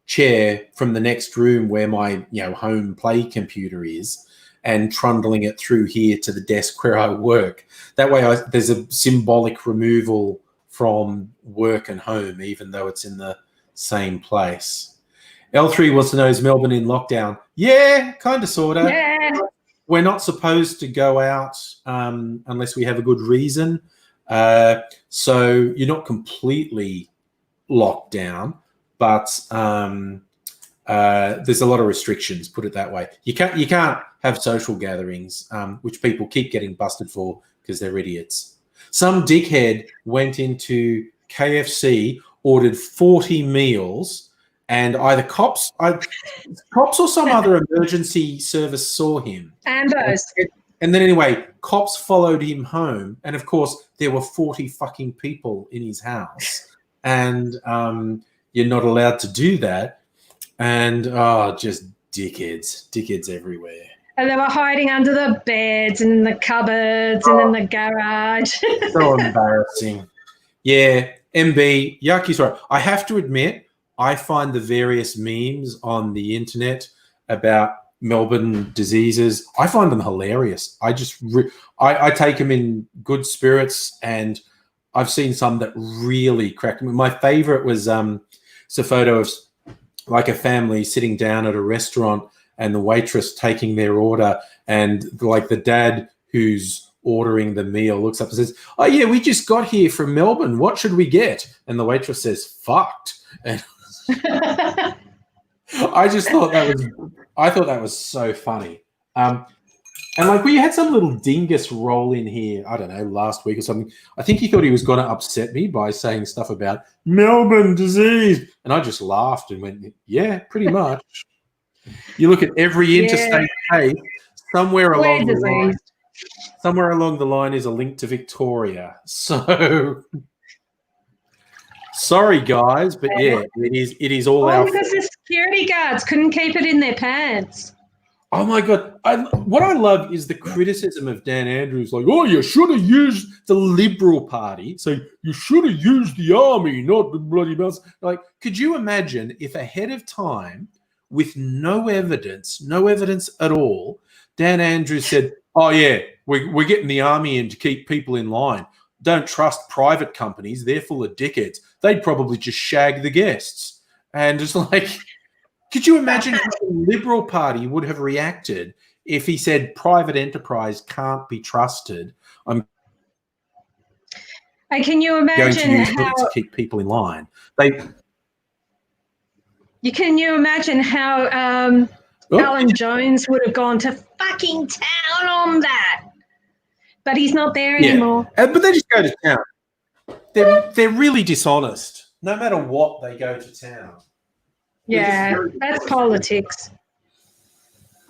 [SPEAKER 1] chair from the next room where my home play computer is and trundling it through here to the desk where I work. That way there's a symbolic removal from work and home, even though it's in the same place. L3 wants to know, is Melbourne in lockdown? Yeah, kind of, sort of.
[SPEAKER 3] Yeah.
[SPEAKER 1] We're not supposed to go out unless we have a good reason. So you're not completely locked down, but there's a lot of restrictions, put it that way. You can't have social gatherings, which people keep getting busted for because they're idiots. Some dickhead went into KFC, ordered 40 meals, and either cops or some other emergency service saw him.
[SPEAKER 3] Ambos.
[SPEAKER 1] And then anyway, cops followed him home. And of course, there were 40 fucking people in his house. And you're not allowed to do that. And just dickheads everywhere.
[SPEAKER 3] And they were hiding under the beds and in the cupboards and in the garage.
[SPEAKER 1] So embarrassing. Yeah, MB, yucky. Right. I have to admit, I find the various memes on the internet about Melbourne diseases, I find them hilarious. I just, I take them in good spirits, and I've seen some that really cracked me. My favorite was it's a photo of like a family sitting down at a restaurant and the waitress taking their order, and like the dad who's ordering the meal looks up and says, "Oh yeah, we just got here from Melbourne. What should we get?" And the waitress says, "Fucked." And I thought that was so funny. And like we had some little dingus roll in here, I don't know, last week or something. I think he thought he was going to upset me by saying stuff about Melbourne disease. And I just laughed and went, yeah, pretty much. You look at every interstate case, somewhere along the line is a link to Victoria. So sorry, guys, but yeah, it is all our
[SPEAKER 3] because the security guards couldn't keep it in their pants.
[SPEAKER 1] Oh my God. What I love is the criticism of Dan Andrews, like, oh, you should have used the Liberal Party. So you should have used the army, not the bloody mouse. Like, could you imagine if ahead of time, with no evidence at all, Dan Andrews said, oh yeah, we're getting the army in to keep people in line. Don't trust private companies. They're full of dickheads. They'd probably just shag the guests. And it's like, could you imagine how the Liberal Party would have reacted if he said private enterprise can't be trusted? I'm
[SPEAKER 3] can you imagine
[SPEAKER 1] going to use it to keep people in line.
[SPEAKER 3] Can you imagine how Alan Jones would have gone to fucking town on that? but he's not there
[SPEAKER 1] Yeah.
[SPEAKER 3] anymore.
[SPEAKER 1] But they just go to town. They're really dishonest. No matter what, they go to town.
[SPEAKER 3] Yeah, that's politics.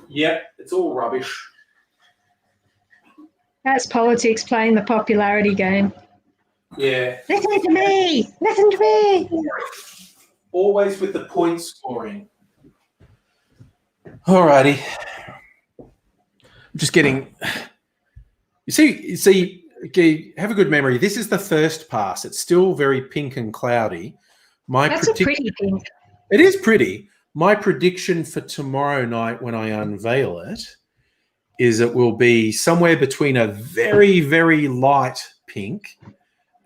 [SPEAKER 1] Yep, it's all rubbish.
[SPEAKER 3] That's politics playing the popularity game.
[SPEAKER 1] Yeah.
[SPEAKER 3] Listen to me. Listen to me.
[SPEAKER 1] Always with the point scoring. Alrighty. I'm just getting. You see. Okay, have a good memory. This is the first pass. It's still very pink and cloudy.
[SPEAKER 3] That's a pretty pink.
[SPEAKER 1] It is pretty. My prediction for tomorrow night when I unveil it is it will be somewhere between a very, very light pink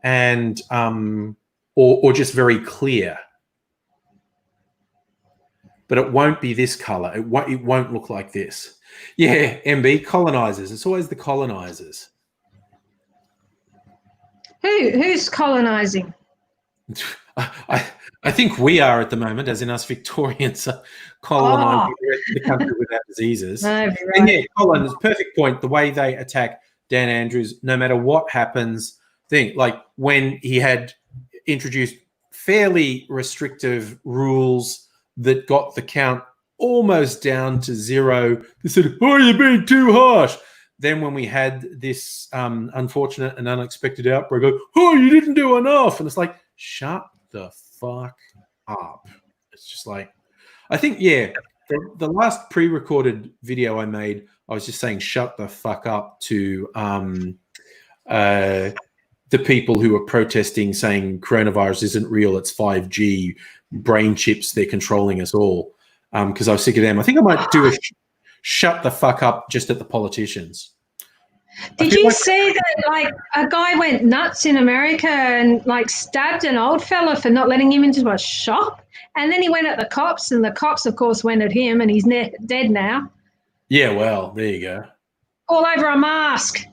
[SPEAKER 1] and or just very clear. But it won't be this color. It won't look like this. Yeah, MB, colonizers. It's always the colonizers.
[SPEAKER 3] Who's colonizing?
[SPEAKER 1] I think we are at the moment, as in us Victorians are colonising the rest of the country with our diseases.
[SPEAKER 3] No, right.
[SPEAKER 1] And yeah, Colin, it's a perfect point. The way they attack Dan Andrews, no matter what happens, like when he had introduced fairly restrictive rules that got the count almost down to 0, they said, "Oh, you're being too harsh." Then when we had this unfortunate and unexpected outbreak, "Oh, you didn't do enough," and it's like, shut the fuck up. It's just like, I think, yeah, the last pre-recorded video I made, I was just saying shut the fuck up to the people who were protesting saying coronavirus isn't real, it's 5G, brain chips, they're controlling us all. Because I was sick of them. I think I might do a shut the fuck up just at the politicians.
[SPEAKER 3] Did you see that, like, a guy went nuts in America and, like, stabbed an old fella for not letting him into a shop? And then he went at the cops, and the cops, of course, went at him, and he's dead now.
[SPEAKER 1] Yeah, well, there you go.
[SPEAKER 3] All over a mask.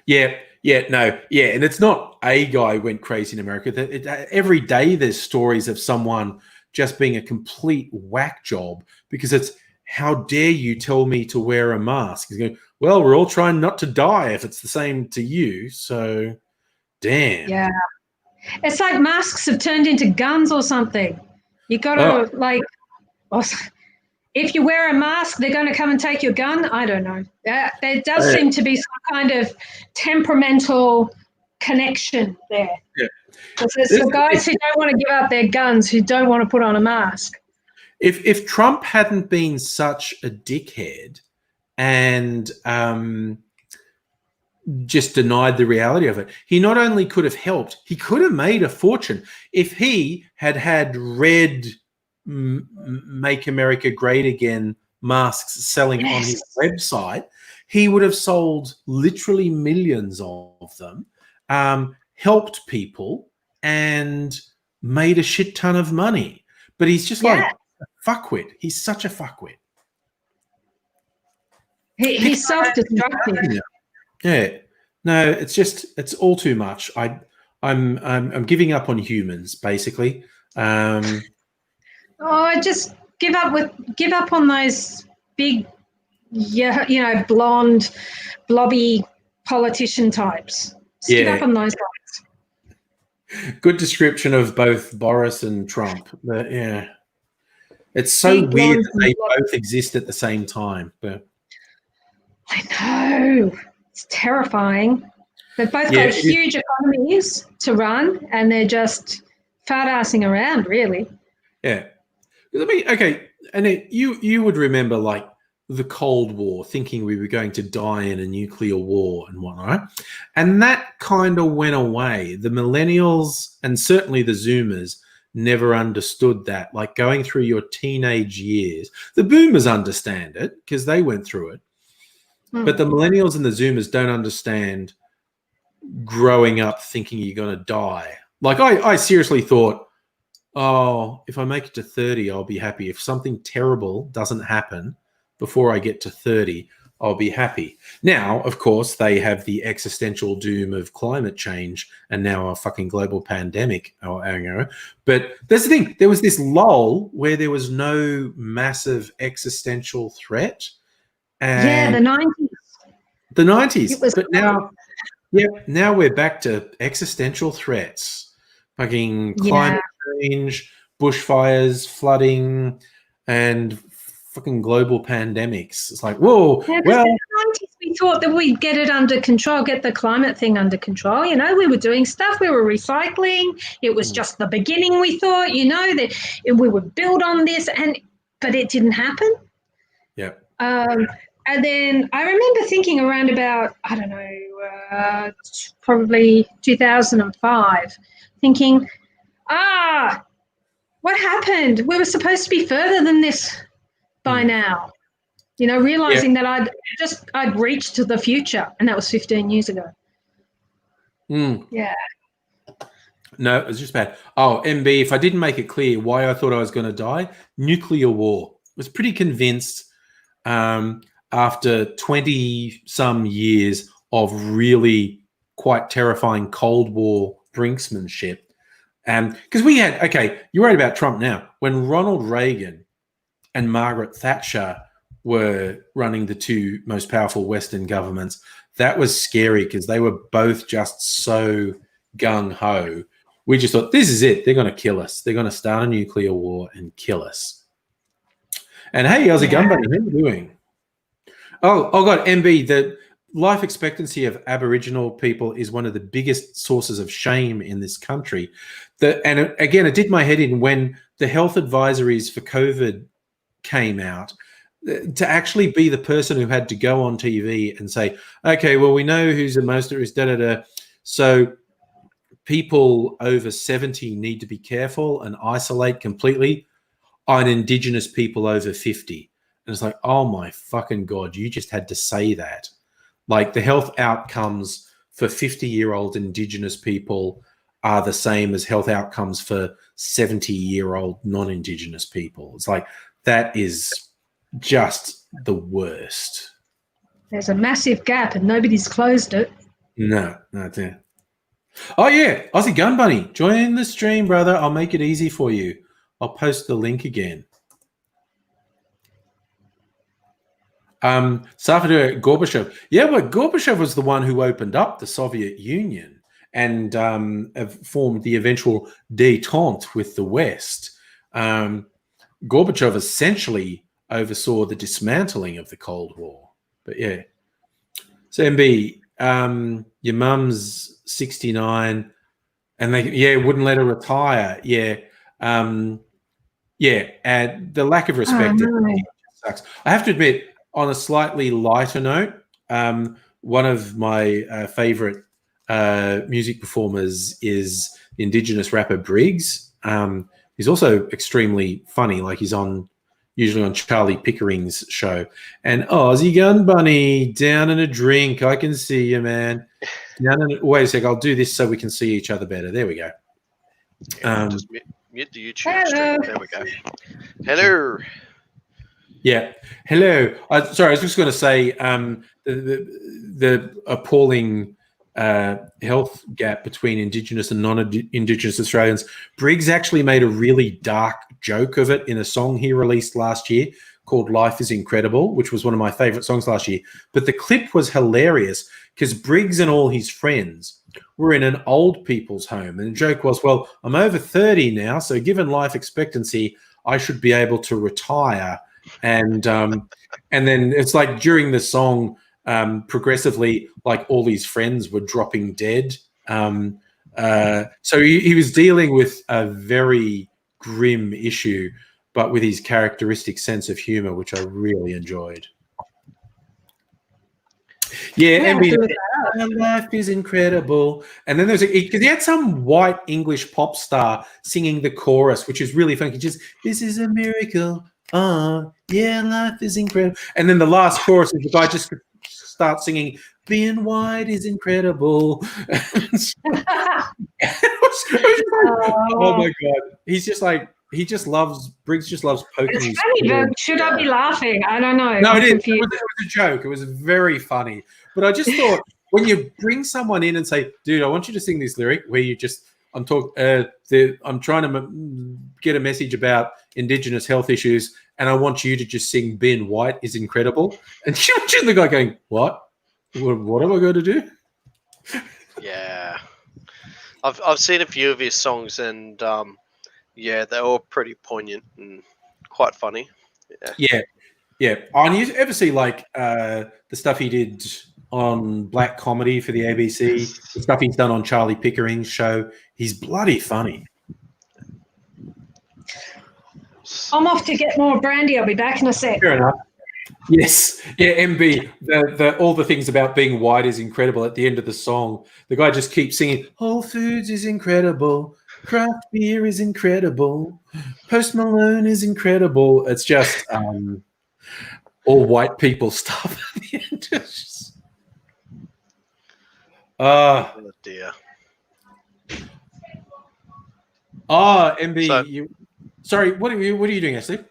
[SPEAKER 1] Yeah, no. And it's not a guy went crazy in America. Every day there's stories of someone just being a complete whack job because it's, how dare you tell me to wear a mask? He's going, well, we're all trying not to die if it's the same to you. So, damn.
[SPEAKER 3] Yeah. It's like masks have turned into guns or something. You got to, if you wear a mask, they're going to come and take your gun. I don't know. There does seem to be some kind of temperamental connection there. Yeah. It's the guys who don't want to give up their guns, who don't want to put on a mask.
[SPEAKER 1] If Trump hadn't been such a dickhead and just denied the reality of it, he not only could have helped, he could have made a fortune. If he had red Make America Great Again masks selling on his website, he would have sold literally millions of them, helped people, and made a shit ton of money. But he's just like a fuckwit. He's such a fuckwit.
[SPEAKER 3] He's self-destructive.
[SPEAKER 1] Yeah. No, it's all too much. I'm giving up on humans, basically.
[SPEAKER 3] Just give up on those big, blonde, blobby politician types. Just give up on those guys.
[SPEAKER 1] Good description of both Boris and Trump. But yeah, it's so weird that they both exist at the same time. But
[SPEAKER 3] I know, it's terrifying. They've both got huge economies to run, and they're just fat-assing around, really.
[SPEAKER 1] Yeah. I mean, okay, and you would remember, like, the Cold War, thinking we were going to die in a nuclear war and whatnot. And that kind of went away. The millennials and certainly the Zoomers never understood that. Like, going through your teenage years, the boomers understand it because they went through it. But the millennials and the Zoomers don't understand growing up thinking you're going to die. Like, I seriously thought, oh, if I make it to 30, I'll be happy. If something terrible doesn't happen before I get to 30, I'll be happy. Now, of course, they have the existential doom of climate change and now a fucking global pandemic. But that's the thing. There was this lull where there was no massive existential threat. And
[SPEAKER 3] the 90s.
[SPEAKER 1] The 90s.
[SPEAKER 3] It was
[SPEAKER 1] But now, now we're back to existential threats. Fucking climate change, bushfires, flooding, and fucking global pandemics. It's like, whoa,
[SPEAKER 3] Yeah,
[SPEAKER 1] well,
[SPEAKER 3] in the 90s, we thought that we'd get it under control, get the climate thing under control. You know, we were doing stuff, we were recycling. It was just the beginning, we thought, you know, that we would build on this, but it didn't happen.
[SPEAKER 1] yeah.
[SPEAKER 3] And then I remember thinking around about, I don't know, probably 2005, thinking, what happened? We were supposed to be further than this by now. You know, realizing that I'd reached to the future, and that was 15 years ago. Yeah.
[SPEAKER 1] No, it was just bad. Oh, MB, if I didn't make it clear why I thought I was going to die, nuclear war. I was pretty convinced after 20-some years of really quite terrifying Cold War brinksmanship. Because we had, okay, you're right about Trump now. When Ronald Reagan and Margaret Thatcher were running the two most powerful Western governments, that was scary because they were both just so gung-ho. We just thought, this is it. They're going to kill us. They're going to start a nuclear war and kill us. And hey, how's it going, buddy? How are you doing? Oh, God, MB, the life expectancy of Aboriginal people is one of the biggest sources of shame in this country. And again, it did my head in when the health advisories for COVID came out, to actually be the person who had to go on TV and say, okay, well, we know who's the most at risk, da-da-da. So people over 70 need to be careful and isolate completely on Indigenous people over 50. And it's like, oh my fucking God, you just had to say that. Like the health outcomes for 50-year-old Indigenous people are the same as health outcomes for 70-year-old non-Indigenous people. It's like, that is just the worst.
[SPEAKER 3] There's a massive gap and nobody's closed it.
[SPEAKER 1] No, not there. Oh, yeah. Aussie Gun Bunny, join the stream, brother. I'll make it easy for you. I'll post the link again. Safar Gorbachev. Yeah, well, Gorbachev was the one who opened up the Soviet Union and formed the eventual détente with the West. Gorbachev essentially oversaw the dismantling of the Cold War. But yeah. So MB, your mum's 69 and they wouldn't let her retire. Yeah. And the lack of respect sucks. I have to admit, on a slightly lighter note, one of my favorite music performers is the Indigenous rapper Briggs. He's also extremely funny. Like he's usually on Charlie Pickering's show. And Aussie Gun Bunny, down in a drink. I can see you, man. Wait a sec. I'll do this so we can see each other better. There we go.
[SPEAKER 4] Just mute the YouTube stream. There we go. Hello.
[SPEAKER 1] Yeah. Hello. Sorry, I was just going to say the appalling health gap between Indigenous and non-Indigenous Australians. Briggs actually made a really dark joke of it in a song he released last year called Life is Incredible, which was one of my favorite songs last year. But the clip was hilarious because Briggs and all his friends were in an old people's home. And the joke was, well, I'm over 30 now, so given life expectancy, I should be able to retire. And then it's like during the song, progressively, like all his friends were dropping dead. So he was dealing with a very grim issue, but with his characteristic sense of humor, which I really enjoyed. Yeah, life is incredible. And then there's because he had some white English pop star singing the chorus, which is really funky. Just, this is a miracle. Yeah, life is incredible. And then the last chorus is the guy just starts singing, being white is incredible. Oh my God. He's just like, Briggs just loves poking.
[SPEAKER 3] It's funny, but should I be laughing? I don't know.
[SPEAKER 1] No, it was a joke. It was very funny. But I just thought when you bring someone in and say, dude, I want you to sing this lyric where you just, I'm trying to get a message about Indigenous health issues, and I want you to just sing "Being White is Incredible." And you imagine the guy going, "What?" What am I going to do?
[SPEAKER 4] Yeah, I've seen a few of his songs, and yeah, they're all pretty poignant and quite funny.
[SPEAKER 1] Yeah. Oh, and you ever see like the stuff he did on Black Comedy for the ABC, the stuff he's done on Charlie Pickering's show? He's bloody funny.
[SPEAKER 3] I'm off to get more brandy. I'll be back in a sec.
[SPEAKER 1] Fair enough. Yes. Yeah, MB, the all the things about being white is incredible. At the end of the song, the guy just keeps singing, Whole Foods is incredible, craft beer is incredible, Post Malone is incredible. It's just all white people stuff at the end.
[SPEAKER 4] Oh dear.
[SPEAKER 1] MB,
[SPEAKER 4] So-
[SPEAKER 1] sorry, what are you doing, Ashley?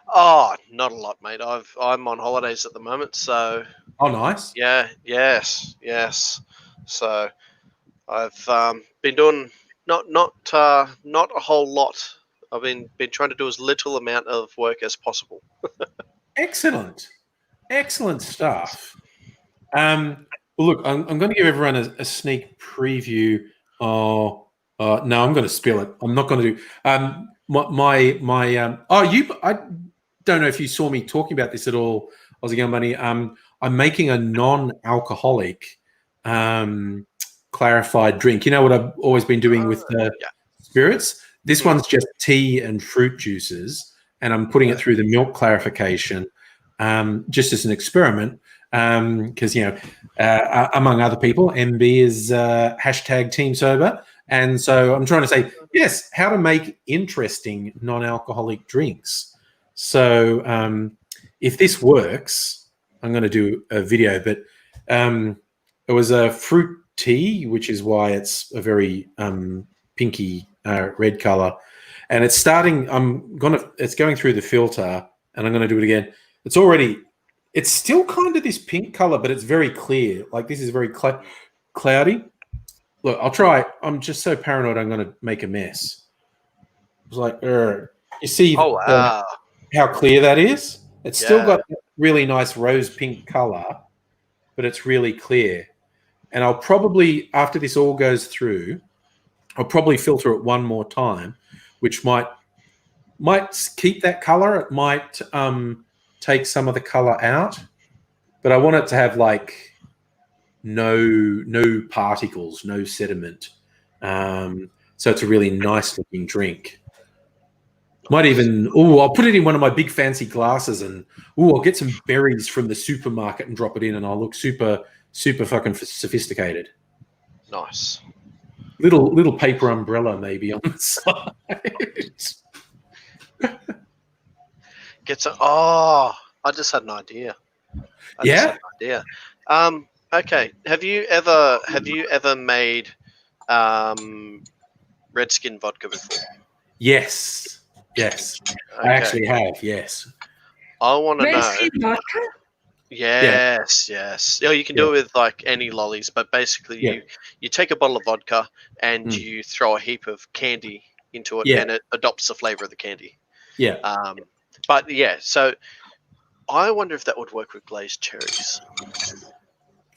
[SPEAKER 4] Oh, not a lot, mate. I'm on holidays at the moment, so
[SPEAKER 1] Oh, nice.
[SPEAKER 4] yes. So I've been doing not a whole lot. I've been trying to do as little amount of work as possible.
[SPEAKER 1] Excellent stuff. Well, look, I'm going to give everyone a sneak preview. No, I'm going to spill it. I'm not going to do. I don't know if you saw me talking about this at all, Aussie Gun Bunny. I'm making a non-alcoholic clarified drink. You know what I've always been doing with the spirits? This one's just tea and fruit juices, and I'm putting it through the milk clarification just as an experiment. Because among other people, MB is hashtag Team Sober, and so I'm trying to say yes, how to make interesting non-alcoholic drinks. So if this works, I'm going to do a video. But it was a fruit tea, which is why it's a very pinky red color, and it's starting. It's going through the filter, and I'm going to do it again. It's still kind of this pink color, but it's very clear. Like this is very cloudy. Look, I'll try. I'm just so paranoid I'm going to make a mess. It's like, you see how clear that is? It's still got a really nice rose pink color, but it's really clear. And I'll probably, after this all goes through, I'll probably filter it one more time, which might keep that color. It might take some of the color out, but I want it to have like no particles, no sediment. So it's a really nice looking drink. Might even, I'll put it in one of my big fancy glasses, and I'll get some berries from the supermarket and drop it in, and I'll look super fucking sophisticated.
[SPEAKER 4] Nice.
[SPEAKER 1] Little paper umbrella maybe on the side.
[SPEAKER 4] I just had an idea. Okay. Have you ever made Redskin vodka before?
[SPEAKER 1] Yes. Okay. I actually have. Yes.
[SPEAKER 4] I want to know.
[SPEAKER 3] Redskin vodka?
[SPEAKER 4] Yes. You know, you can do it with like any lollies, but basically you take a bottle of vodka and you throw a heap of candy into it, and it adopts the flavor of the candy. Yeah. But yeah, so I wonder if that would work with glazed cherries.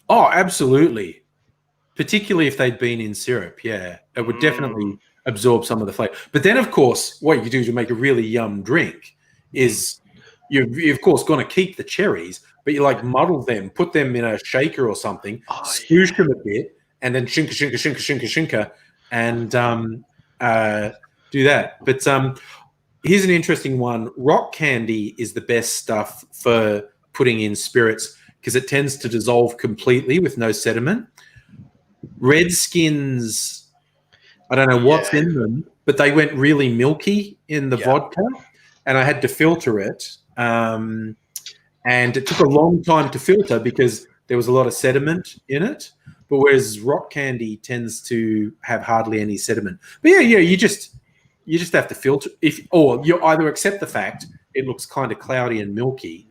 [SPEAKER 1] Oh, absolutely. Particularly if they'd been in syrup. Yeah, it would definitely absorb some of the flavor. But then, of course, what you do to make a really yum drink is you're of course going to keep the cherries, but you like muddle them, put them in a shaker or something, smoosh them a bit, and then shinka, and do that. But here's an interesting one. Rock candy is the best stuff for putting in spirits because it tends to dissolve completely with no sediment. Redskins, I don't know what's in them, but they went really milky in the vodka, and I had to filter it. And it took a long time to filter because there was a lot of sediment in it. But whereas rock candy tends to have hardly any sediment. But you just have to filter or you either accept the fact it looks kind of cloudy and milky,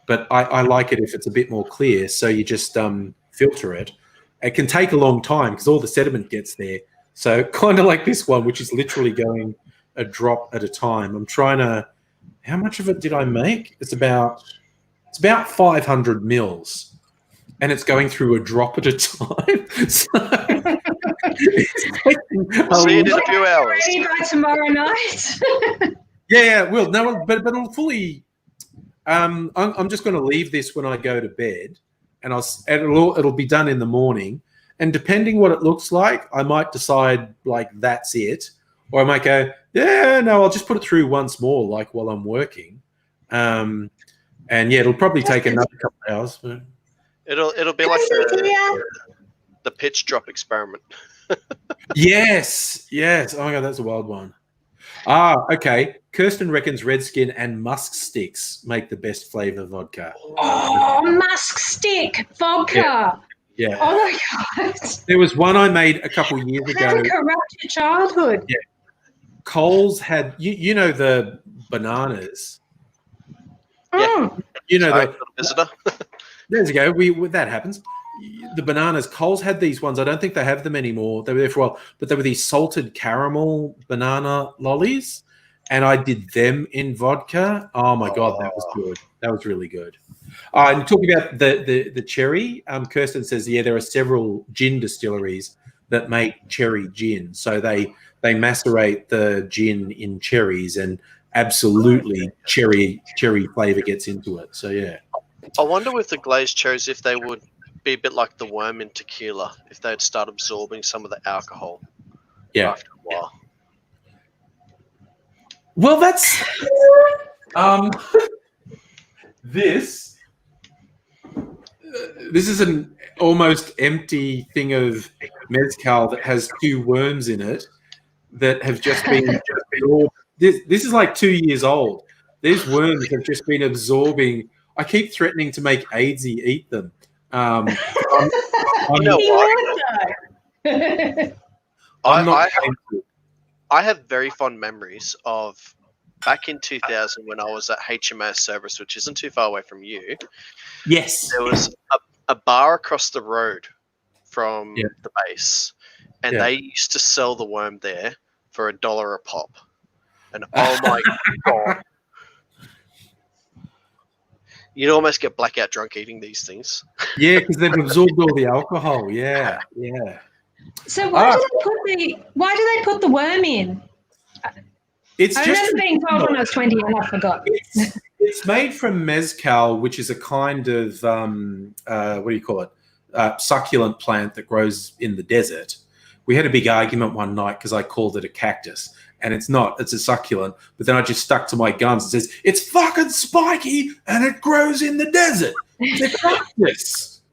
[SPEAKER 1] but I like it if it's a bit more clear. So you just filter it. It can take a long time because all the sediment gets there. So kind of like this one, which is literally going a drop at a time. I'm trying to. How much of it did I make? It's about 500 mils. and it's going through a drop at a time. So
[SPEAKER 4] We'll see it in a few hours.
[SPEAKER 3] Ready by tomorrow night.
[SPEAKER 1] Yeah, well, no, but it'll fully. I'm just going to leave this when I go to bed, and it'll be done in the morning. And depending what it looks like, I might decide like that's it, or I might go, yeah, no, I'll just put it through once more, like while I'm working. And yeah, it'll probably take another couple of hours. But...
[SPEAKER 4] It'll be like the pitch drop experiment.
[SPEAKER 1] Yes. Oh my god, that's a wild one. Okay. Kirsten reckons Redskin and Musk Sticks make the best flavor vodka.
[SPEAKER 3] Oh, Musk Stick vodka.
[SPEAKER 1] Yeah.
[SPEAKER 3] Oh my god.
[SPEAKER 1] There was one I made a couple of years ago.
[SPEAKER 3] How to corrupt your childhood.
[SPEAKER 1] Yeah. Coles had you know the bananas.
[SPEAKER 4] Yeah.
[SPEAKER 1] You know
[SPEAKER 4] Sorry, visitor.
[SPEAKER 1] There you go. That happens. The bananas. Coles had these ones. I don't think they have them anymore. They were there for a while, but they were these salted caramel banana lollies, and I did them in vodka. Oh my god, that was good. That was really good. And talking about the cherry, Kirsten says, yeah, there are several gin distilleries that make cherry gin. So they macerate the gin in cherries, and absolutely cherry flavor gets into it. So yeah.
[SPEAKER 4] I wonder with the glazed cherries if they would be a bit like the worm in tequila, if they'd start absorbing some of the alcohol.
[SPEAKER 1] Yeah.
[SPEAKER 4] After a while.
[SPEAKER 1] Well, that's this is an almost empty thing of mezcal that has 2 worms in it that have just been this is like 2 years old. These worms have just been absorbing. I keep threatening to make AIDSy eat them. I'm not.
[SPEAKER 4] I have very fond memories of back in 2000 when I was at HMAS Service, which isn't too far away from you.
[SPEAKER 1] Yes.
[SPEAKER 4] There was a bar across the road from the base, and they used to sell the worm there for $1 a pop. And oh my god. You'd almost get blackout drunk eating these things.
[SPEAKER 1] Yeah, because they've absorbed all the alcohol. Yeah.
[SPEAKER 3] So why do they put the worm in? I remember being told when I was 20 and I forgot.
[SPEAKER 1] It's made from mezcal, which is a kind of what do you call it? Succulent plant that grows in the desert. We had a big argument one night because I called it a cactus. And it's not. It's a succulent. But then I just stuck to my guns and says, it's fucking spiky and it grows in the desert. It's a cactus.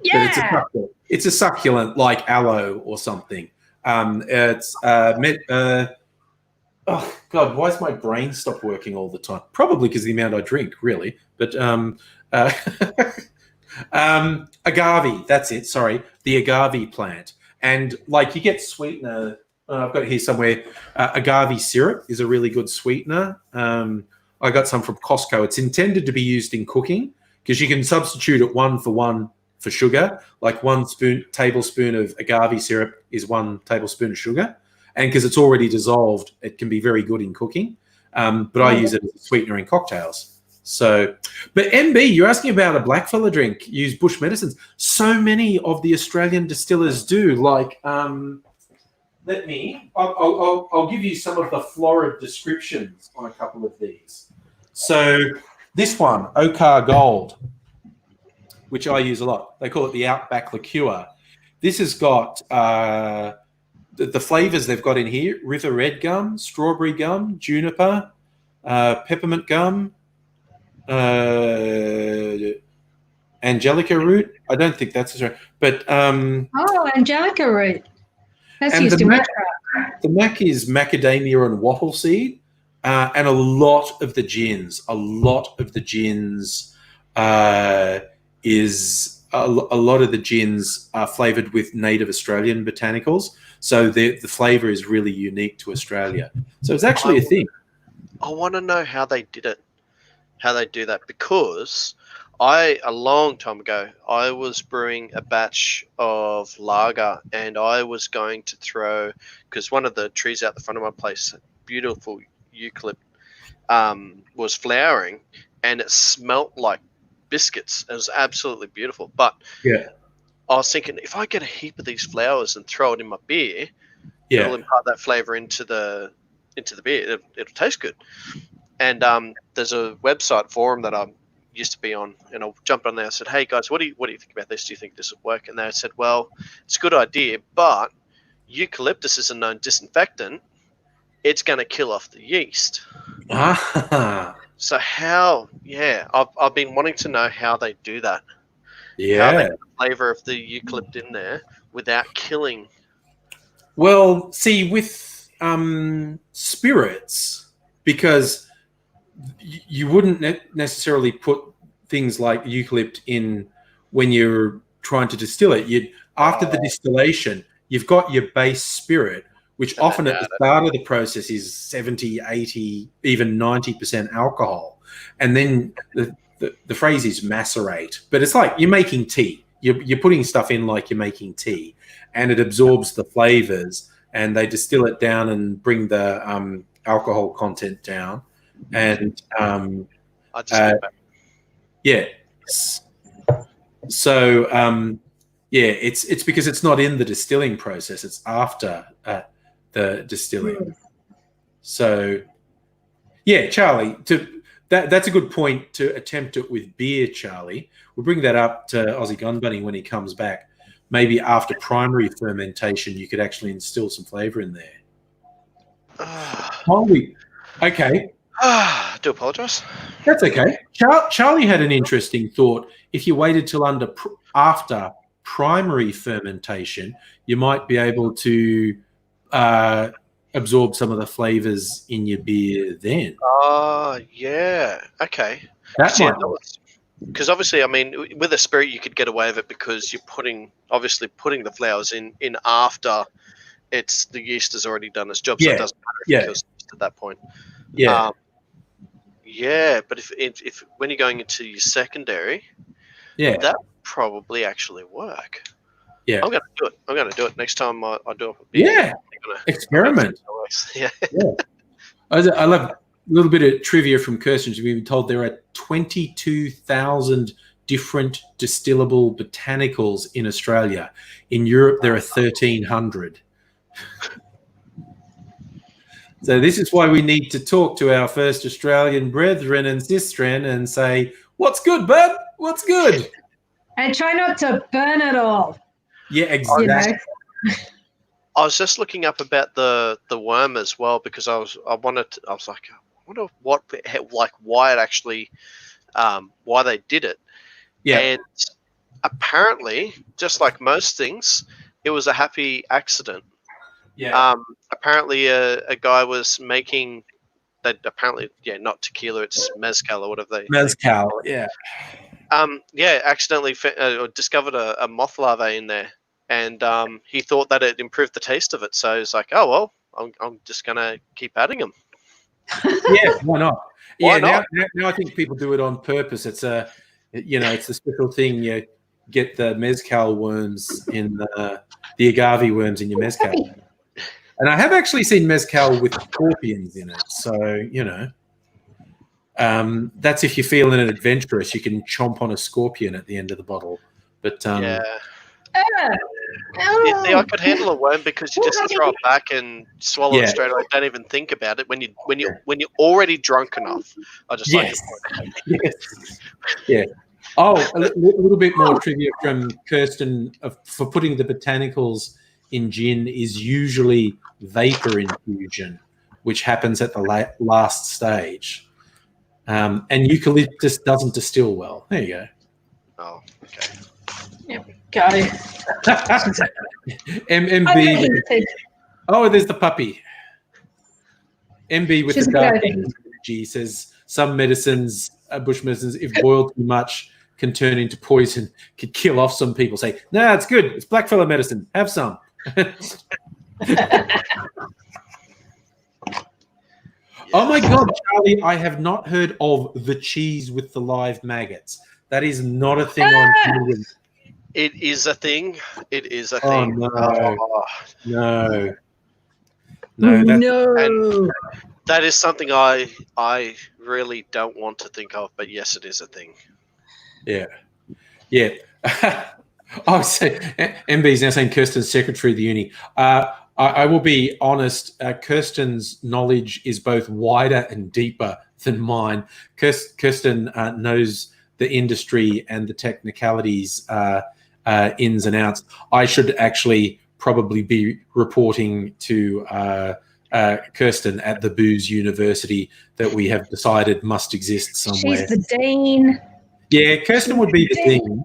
[SPEAKER 3] Yeah.
[SPEAKER 1] But it's a succulent like aloe or something. It's oh god, why does my brain stop working all the time? Probably because of the amount I drink, really. But agave, that's it. Sorry, the agave plant, and like you get sweetener. I've got it here somewhere. Agave syrup is a really good sweetener. I got some from Costco. It's intended to be used in cooking because you can substitute it 1-for-1 for sugar. Like 1 tablespoon of agave syrup is 1 tablespoon of sugar. And because it's already dissolved, it can be very good in cooking. But I use it as a sweetener in cocktails. So, but MB, you're asking about a blackfella drink, use bush medicines. So many of the Australian distillers do. Like, I'll give you some of the florid descriptions on a couple of these. So this one, Okar Gold, which I use a lot. They call it the Outback Liqueur. This has got the flavors they've got in here: river red gum, strawberry gum, juniper, peppermint gum, angelica root. I don't think that's right, but
[SPEAKER 3] angelica root. That's
[SPEAKER 1] and
[SPEAKER 3] used in witchcraft.
[SPEAKER 1] The mac is macadamia and wattle seed, and a lot of the gins are flavored with native Australian botanicals. So the flavor is really unique to Australia. So it's actually a thing.
[SPEAKER 4] I want to know how they did it, how they do that, because a long time ago, I was brewing a batch of lager, and I was going to throw, because one of the trees out the front of my place, beautiful eucalypt, was flowering, and it smelt like biscuits. It was absolutely beautiful. But
[SPEAKER 1] Yeah.
[SPEAKER 4] I was thinking, if I get a heap of these flowers and throw it in my beer,
[SPEAKER 1] Yeah.
[SPEAKER 4] it'll impart that flavor into the beer. It'll taste good. And there's a website forum that I used to be on, and I jumped on there. I said, "Hey guys, what do you think about this? Do you think this would work?" And they said, "Well, it's a good idea, but eucalyptus is a known disinfectant. It's going to kill off the yeast."
[SPEAKER 1] Ah.
[SPEAKER 4] So how? Yeah, I've been wanting to know how they do that. How they
[SPEAKER 1] Yeah.
[SPEAKER 4] get the flavor of the eucalypt in there without killing.
[SPEAKER 1] Well, see, with spirits, because you wouldn't necessarily put things like eucalypt in when you're trying to distill it. After the distillation, you've got your base spirit, which
[SPEAKER 4] And
[SPEAKER 1] often
[SPEAKER 4] then
[SPEAKER 1] at the start of the process is 70, 80, even 90% alcohol. And then the phrase is macerate, but it's like you're making tea. You're putting stuff in like you're making tea, and it absorbs the flavors, and they distill it down and bring the alcohol content down. And
[SPEAKER 4] I just get back.
[SPEAKER 1] yeah, so yeah, it's because it's not in the distilling process; it's after the distilling. So yeah, Charlie, that's a good point to attempt it with beer, Charlie. We'll bring that up to Aussie Gun Bunny when he comes back. Maybe after primary fermentation, you could actually instill some flavor in there. Holy, okay.
[SPEAKER 4] I do apologise.
[SPEAKER 1] That's okay. Charlie had an interesting thought. If you waited till after primary fermentation, you might be able to absorb some of the flavors in your beer then.
[SPEAKER 4] Oh, yeah. Okay.
[SPEAKER 1] That might work.
[SPEAKER 4] Because obviously, I mean, with a spirit, you could get away with it because you're putting the flowers in after the yeast has already done its job, so it doesn't matter if it kills the yeast at that point.
[SPEAKER 1] Yeah.
[SPEAKER 4] Yeah, but if when you're going into your secondary, that probably actually work.
[SPEAKER 1] Yeah,
[SPEAKER 4] I'm gonna do it next time I do it.
[SPEAKER 1] Yeah, experiment.
[SPEAKER 4] Yeah.
[SPEAKER 1] I love a little bit of trivia from Kirsten. We've been told there are 22,000 different distillable botanicals in Australia. In Europe, there are 1,300. So this is why we need to talk to our first Australian brethren and sistren and say, "What's good, bud? What's good?"
[SPEAKER 3] And try not to burn it all.
[SPEAKER 1] Yeah, exactly.
[SPEAKER 3] You know?
[SPEAKER 4] I was just looking up about the worm as well because I was like, I wonder why it actually why they did it.
[SPEAKER 1] Yeah.
[SPEAKER 4] And apparently, just like most things, it was a happy accident.
[SPEAKER 1] Yeah.
[SPEAKER 4] Apparently, a guy was making that. Apparently, not tequila. It's mezcal or whatever they.
[SPEAKER 1] Mezcal. Yeah.
[SPEAKER 4] Accidentally discovered a moth larvae in there, and he thought that it improved the taste of it. So he's like, "Oh well, I'm just gonna keep adding them."
[SPEAKER 1] Yeah, why not?
[SPEAKER 4] Why not?
[SPEAKER 1] Now I think people do it on purpose. It's it's a special thing. You get the mezcal worms in the agave worms in your mezcal. And I have actually seen mezcal with scorpions in it. So, that's if you're feeling adventurous, you can chomp on a scorpion at the end of the bottle. But
[SPEAKER 4] Yeah, see, I could handle a worm because you just throw it back and swallow it straight away. Don't even think about it. When you're already drunk enough, I just like it.
[SPEAKER 1] Yeah. Oh, a little bit more trivia from Kirsten for putting the botanicals in gin is usually vapor infusion, which happens at the last stage. And eucalyptus doesn't distill well. There you go.
[SPEAKER 4] Oh, okay.
[SPEAKER 3] Yep, got it.
[SPEAKER 1] MB. Oh, there's the puppy. MB with the dark energy says some medicines, bush medicines, if boiled too much, can turn into poison, could kill off some people. Say, nah, it's good. It's blackfellow medicine. Have some. Oh my God, Charlie, I have not heard of the cheese with the live maggots. That is not a thing on Canadian.
[SPEAKER 4] It is a thing. It is a thing.
[SPEAKER 1] No.
[SPEAKER 4] And that is something I really don't want to think of, but yes, it is a thing.
[SPEAKER 1] Yeah. Yeah. Oh, so MB's now saying Kirsten's secretary of the uni. I will be honest. Kirsten's knowledge is both wider and deeper than mine. Kirsten knows the industry and the technicalities, ins and outs. I should actually probably be reporting to Kirsten at the Booze University that we have decided must exist somewhere.
[SPEAKER 3] She's the dean.
[SPEAKER 1] Yeah, Kirsten would be the dean.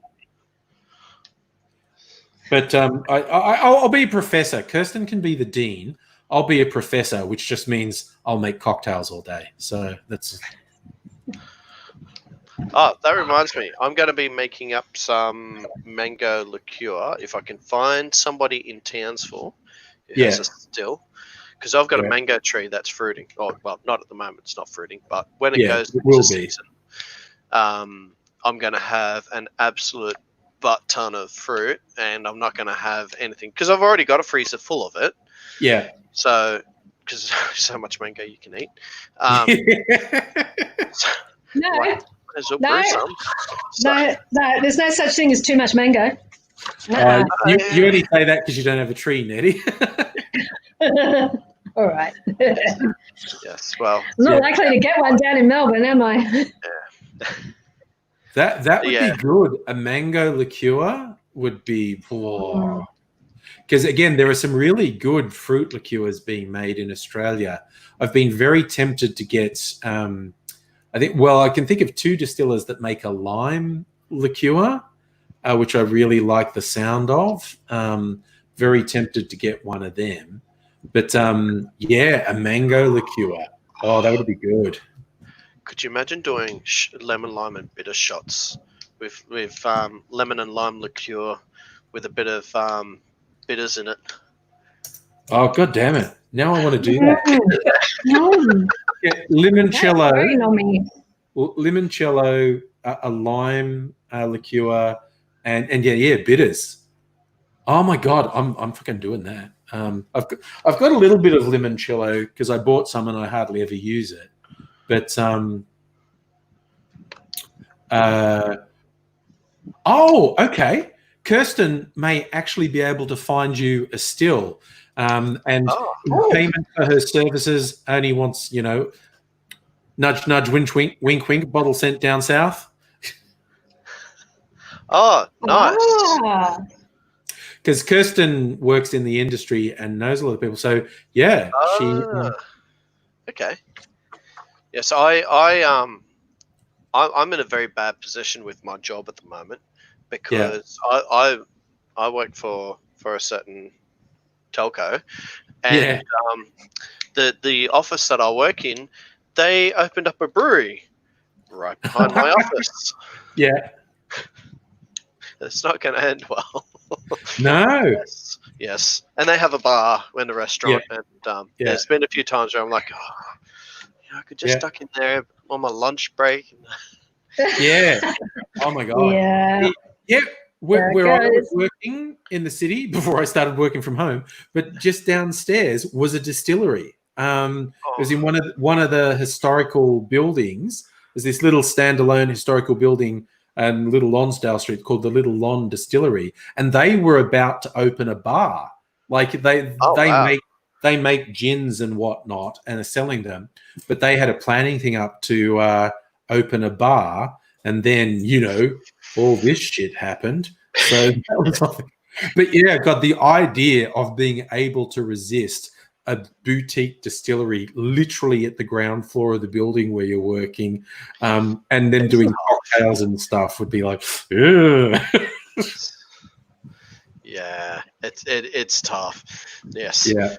[SPEAKER 1] But I'll be a professor. Kirsten can be the dean. I'll be a professor, which just means I'll make cocktails all day. So that's...
[SPEAKER 4] Oh, that reminds me. I'm going to be making up some mango liqueur if I can find somebody in Townsville who has a still. Because I've got a mango tree that's fruiting. Oh, well, not at the moment. It's not fruiting. But when it goes into season, I'm going to have an absolute butt ton of fruit, and I'm not going to have anything because I've already got a freezer full of it.
[SPEAKER 1] Yeah.
[SPEAKER 4] So, because so much mango you can eat.
[SPEAKER 3] No, there's no such thing as too much mango. No.
[SPEAKER 1] You only say that because you don't have a tree, Nettie.
[SPEAKER 3] All right.
[SPEAKER 4] Yes. Well,
[SPEAKER 3] I'm not likely to get one down in Melbourne, am I?
[SPEAKER 4] Yeah.
[SPEAKER 1] That would be good. A mango liqueur would be poor. Because again, there are some really good fruit liqueurs being made in Australia. I've been very tempted to get. I can think of two distillers that make a lime liqueur, which I really like the sound of. Very tempted to get one of them. But a mango liqueur. Oh, that would be good.
[SPEAKER 4] Could you imagine doing lemon, lime, and bitter shots with lemon and lime liqueur with a bit of bitters in it?
[SPEAKER 1] Oh, God damn it. Now I want to do that. Limoncello, a lime liqueur, and bitters. Oh my God, I'm fucking doing that. I've got a little bit of limoncello because I bought some and I hardly ever use it. But okay. Kirsten may actually be able to find you a still, and in payment for her services, only wants nudge nudge, wink wink, wink wink, bottle sent down south.
[SPEAKER 4] Oh, nice.
[SPEAKER 1] Because Kirsten works in the industry and knows a lot of people, so she.
[SPEAKER 4] Okay. Yes, I'm in a very bad position with my job at the moment because I work for a certain telco, and the office that I work in, they opened up a brewery right behind my office.
[SPEAKER 1] Yeah,
[SPEAKER 4] it's not going to end well.
[SPEAKER 1] No.
[SPEAKER 4] Yes, and they have a bar and a restaurant, and there's been a few times where I'm like, I could just duck in there on my lunch break.
[SPEAKER 1] Yeah. Oh my God.
[SPEAKER 3] Yeah.
[SPEAKER 1] Yeah. Where I was working in the city before I started working from home, but just downstairs was a distillery. It was in one of the historical buildings. There's this little standalone historical building in Little Lonsdale Street called the Little Lon Distillery, and they were about to open a bar. Like they make gins and whatnot and are selling them, but they had a planning thing up to open a bar, and then all this shit happened. So that was but God, the idea of being able to resist a boutique distillery literally at the ground floor of the building where you're working, and then doing cocktails and stuff would be like,
[SPEAKER 4] yeah, it's tough. Yes.
[SPEAKER 1] Yeah.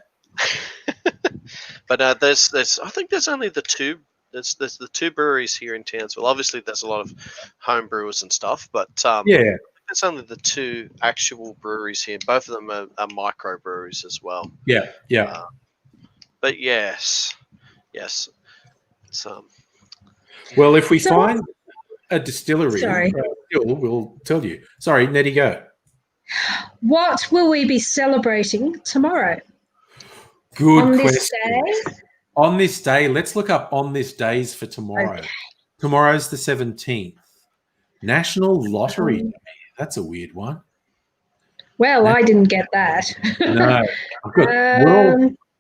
[SPEAKER 4] But there's I think there's only the two. There's the two breweries here in Townsville. Obviously, there's a lot of home brewers and stuff, but there's only the two actual breweries here. Both of them are micro breweries as well.
[SPEAKER 1] Yeah, yeah.
[SPEAKER 4] But yes. It's,
[SPEAKER 1] well, if we find a distillery, we'll tell you. Sorry, Nettie, go.
[SPEAKER 3] What will we be celebrating tomorrow?
[SPEAKER 1] Good question. On this day, let's look up on this days for tomorrow.
[SPEAKER 3] Okay.
[SPEAKER 1] Tomorrow's the 17th. National Lottery Day. That's a weird one.
[SPEAKER 3] Well, I didn't get that.
[SPEAKER 1] No, I've got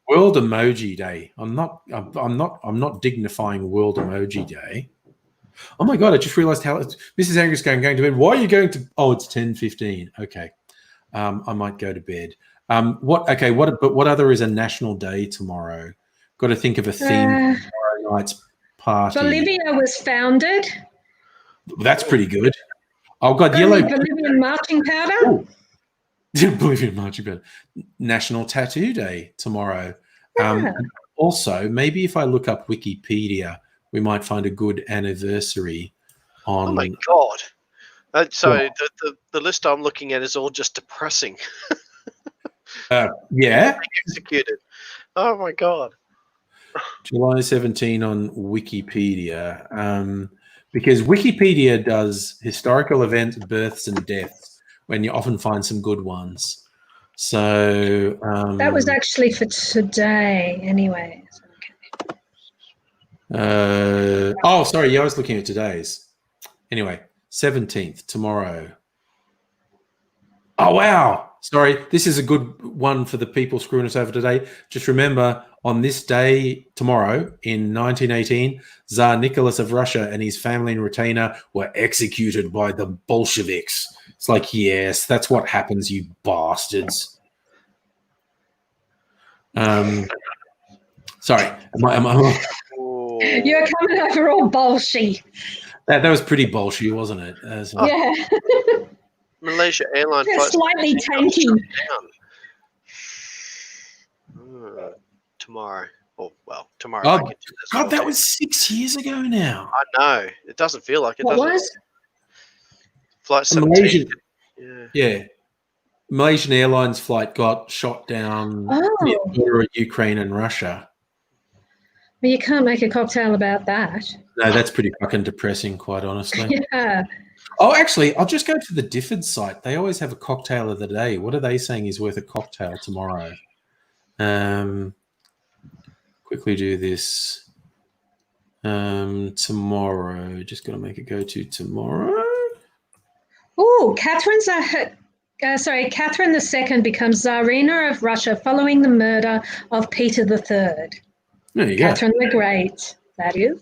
[SPEAKER 1] World Emoji Day. I'm not dignifying World Emoji Day. Oh my God! I just realised how Mrs. Angus going to bed. Why are you going to? Oh, it's 10:15. Okay, I might go to bed. What other is a national day tomorrow? Got to think of a theme for tomorrow night's party.
[SPEAKER 3] Bolivia was founded.
[SPEAKER 1] That's pretty good. Oh God, yellow
[SPEAKER 3] Bolivian marching powder.
[SPEAKER 1] Bolivian marching powder. National Tattoo Day tomorrow.
[SPEAKER 3] Yeah.
[SPEAKER 1] Also, maybe if I look up Wikipedia, we might find a good anniversary on.
[SPEAKER 4] Oh my God! So the list I'm looking at is all just depressing.
[SPEAKER 1] Yeah.
[SPEAKER 4] Executed. Oh my God.
[SPEAKER 1] July 17 on Wikipedia. Because Wikipedia does historical events, births, and deaths, when you often find some good ones. So
[SPEAKER 3] that was actually for today, anyway.
[SPEAKER 1] Oh, sorry. Yeah, I was looking at today's. Anyway, 17th, tomorrow. Oh, wow. Sorry. This is a good one for the people screwing us over today. Just remember, on this day, tomorrow, in 1918, Tsar Nicholas of Russia and his family and retainer were executed by the Bolsheviks. It's like, yes, that's what happens, you bastards. Sorry.
[SPEAKER 3] You're coming over all bolshy.
[SPEAKER 1] That was pretty bolshy, wasn't it?
[SPEAKER 3] Yeah.
[SPEAKER 4] Malaysia Airlines
[SPEAKER 3] flights slightly tanky.
[SPEAKER 4] Tomorrow. Oh, well, tomorrow.
[SPEAKER 1] Oh, God, that was 6 years ago now.
[SPEAKER 4] I know. It doesn't feel like it,
[SPEAKER 3] what
[SPEAKER 4] does
[SPEAKER 3] was?
[SPEAKER 4] it? Flight 17.
[SPEAKER 1] Yeah. Malaysian Airlines flight got shot down near the border of Ukraine and Russia.
[SPEAKER 3] Well, you can't make a cocktail about that.
[SPEAKER 1] No, that's pretty fucking depressing, quite honestly.
[SPEAKER 3] Yeah.
[SPEAKER 1] Oh, actually, I'll just go to the Difford site. They always have a cocktail of the day. What are they saying is worth a cocktail tomorrow? Quickly do this. Tomorrow. Just got to make it go to tomorrow.
[SPEAKER 3] Oh, Catherine II becomes Tsarina of Russia following the murder of Peter III.
[SPEAKER 1] There you
[SPEAKER 3] Catherine the Great, that is.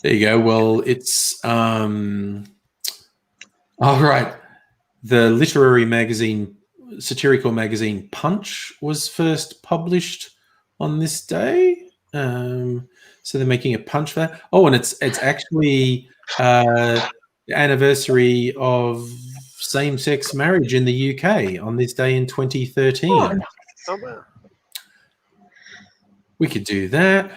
[SPEAKER 1] There you go. Well, it's all right. The literary magazine, satirical magazine Punch was first published on this day. So they're making a punch for that. Oh, and it's actually the anniversary of same-sex marriage in the UK on this day in 2013.
[SPEAKER 4] Oh, wow.
[SPEAKER 1] We could do that.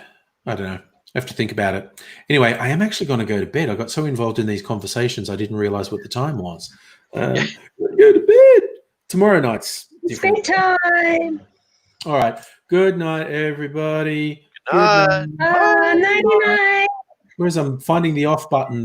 [SPEAKER 1] I don't know. I have to think about it. Anyway, I am actually going to go to bed. I got so involved in these conversations, I didn't realize what the time was. Go to bed. Tomorrow night's different.
[SPEAKER 3] Bedtime.
[SPEAKER 1] All right. Good night, everybody.
[SPEAKER 4] Good night.
[SPEAKER 3] Night-night.
[SPEAKER 1] Whereas I'm finding the off button there.